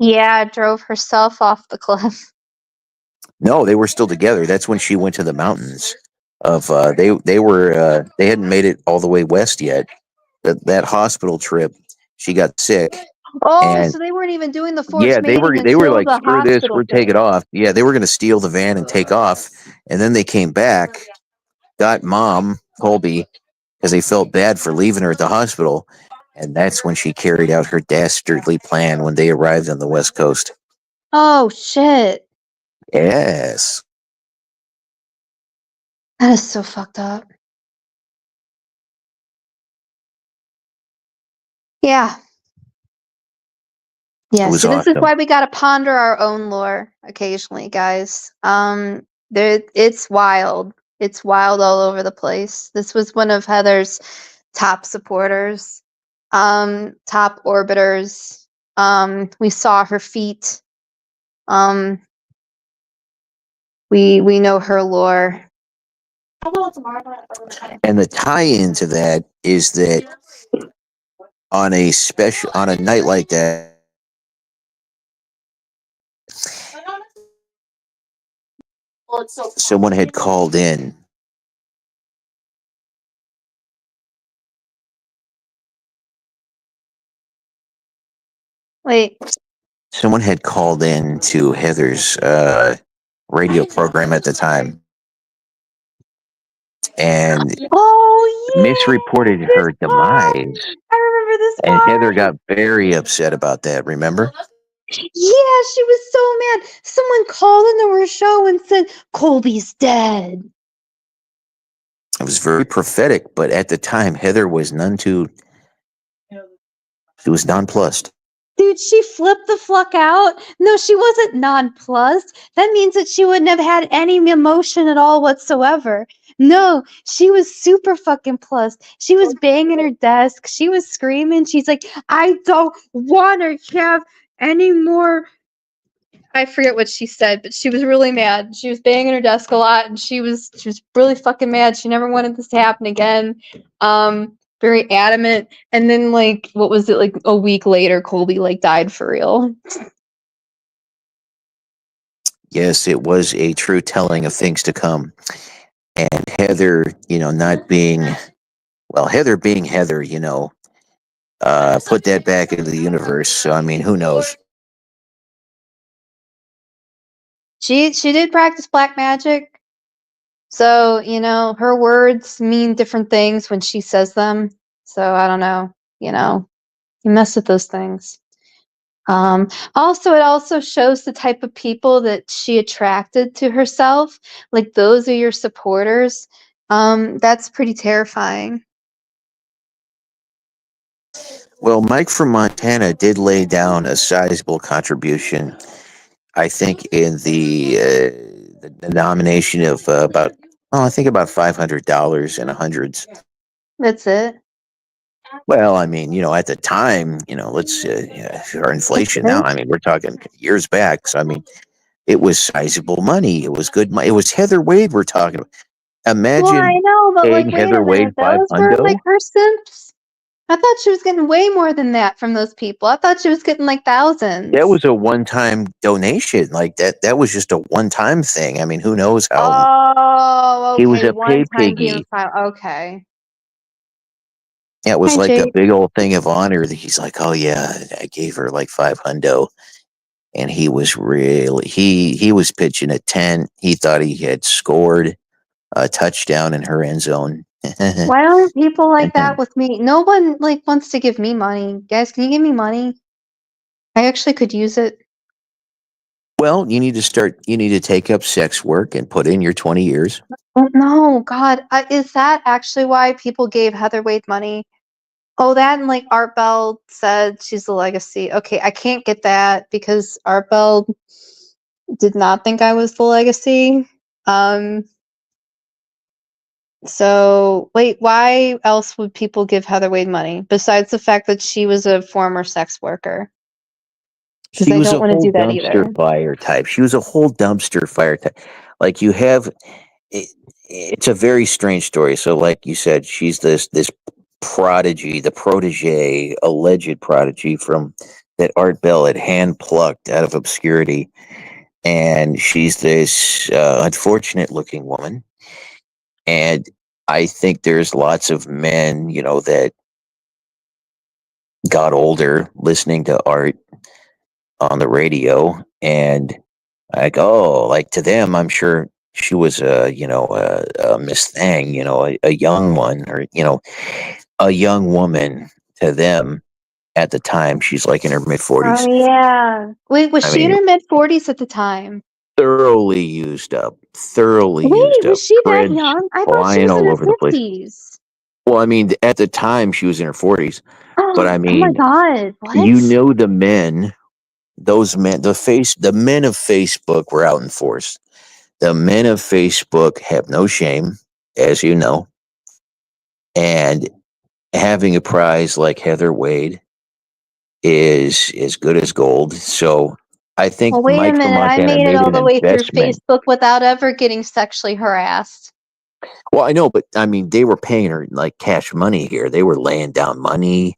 Speaker 1: Yeah, drove herself off the cliff.
Speaker 2: No, they were still together. That's when she went to the mountains. They hadn't made it all the way west yet. That hospital trip, she got sick,
Speaker 1: Oh,
Speaker 2: and
Speaker 1: so they weren't even doing the
Speaker 2: yeah,
Speaker 1: forced mating
Speaker 2: they were
Speaker 1: until
Speaker 2: like,
Speaker 1: the
Speaker 2: screw this,
Speaker 1: hospital
Speaker 2: we're taking
Speaker 1: thing.
Speaker 2: off. Yeah, they were going to steal the van and take off, and then they came back, got mom Colby because they felt bad for leaving her at the hospital, and that's when she carried out her dastardly plan when they arrived on the west coast.
Speaker 1: Oh shit.
Speaker 2: Yes.
Speaker 1: That is so fucked up. Yeah.
Speaker 2: It
Speaker 1: Yeah,
Speaker 2: was
Speaker 1: see, this is
Speaker 2: awesome.
Speaker 1: why we gotta ponder our own lore occasionally, guys. It's wild. It's wild all over the place. This was one of Heather's top supporters, top orbiters. We saw her feet. Um, we know her lore.
Speaker 2: And the tie-in to that is that on a night like that, someone had called in.
Speaker 1: Wait.
Speaker 2: Someone had called in to Heather's radio program at the time and
Speaker 1: Oh
Speaker 2: misreported
Speaker 1: yeah, this
Speaker 2: her
Speaker 1: part.
Speaker 2: demise.
Speaker 1: I remember this
Speaker 2: And Heather
Speaker 1: part.
Speaker 2: got very upset about that, remember?
Speaker 1: Yeah, she was so mad. Someone called into her show and said, Colby's dead.
Speaker 2: It was very prophetic, but at the time, Heather was none too. She was nonplussed.
Speaker 1: Dude, she flipped the fuck out. No, she wasn't nonplussed. That means that she wouldn't have had any emotion at all whatsoever. No, she was super fucking plussed. She was banging her desk. She was screaming. She's like, I don't want to have any more. I forget what she said, but she was really mad. She was banging her desk a lot, and she was really fucking mad. She never wanted this to happen again. Very adamant. And then, like, what was it, like a week later, Colby like died for real.
Speaker 2: Yes, it was a true telling of things to come. And Heather, not being, well, Heather being Heather, put that back into the universe. So, I mean, who knows?
Speaker 1: She did practice black magic. So, her words mean different things when she says them. So I don't know, you mess with those things. Also, it also shows the type of people that she attracted to herself. Like, those are your supporters. That's pretty terrifying.
Speaker 2: Well, Mike from Montana did lay down a sizable contribution, I think, in the nomination of I think about $500 in the hundreds.
Speaker 1: That's it.
Speaker 2: Well, I mean, at the time, let's our inflation now. I mean, we're talking years back. So, I mean, it was sizable money. It was good money. It was Heather Wade we're talking about.
Speaker 1: Well, I
Speaker 2: Imagine
Speaker 1: know, but like,
Speaker 2: paying
Speaker 1: wait
Speaker 2: Heather
Speaker 1: a
Speaker 2: Wade
Speaker 1: minute.
Speaker 2: five
Speaker 1: Those were like
Speaker 2: hundo.
Speaker 1: her simps. I thought she was getting way more than that from those people. I thought she was getting like thousands.
Speaker 2: That was a one-time donation. Like that was just a one-time thing. I mean, who knows how
Speaker 1: Oh,
Speaker 2: he was
Speaker 1: okay.
Speaker 2: a
Speaker 1: One
Speaker 2: pay
Speaker 1: time being
Speaker 2: piggy.
Speaker 1: okay.
Speaker 2: Yeah, it was
Speaker 1: Hi,
Speaker 2: like a
Speaker 1: Jake.
Speaker 2: big old thing of honor that he's like, oh yeah, I gave her like five hundo. And he was really he was pitching a tent. He thought he had scored a touchdown in her end zone.
Speaker 1: Why aren't people like that with me? No one like wants to give me money. Guys, can you give me money? I actually could use it.
Speaker 2: Well, you need to take up sex work and put in your 20 years.
Speaker 1: Oh, no, God. Is that actually why people gave Heather Wade money? Oh, that and like Art Bell said she's the legacy. Okay, I can't get that because Art Bell did not think I was the legacy. So wait, why else would people give Heather Wade money besides the fact that she was a former sex worker? Because
Speaker 2: She
Speaker 1: I
Speaker 2: was
Speaker 1: don't
Speaker 2: a
Speaker 1: want to
Speaker 2: whole
Speaker 1: do that
Speaker 2: dumpster
Speaker 1: either.
Speaker 2: fire type. She was a whole dumpster fire type. Like you have it, it's a very strange story. So like you said, she's this prodigy, the protege, alleged prodigy from that Art Bell had hand plucked out of obscurity. And she's this unfortunate looking woman. And I think there's lots of men, that got older listening to Art on the radio, and like, oh, like to them, I'm sure she was a Miss Thing, a young one, or a young woman to them at the time. She's like in her mid 40s.
Speaker 1: Oh yeah. Wait, was
Speaker 2: I
Speaker 1: she in
Speaker 2: mean,
Speaker 1: her mid-40s at the time?
Speaker 2: thoroughly used up,
Speaker 1: Wait, was she that
Speaker 2: threads
Speaker 1: young? I thought she
Speaker 2: flying
Speaker 1: was in
Speaker 2: all
Speaker 1: her
Speaker 2: over the place.
Speaker 1: 50s.
Speaker 2: Well, I mean, at the time she was in her 40s, but I
Speaker 1: Oh my
Speaker 2: mean,
Speaker 1: God. What?
Speaker 2: the men, those men, the men of Facebook were out in force. The men of Facebook have no shame, as you know, and having a prize like Heather Wade is as good as gold. So I
Speaker 1: Well,
Speaker 2: think
Speaker 1: wait a
Speaker 2: Mike from
Speaker 1: minute. I
Speaker 2: Montana
Speaker 1: made it
Speaker 2: made
Speaker 1: all
Speaker 2: an
Speaker 1: the way through
Speaker 2: investment.
Speaker 1: Facebook without ever getting sexually harassed.
Speaker 2: Well, I know, but I mean, they were paying her like cash money here. They were laying down money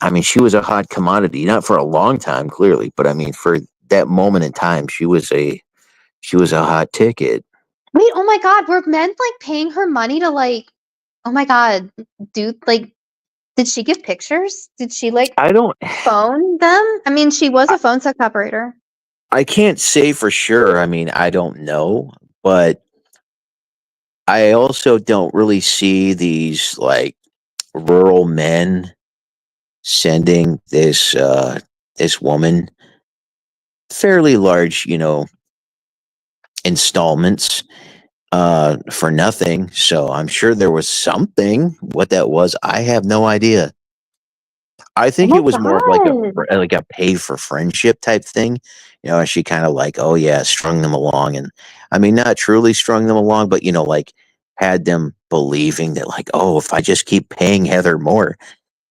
Speaker 2: I mean, she was a hot commodity, not for a long time, clearly, but I mean, for that moment in time, she was a hot ticket.
Speaker 1: Wait, oh my God, were men like paying her money to like, oh my God, dude, like, did she give pictures? Did she like
Speaker 2: I don't,
Speaker 1: phone them? I mean, she was a phone sex operator.
Speaker 2: I can't say for sure. I mean, I don't know, but I also don't really see these like rural men sending this woman. fairly large, installments for nothing. So I'm sure there was something. What that was, I have no idea. I
Speaker 1: Oh
Speaker 2: think
Speaker 1: my
Speaker 2: it was more of
Speaker 1: god.
Speaker 2: like a pay for friendship type thing. And she kind of like, oh yeah, strung them along, and I mean, not truly strung them along, but like had them believing that, like, oh, if I just keep paying Heather more,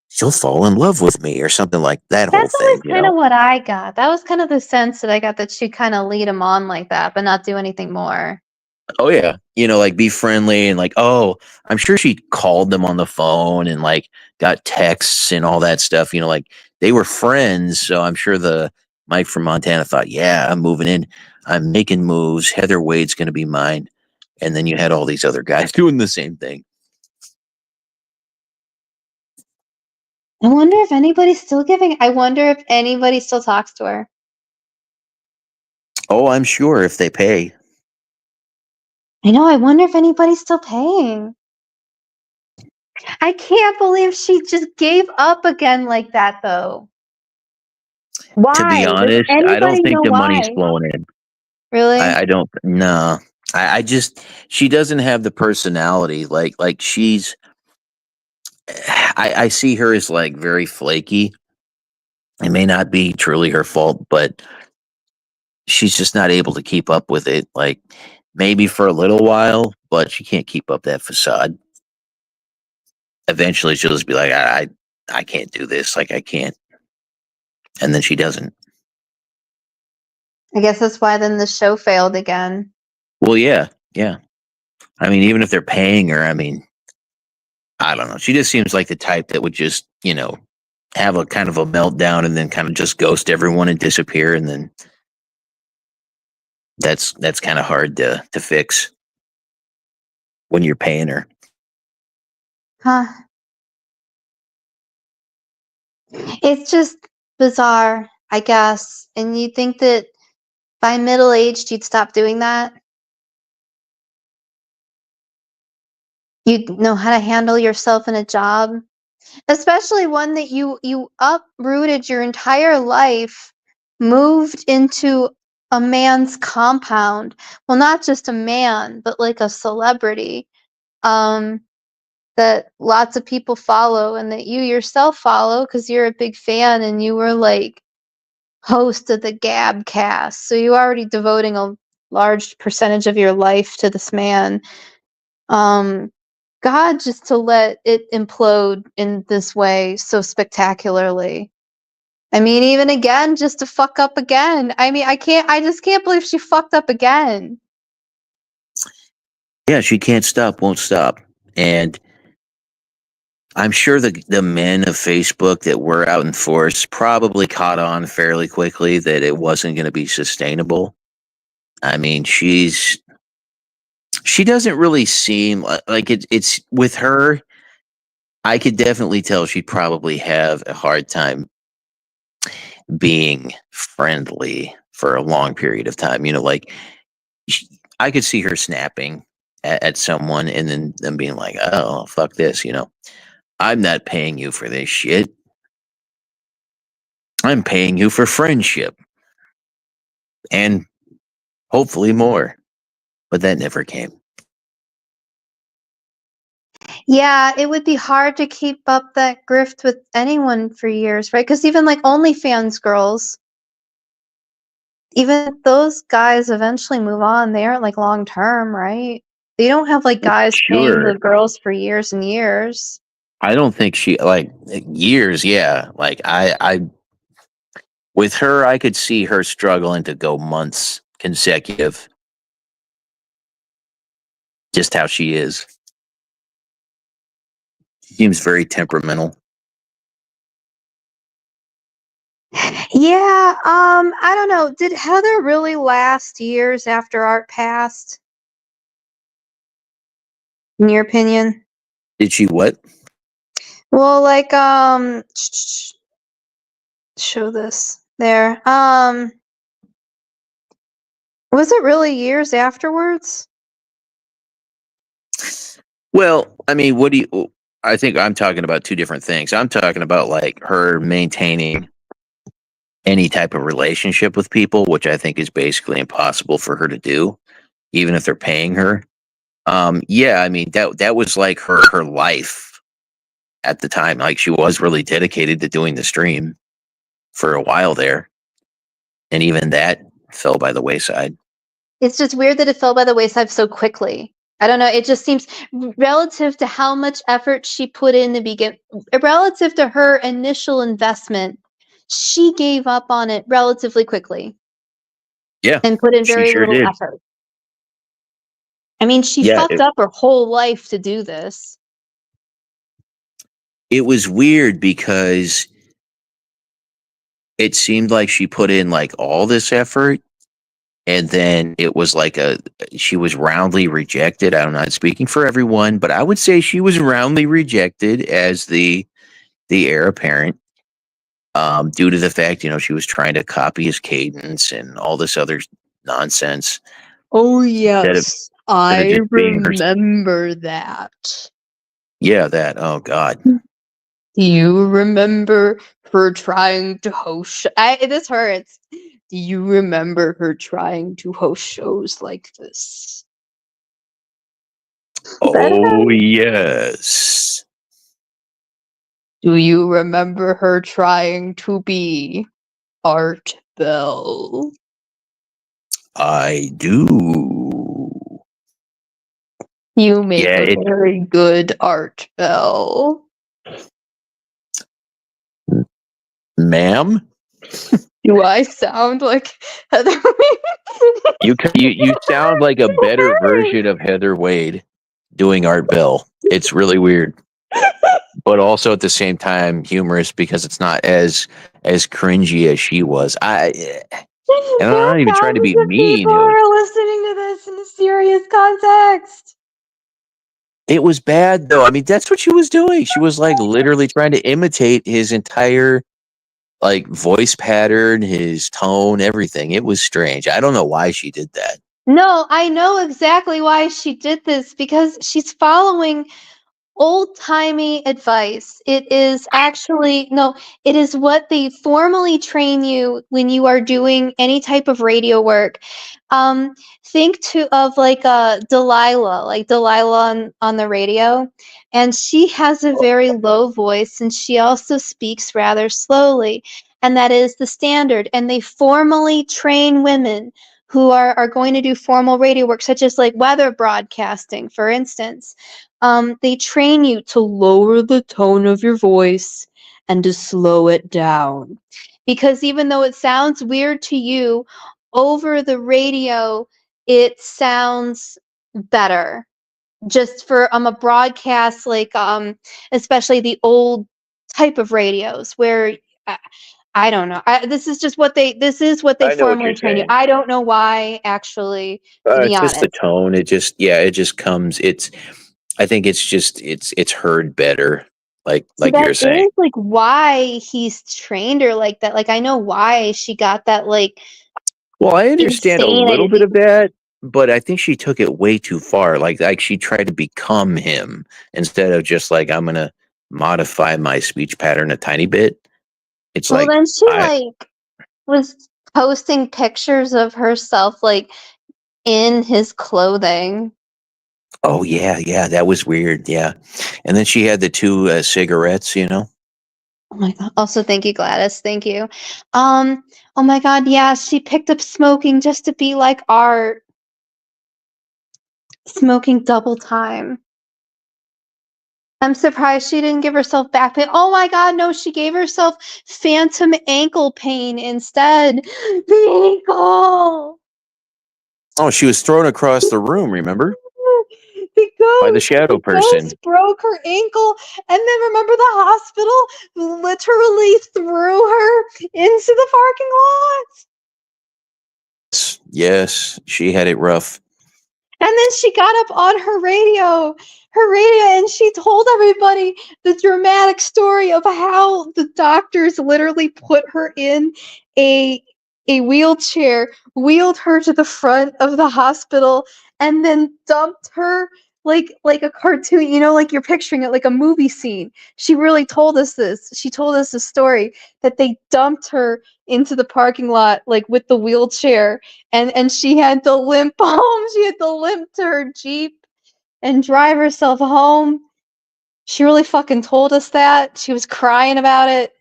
Speaker 2: she'll fall in love with me or something like that whole
Speaker 1: That's always
Speaker 2: thing.
Speaker 1: kind of what I got. That was kind of the sense that I got, that she'd kind of lead him on like that, but not do anything more.
Speaker 2: Oh yeah, like be friendly and like, oh, I'm sure she called them on the phone and like got texts and all that stuff. Like they were friends, so I'm sure the Mike from Montana thought, yeah, I'm moving in, I'm making moves. Heather Wade's going to be mine, and then you had all these other guys doing the same thing.
Speaker 1: I wonder if anybody's still giving. I wonder if anybody still talks to her.
Speaker 2: Oh, I'm sure if they pay.
Speaker 1: I know. I wonder if anybody's still paying. I can't believe she just gave up again like that, though.
Speaker 2: To
Speaker 1: Why?
Speaker 2: be
Speaker 1: Does
Speaker 2: honest, I don't
Speaker 1: anybody
Speaker 2: think
Speaker 1: know
Speaker 2: the money's
Speaker 1: why?
Speaker 2: flowing in.
Speaker 1: Really?
Speaker 2: I don't. No, I just she doesn't have the personality. Like she's. I see her as like very flaky. It may not be truly her fault, but she's just not able to keep up with it. Like maybe for a little while, but she can't keep up that facade. Eventually, she'll just be like, I can't do this. Like I can't, and then she doesn't.
Speaker 1: I guess that's why then the show failed again.
Speaker 2: Well, yeah, yeah. I mean, even if they're paying her, I mean, I don't know. She just seems like the type that would just, have a kind of a meltdown and then kind of just ghost everyone and disappear, and then that's kind of hard to fix when you're paying her.
Speaker 1: Huh. It's just bizarre, I guess. And you think that by middle aged you'd stop doing that? You'd know how to handle yourself in a job, especially one that you uprooted your entire life, moved into a man's compound. Well, not just a man, but like a celebrity. Um that lots of people follow and that you yourself follow because you're a big fan and you were like host of the Gab cast. So you're already devoting a large percentage of your life to this man. Um, God, just to let it implode in this way so spectacularly. I mean, even again, just to fuck up again. I mean, I just can't believe she fucked up again.
Speaker 2: Yeah, she can't stop, won't stop, and I'm sure the men of Facebook that were out in force probably caught on fairly quickly that it wasn't going to be sustainable. I mean, she doesn't really seem like it's with her. I could definitely tell she'd probably have a hard time being friendly for a long period of time. Like sh I could see her snapping at someone and then them being like, "Oh, fuck this," "I'm not paying you for this shit. I'm paying you for friendship and hopefully more." But that never came.
Speaker 1: Yeah, it would be hard to keep up that grift with anyone for years, right? Because even like OnlyFans girls, even those guys eventually move on. They aren't like long term, right? They don't have like guys paying the
Speaker 2: Sure.
Speaker 1: girls for years and years.
Speaker 2: I don't think she like years, yeah. Like I with her I could see her struggling to go months consecutive. Just how she is. She seems very temperamental.
Speaker 1: Yeah, I don't know. Did Heather really last years after Art passed? In your opinion?
Speaker 2: Did she what?
Speaker 1: Well, like, show this there. Was it really years afterwards?
Speaker 2: Well, I mean, what do you I think I'm talking about two different things. I'm talking about like her maintaining any type of relationship with people, which I think is basically impossible for her to do, even if they're paying her. Yeah, I mean that was like her life at the time. Like she was really dedicated to doing the stream for a while there, and even that fell by the wayside.
Speaker 1: It's just weird that it fell by the wayside so quickly. I don't know. It just seems relative to how much effort she put in the begin, relative to her initial investment, she gave up on it relatively quickly
Speaker 2: Yeah,
Speaker 1: and put in
Speaker 2: she
Speaker 1: very
Speaker 2: sure
Speaker 1: little
Speaker 2: did.
Speaker 1: effort. I mean, she
Speaker 2: Yeah,
Speaker 1: fucked up her whole life to do this.
Speaker 2: it was weird because it seemed like she put in like all this effort, and then it was like she was roundly rejected. I'm not speaking for everyone, but I would say she was roundly rejected as the heir apparent, due to the fact, she was trying to copy his cadence and all this other nonsense
Speaker 1: Oh,
Speaker 2: instead of
Speaker 1: yes.
Speaker 2: instead of
Speaker 1: I
Speaker 2: just being her.
Speaker 1: remember that.
Speaker 2: Yeah, that. Oh God.
Speaker 1: Do you remember her trying to host? This hurts. Do you remember her trying to host shows like this?
Speaker 2: Oh yes,
Speaker 1: Do you remember her trying to be Art Bell?
Speaker 2: I do.
Speaker 1: You make
Speaker 2: Yeah,
Speaker 1: a very good Art Bell.
Speaker 2: ma'am.
Speaker 1: Do I sound like Heather?
Speaker 2: You sound like a better version of Heather Wade doing Art Bell. It's really weird, but also at the same time humorous because it's not as cringy as she was. And I'm not even trying to be
Speaker 1: Thousands of
Speaker 2: mean.
Speaker 1: people are listening to this in a serious context.
Speaker 2: It was bad though. I mean, that's what she was doing. She was like literally trying to imitate his entire like voice pattern, his tone, everything. It was strange. I don't know why she did that.
Speaker 1: No, I know exactly why she did this because she's following old-timey advice. It is actually no, it is what they formally train you when you are doing any type of radio work. Um, think of like like Delilah on the radio, and she has a very low voice, and she also speaks rather slowly, and that is the standard. And they formally train women who are going to do formal radio work, such as like weather broadcasting, for instance. They train you to lower the tone of your voice and to slow it down. Because even though it sounds weird to you, over the radio, it sounds better. Just for a broadcast, like especially the old type of radios where I don't know. This is just what they
Speaker 2: I know what
Speaker 1: formally
Speaker 2: you're
Speaker 1: train you.
Speaker 2: saying.
Speaker 1: I don't know why, actually, to be
Speaker 2: It's just the
Speaker 1: honest.
Speaker 2: tone. It just comes. I think it's heard better.
Speaker 1: So
Speaker 2: Like
Speaker 1: that
Speaker 2: you're saying.
Speaker 1: is like why he's trained her like that. Like I know why she got that like
Speaker 2: Well, I understand a little bit
Speaker 1: insanity.
Speaker 2: of that, but I think she took it way too far. Like she tried to become him instead of just like I'm gonna modify my speech pattern a tiny bit. It's
Speaker 1: Well,
Speaker 2: like
Speaker 1: then she
Speaker 2: I
Speaker 1: like was posting pictures of herself like in his clothing.
Speaker 2: oh yeah, that was weird. Yeah, and then she had the two cigarettes.
Speaker 1: Oh my god. Also, thank you, Gladys. Thank you. Oh my god, yeah, she picked up smoking just to be like Art. Smoking double time. I'm surprised she didn't give herself back pain. Oh my god, no, she gave herself phantom ankle pain instead. The ankle!
Speaker 2: Oh, she was thrown across the room. Remember, by the shadow
Speaker 1: The
Speaker 2: person.
Speaker 1: ghost broke her ankle, and then remember the hospital literally threw her into the parking lot?
Speaker 2: Yes, she had it rough.
Speaker 1: And then she got up on her radio, and she told everybody the dramatic story of how the doctors literally put her in a wheelchair, wheeled her to the front of the hospital, and then dumped her like a cartoon, like you're picturing it like a movie scene. She really told us this. She told us a story that they dumped her into the parking lot like with the wheelchair, and she had to limp home. She had to limp to her Jeep and drive herself home. She really fucking told us that. She was crying about it.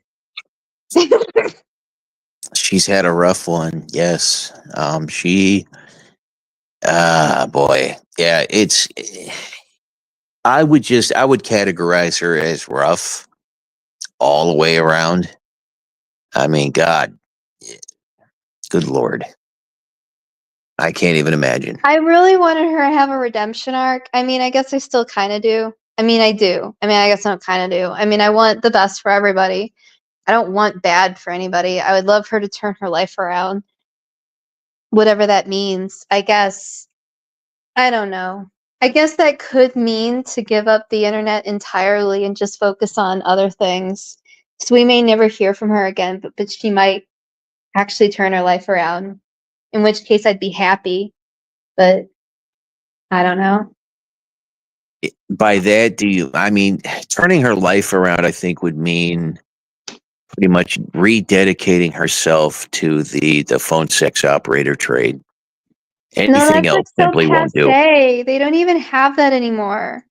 Speaker 2: She's had a rough one. Yes. Boy. Yeah, I would categorize her as rough all the way around. I mean, God, good Lord. I can't even imagine.
Speaker 1: I really wanted her to have a redemption arc. I mean, I guess I still kind of do. I mean, I do. I mean, I guess I kind of do. I mean, I want the best for everybody. I don't want bad for anybody. I would love her to turn her life around. Whatever that means. I guess. I don't know. I guess that could mean to give up the internet entirely and just focus on other things. So we may never hear from her again, but she might actually turn her life around. In which case I'd be happy. But I don't know.
Speaker 2: By that, I mean, turning her life around, I think would mean pretty much rededicating herself to the phone sex operator trade.
Speaker 1: No,
Speaker 2: Anything
Speaker 1: that's like
Speaker 2: else
Speaker 1: so
Speaker 2: simply won't do.
Speaker 1: passe. They don't even have that anymore.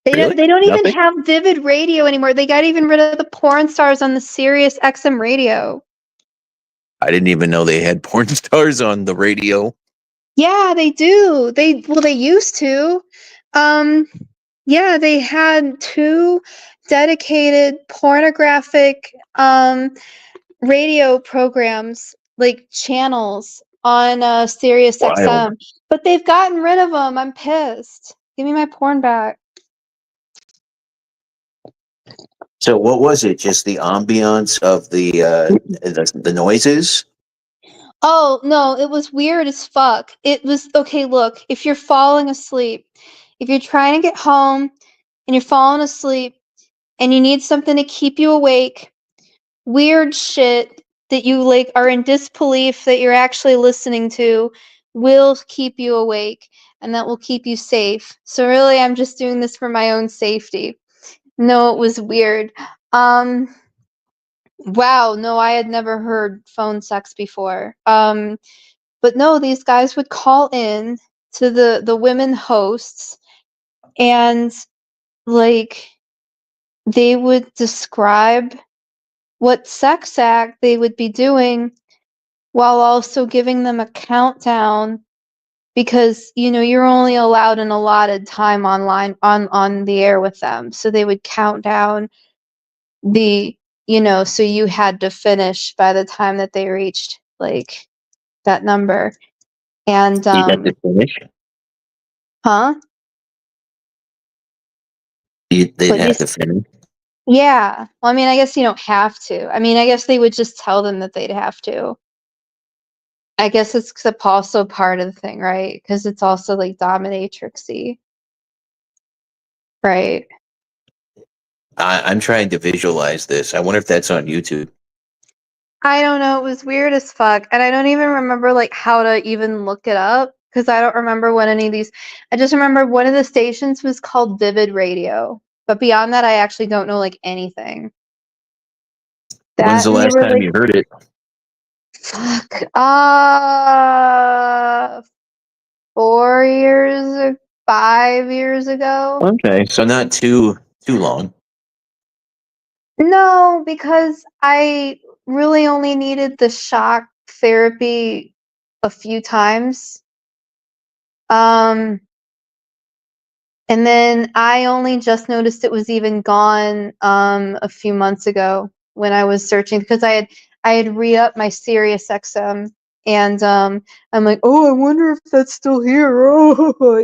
Speaker 2: Really?
Speaker 1: They don't even
Speaker 2: Nothing?
Speaker 1: have Vivid Radio anymore. They got even rid of the porn stars on the Sirius XM radio.
Speaker 2: I didn't even know they had porn stars on the radio.
Speaker 1: Yeah, they do. They used to. Yeah, they had 2 dedicated pornographic radio programs, like channels on Sirius
Speaker 2: Wild.
Speaker 1: XM, but they've gotten rid of them. I'm pissed. Give me my porn back.
Speaker 2: So what was it? Just the ambiance of the noises?
Speaker 1: Oh, no, it was weird as fuck. It was okay, look, if you're falling asleep, if you're trying to get home and you're falling asleep and you need something to keep you awake, weird shit that you like are in disbelief that you're actually listening to will keep you awake and that will keep you safe. So really I'm just doing this for my own safety. No, it was weird. Wow, no, I had never heard phone sex before. But no, these guys would call in to the women hosts and like they would describe what sex act they would be doing while also giving them a countdown because you're only allowed an allotted time online on the air with them, so they would count down the so you had to finish by the time that they reached like that number. And
Speaker 2: You got to finish.
Speaker 1: huh
Speaker 2: They'd
Speaker 1: what you
Speaker 2: have to finish.
Speaker 1: Yeah, well, I mean, I guess you don't have to. I mean, I guess they would just tell them that they'd have to. I guess it's also part of the thing, right? Because it's also like dominatrixy, right?
Speaker 2: I'm trying to visualize this. I wonder if that's on YouTube.
Speaker 1: I don't know. It was weird as fuck, and I don't even remember like how to even look it up because I don't remember what any of these. I just remember one of the stations was called Vivid Radio, but beyond that, I actually don't know like anything.
Speaker 2: When's
Speaker 1: That
Speaker 2: the
Speaker 1: and they
Speaker 2: last
Speaker 1: were
Speaker 2: time
Speaker 1: like,
Speaker 2: you heard it?
Speaker 1: fuck, 4 years, 5 years ago.
Speaker 2: Okay, so not too long.
Speaker 1: No, because I really only needed the shock therapy a few times. Um, and then I only just noticed it was even gone a few months ago when I was searching because I had re-upped my Sirius XM and I'm like, oh, I wonder if that's still here. Oh,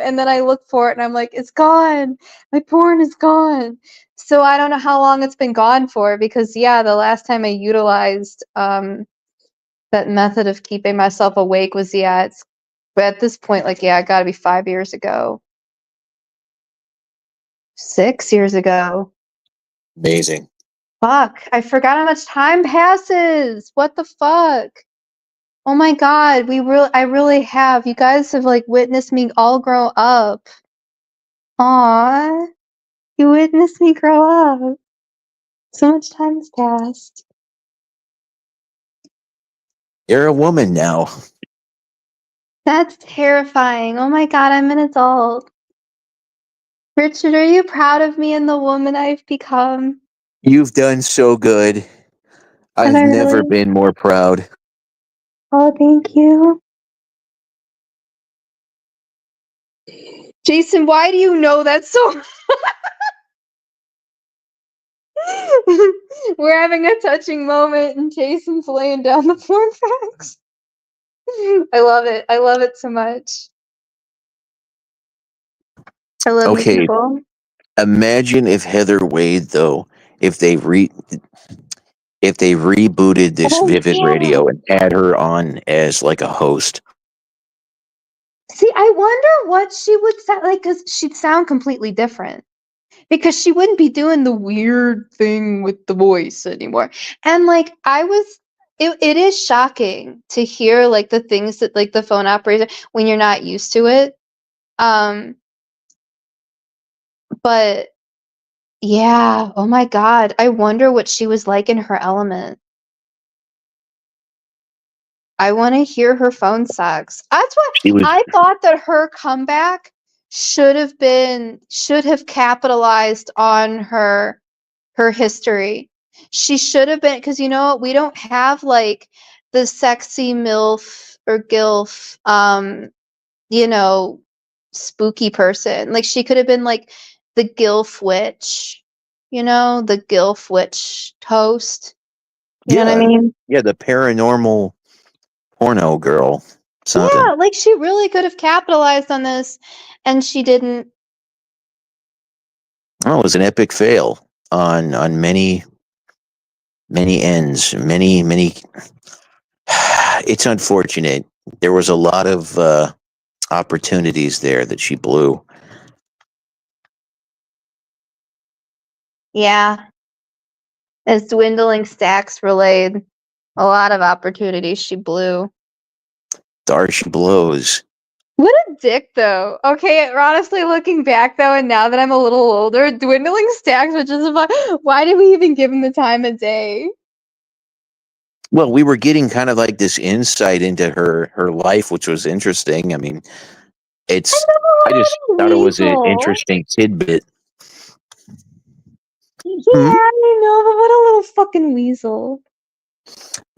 Speaker 1: and then I look for it and I'm like, it's gone. My porn is gone. So I don't know how long it's been gone for because yeah, the last time I utilized that method of keeping myself awake was it's but at this point like it got to be 5 years ago. 6 years ago.
Speaker 2: Amazing.
Speaker 1: Fuck, I forgot how much time passes. What the fuck? Oh my god, I really have. You guys have like witnessed me all grow up. Aw, you witnessed me grow up. So much time has passed.
Speaker 2: You're a woman now.
Speaker 1: That's terrifying. Oh my god, I'm an adult. Richard, are you proud of me and the woman I've become?
Speaker 2: You've done so good.
Speaker 1: Have
Speaker 2: I've
Speaker 1: I
Speaker 2: never
Speaker 1: really?
Speaker 2: been more proud.
Speaker 1: Oh, thank you. Jason, why do you know that so? We're having a touching moment and Jason's laying down the porn facts. I love it. I love it so much. I love you
Speaker 2: Okay,
Speaker 1: people.
Speaker 2: imagine if Heather Wade, though, if they rebooted this
Speaker 1: Oh
Speaker 2: Vivid
Speaker 1: yeah.
Speaker 2: Radio and add her on as like a host.
Speaker 1: See, I wonder what she would sound like because she'd sound completely different. Because she wouldn't be doing the weird thing with the voice anymore. And like it is shocking to hear like the things that like the phone operator when you're not used to it. Um but yeah, oh my god, I wonder what she was like in her element. I want to hear her phone sex. That's what
Speaker 2: She was
Speaker 1: I thought that her comeback should have capitalized on her history. She should have been because you know what? We don't have like the sexy MILF or GILF you know, spooky person. Like she could have been like the GILF witch, the GILF witch host. You know what I
Speaker 2: yeah,
Speaker 1: mean?
Speaker 2: yeah, the paranormal porno girl. Something.
Speaker 1: Yeah, like she really could have capitalized on this and she didn't.
Speaker 2: Oh, it was an epic fail on many ends, many. It's unfortunate. There was a lot of opportunities there that she blew.
Speaker 1: Yeah, as dwindling stacks relayed, a lot of opportunities she blew.
Speaker 2: There she blows.
Speaker 1: What a dick, though. Okay, honestly, looking back though, and now that I'm a little older, dwindling stacks, which is about why did we even give him the time of day?
Speaker 2: Well, we were getting kind of like this insight into her life, which was interesting. I mean, it's I just thought it was an
Speaker 1: Weasel.
Speaker 2: interesting tidbit.
Speaker 1: Yeah,
Speaker 2: Hmm?
Speaker 1: I know, but what a little fucking weasel.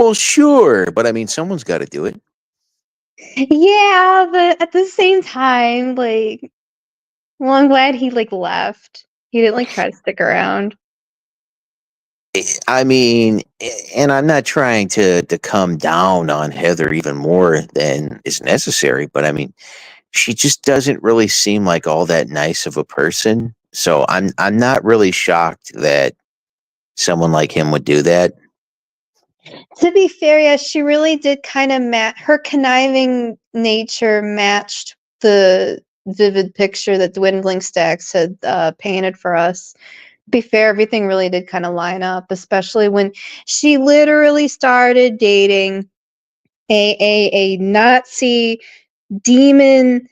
Speaker 2: Well, sure, but I mean, someone's got to do it.
Speaker 1: Yeah, but at the same time, like, well, I'm glad he like left. He didn't like try to stick around.
Speaker 2: I mean, and I'm not trying to come down on Heather even more than is necessary, but I mean, she just doesn't really seem like all that nice of a person. So I'm not really shocked that someone like him would do that.
Speaker 1: To be fair, yeah, she really did kind of her conniving nature matched the vivid picture that Dwindling Stacks had painted for us. To be fair, everything really did kind of line up, especially when she literally started dating a Nazi demon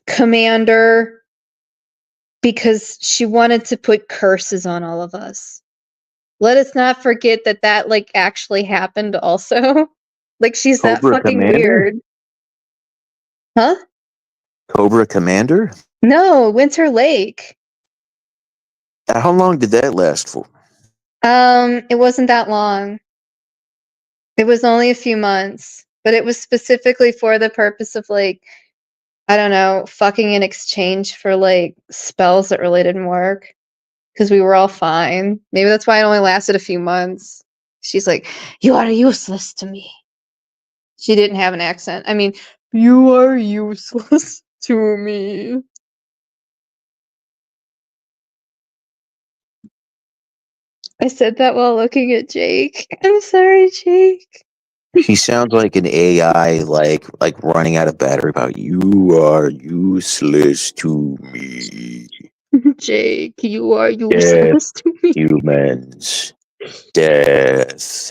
Speaker 1: commander because she wanted to put curses on all of us. Let us not forget that that like actually happened also. Like she's that
Speaker 2: Cobra
Speaker 1: fucking
Speaker 2: Commander?
Speaker 1: weird. Huh?
Speaker 2: Cobra Commander?
Speaker 1: No, Winter Lake.
Speaker 2: How long did that last for?
Speaker 1: It wasn't that long. It was only a few months, but it was specifically for the purpose of like, I don't know, fucking in exchange for like spells that really didn't work. Because we were all fine. Maybe that's why it only lasted a few months. She's like, you are useless to me. She didn't have an accent. I mean, you are useless to me. I said that while looking at Jake. I'm sorry, Jake.
Speaker 2: She sounds like an AI, like running out of battery. About you are useless to me.
Speaker 1: Jake, you are
Speaker 2: Death,
Speaker 1: useless to me.
Speaker 2: humans, death.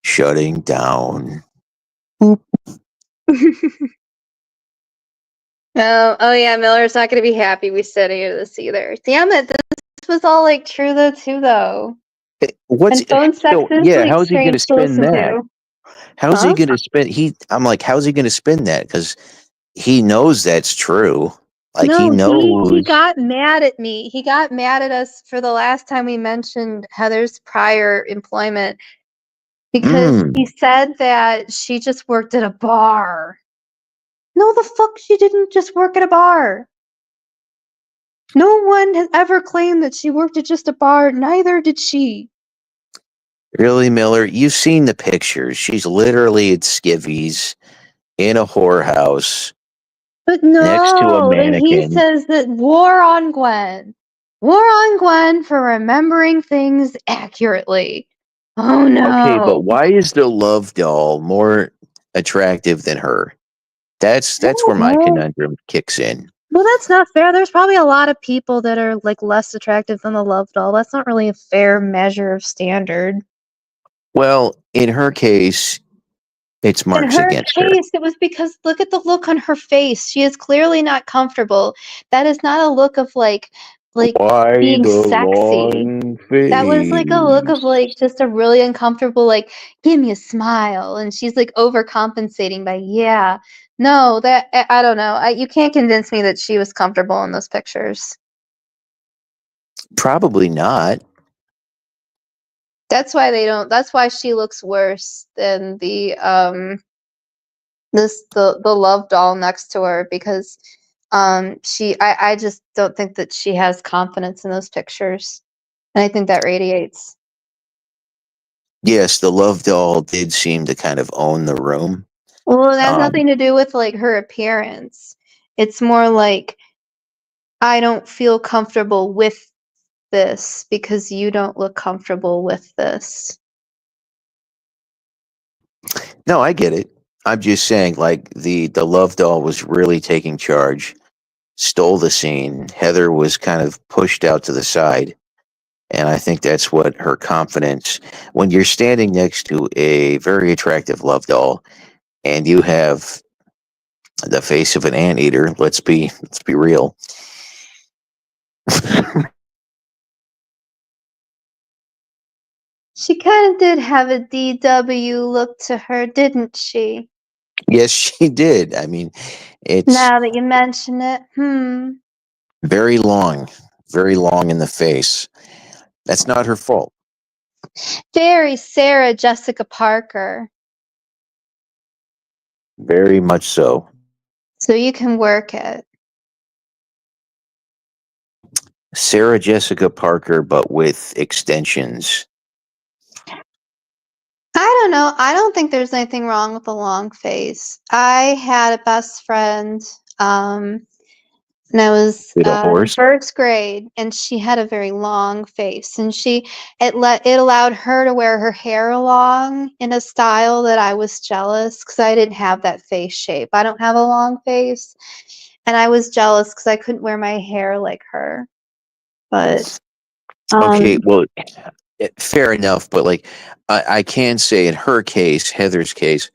Speaker 2: shutting down.
Speaker 1: Oh yeah, Miller's not gonna be happy we said any of this either. Damn it, this was all like true though too though.
Speaker 2: What's
Speaker 1: And phone sex
Speaker 2: so?
Speaker 1: is
Speaker 2: Yeah,
Speaker 1: like
Speaker 2: how is he going to
Speaker 1: strange to
Speaker 2: spin
Speaker 1: listen
Speaker 2: that?
Speaker 1: to.
Speaker 2: How's he
Speaker 1: Huh?
Speaker 2: going to spin? I'm like, how's he going to spin that? Because he knows that's true. Like he
Speaker 1: No, he
Speaker 2: knows.
Speaker 1: got mad at me. He got mad at us for the last time we mentioned Heather's prior employment because
Speaker 2: Mm,
Speaker 1: he said that she just worked at a bar. No, the fuck, she didn't just work at a bar. No one has ever claimed that she worked at just a bar, neither did she.
Speaker 2: really, Miller? You've seen the pictures. She's literally at Skivvies in a whorehouse
Speaker 1: But
Speaker 2: next to a
Speaker 1: no, he
Speaker 2: mannequin.
Speaker 1: says that war on Gwen. War on Gwen for remembering things accurately. Oh
Speaker 2: Okay, but
Speaker 1: no.
Speaker 2: why is the love doll more attractive than her?
Speaker 1: I
Speaker 2: That's where
Speaker 1: don't
Speaker 2: my
Speaker 1: know.
Speaker 2: conundrum kicks in.
Speaker 1: Well, that's not fair. There's probably a lot of people that are like less attractive than the love doll. That's not really a fair measure of standard.
Speaker 2: Well, in her case, it's
Speaker 1: In
Speaker 2: marks
Speaker 1: her
Speaker 2: against her.
Speaker 1: case, it was because look at the look on her face. She is clearly not comfortable. That is not a look of like
Speaker 2: Why
Speaker 1: being
Speaker 2: the
Speaker 1: sexy.
Speaker 2: long
Speaker 1: That was like a look of
Speaker 2: face?
Speaker 1: like just a really uncomfortable like give me a smile, and she's like overcompensating by yeah. No, that I don't know. You can't convince me that she was comfortable in those pictures.
Speaker 2: Probably not.
Speaker 1: That's why they don't. That's why she looks worse than the love doll next to her because I just don't think that she has confidence in those pictures, and I think that radiates.
Speaker 2: Yes, the love doll did seem to kind of own the room.
Speaker 1: Well, it has
Speaker 2: Um,
Speaker 1: nothing to do with like her appearance. It's more like I don't feel comfortable with this because you don't look comfortable with this.
Speaker 2: no, I get it. I'm just saying, like the love doll was really taking charge, stole the scene. Heather was kind of pushed out to the side, and I think that's what her confidence. When you're standing next to a very attractive love doll, and you have the face of an anteater, let's be real.
Speaker 1: She kind of did have a DW look to her, didn't she?
Speaker 2: Yes, she did. I mean, it's
Speaker 1: Now that you mention it, hmm.
Speaker 2: very very long in the face. That's not her fault.
Speaker 1: Very Sarah Jessica Parker.
Speaker 2: Very much so.
Speaker 1: So you can work it.
Speaker 2: Sarah Jessica Parker, but with extensions.
Speaker 1: I don't know. I don't think there's anything wrong with a long face. I had a best friend, and I was
Speaker 2: With a horse.
Speaker 1: first grade, and she had a very long face, and it allowed her to wear her hair long in a style that I was jealous because I didn't have that face shape. I don't have a long face, and I was jealous because I couldn't wear my hair like her. But
Speaker 2: Okay,
Speaker 1: um,
Speaker 2: well, fair enough, but like I can say in her case, Heather's case,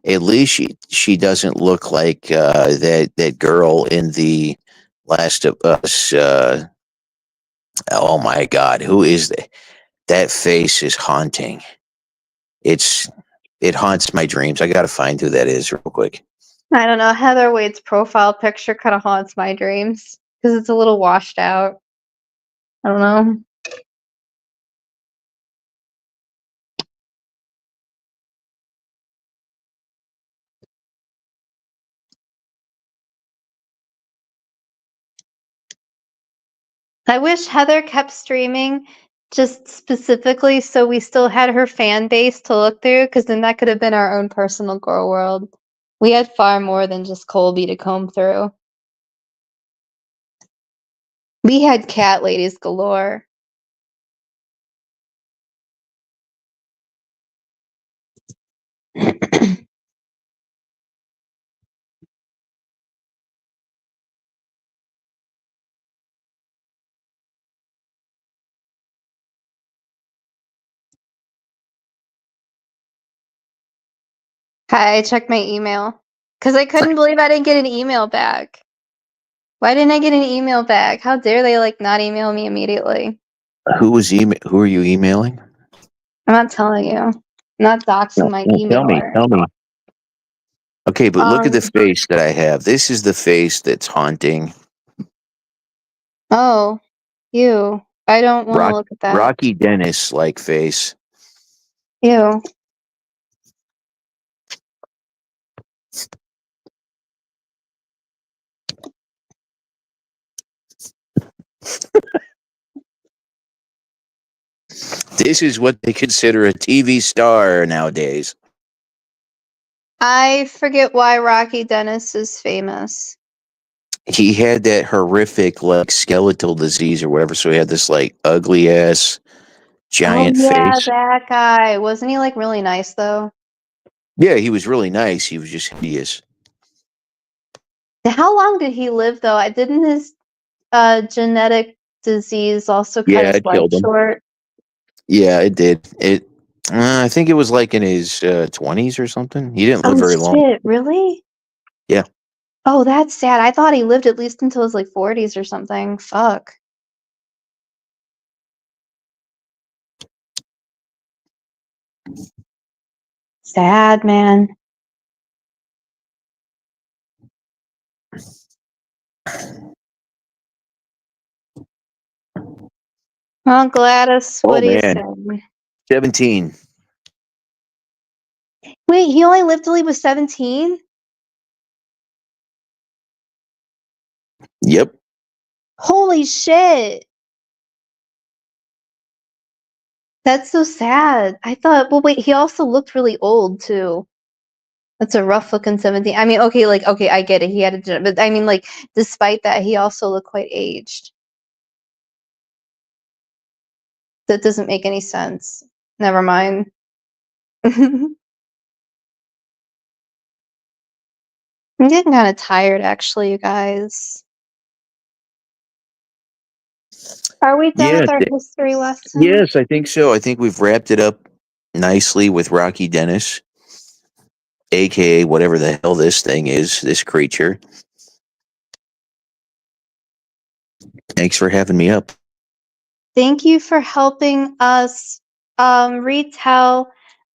Speaker 2: at least she doesn't look like that girl in the Last of Us. Oh my God, who is that? That face is haunting. It's it haunts my dreams. I gotta find who that is real quick.
Speaker 1: I don't know. Heather Wade's profile picture kind of haunts my dreams because it's a little washed out. I don't know. I wish Heather kept streaming just specifically so we still had her fan base to look through because then that could have been our own personal girl world. We had far more than just Colby to comb through. We had cat ladies galore. I checked my email because I couldn't believe I didn't get an email back. Why didn't I get an email back? How dare they not email me immediately?
Speaker 2: Who are you emailing?
Speaker 1: I'm not telling you. I'm not doxing my
Speaker 2: Tell me.
Speaker 1: emailer.
Speaker 2: Tell me. Okay, but look at the
Speaker 1: Um.
Speaker 2: face that I have. This is the face that's haunting.
Speaker 1: Oh, you. I don't want to look at that.
Speaker 2: Rocky Dennis like face.
Speaker 1: Ew.
Speaker 2: This is what they consider a TV star nowadays.
Speaker 1: I forget why Rocky Dennis is famous.
Speaker 2: He had that horrific like skeletal disease or whatever, so he had this like ugly ass giant
Speaker 1: Oh yeah,
Speaker 2: face.
Speaker 1: that guy. Wasn't he really nice though?
Speaker 2: Yeah, he was really nice. He was just hideous.
Speaker 1: How long did he live though? Didn't his genetic disease also cut
Speaker 2: Yeah,
Speaker 1: his
Speaker 2: it
Speaker 1: life
Speaker 2: killed him.
Speaker 1: short?
Speaker 2: Yeah, it did. I think it was like in his 20s or something. He didn't live very long.
Speaker 1: Shit, really?
Speaker 2: Yeah.
Speaker 1: Oh, that's sad. I thought he lived at least until his 40s or something. Fuck. Sad, man. Well, Gladys, what do you say?
Speaker 2: 17.
Speaker 1: Wait, he only lived till he was 17?
Speaker 2: Yep.
Speaker 1: Holy shit. That's so sad. I thought, well, wait, he also looked really old too. That's a rough looking 17. I mean, okay, okay, I get it. He had but I mean, despite that, he also looked quite aged. That doesn't make any sense. Never mind. I'm getting kind of tired, actually, you guys. Are we done with our history lesson?
Speaker 2: Yes, I think so. I think we've wrapped it up nicely with Rocky Dennis, aka whatever the hell this thing is, this creature. Thanks for having me up.
Speaker 1: Thank you for helping us retell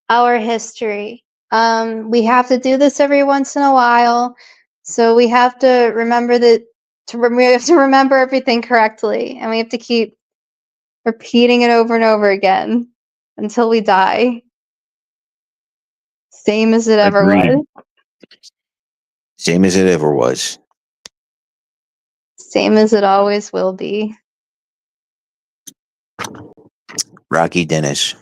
Speaker 1: our history. We have to do this every once in a while, so we have to remember we have to remember everything correctly, and we have to keep repeating it over and over again until we die. Same as it ever was.
Speaker 2: Same as it ever was.
Speaker 1: Same as it always will be.
Speaker 2: Rocky Dennis.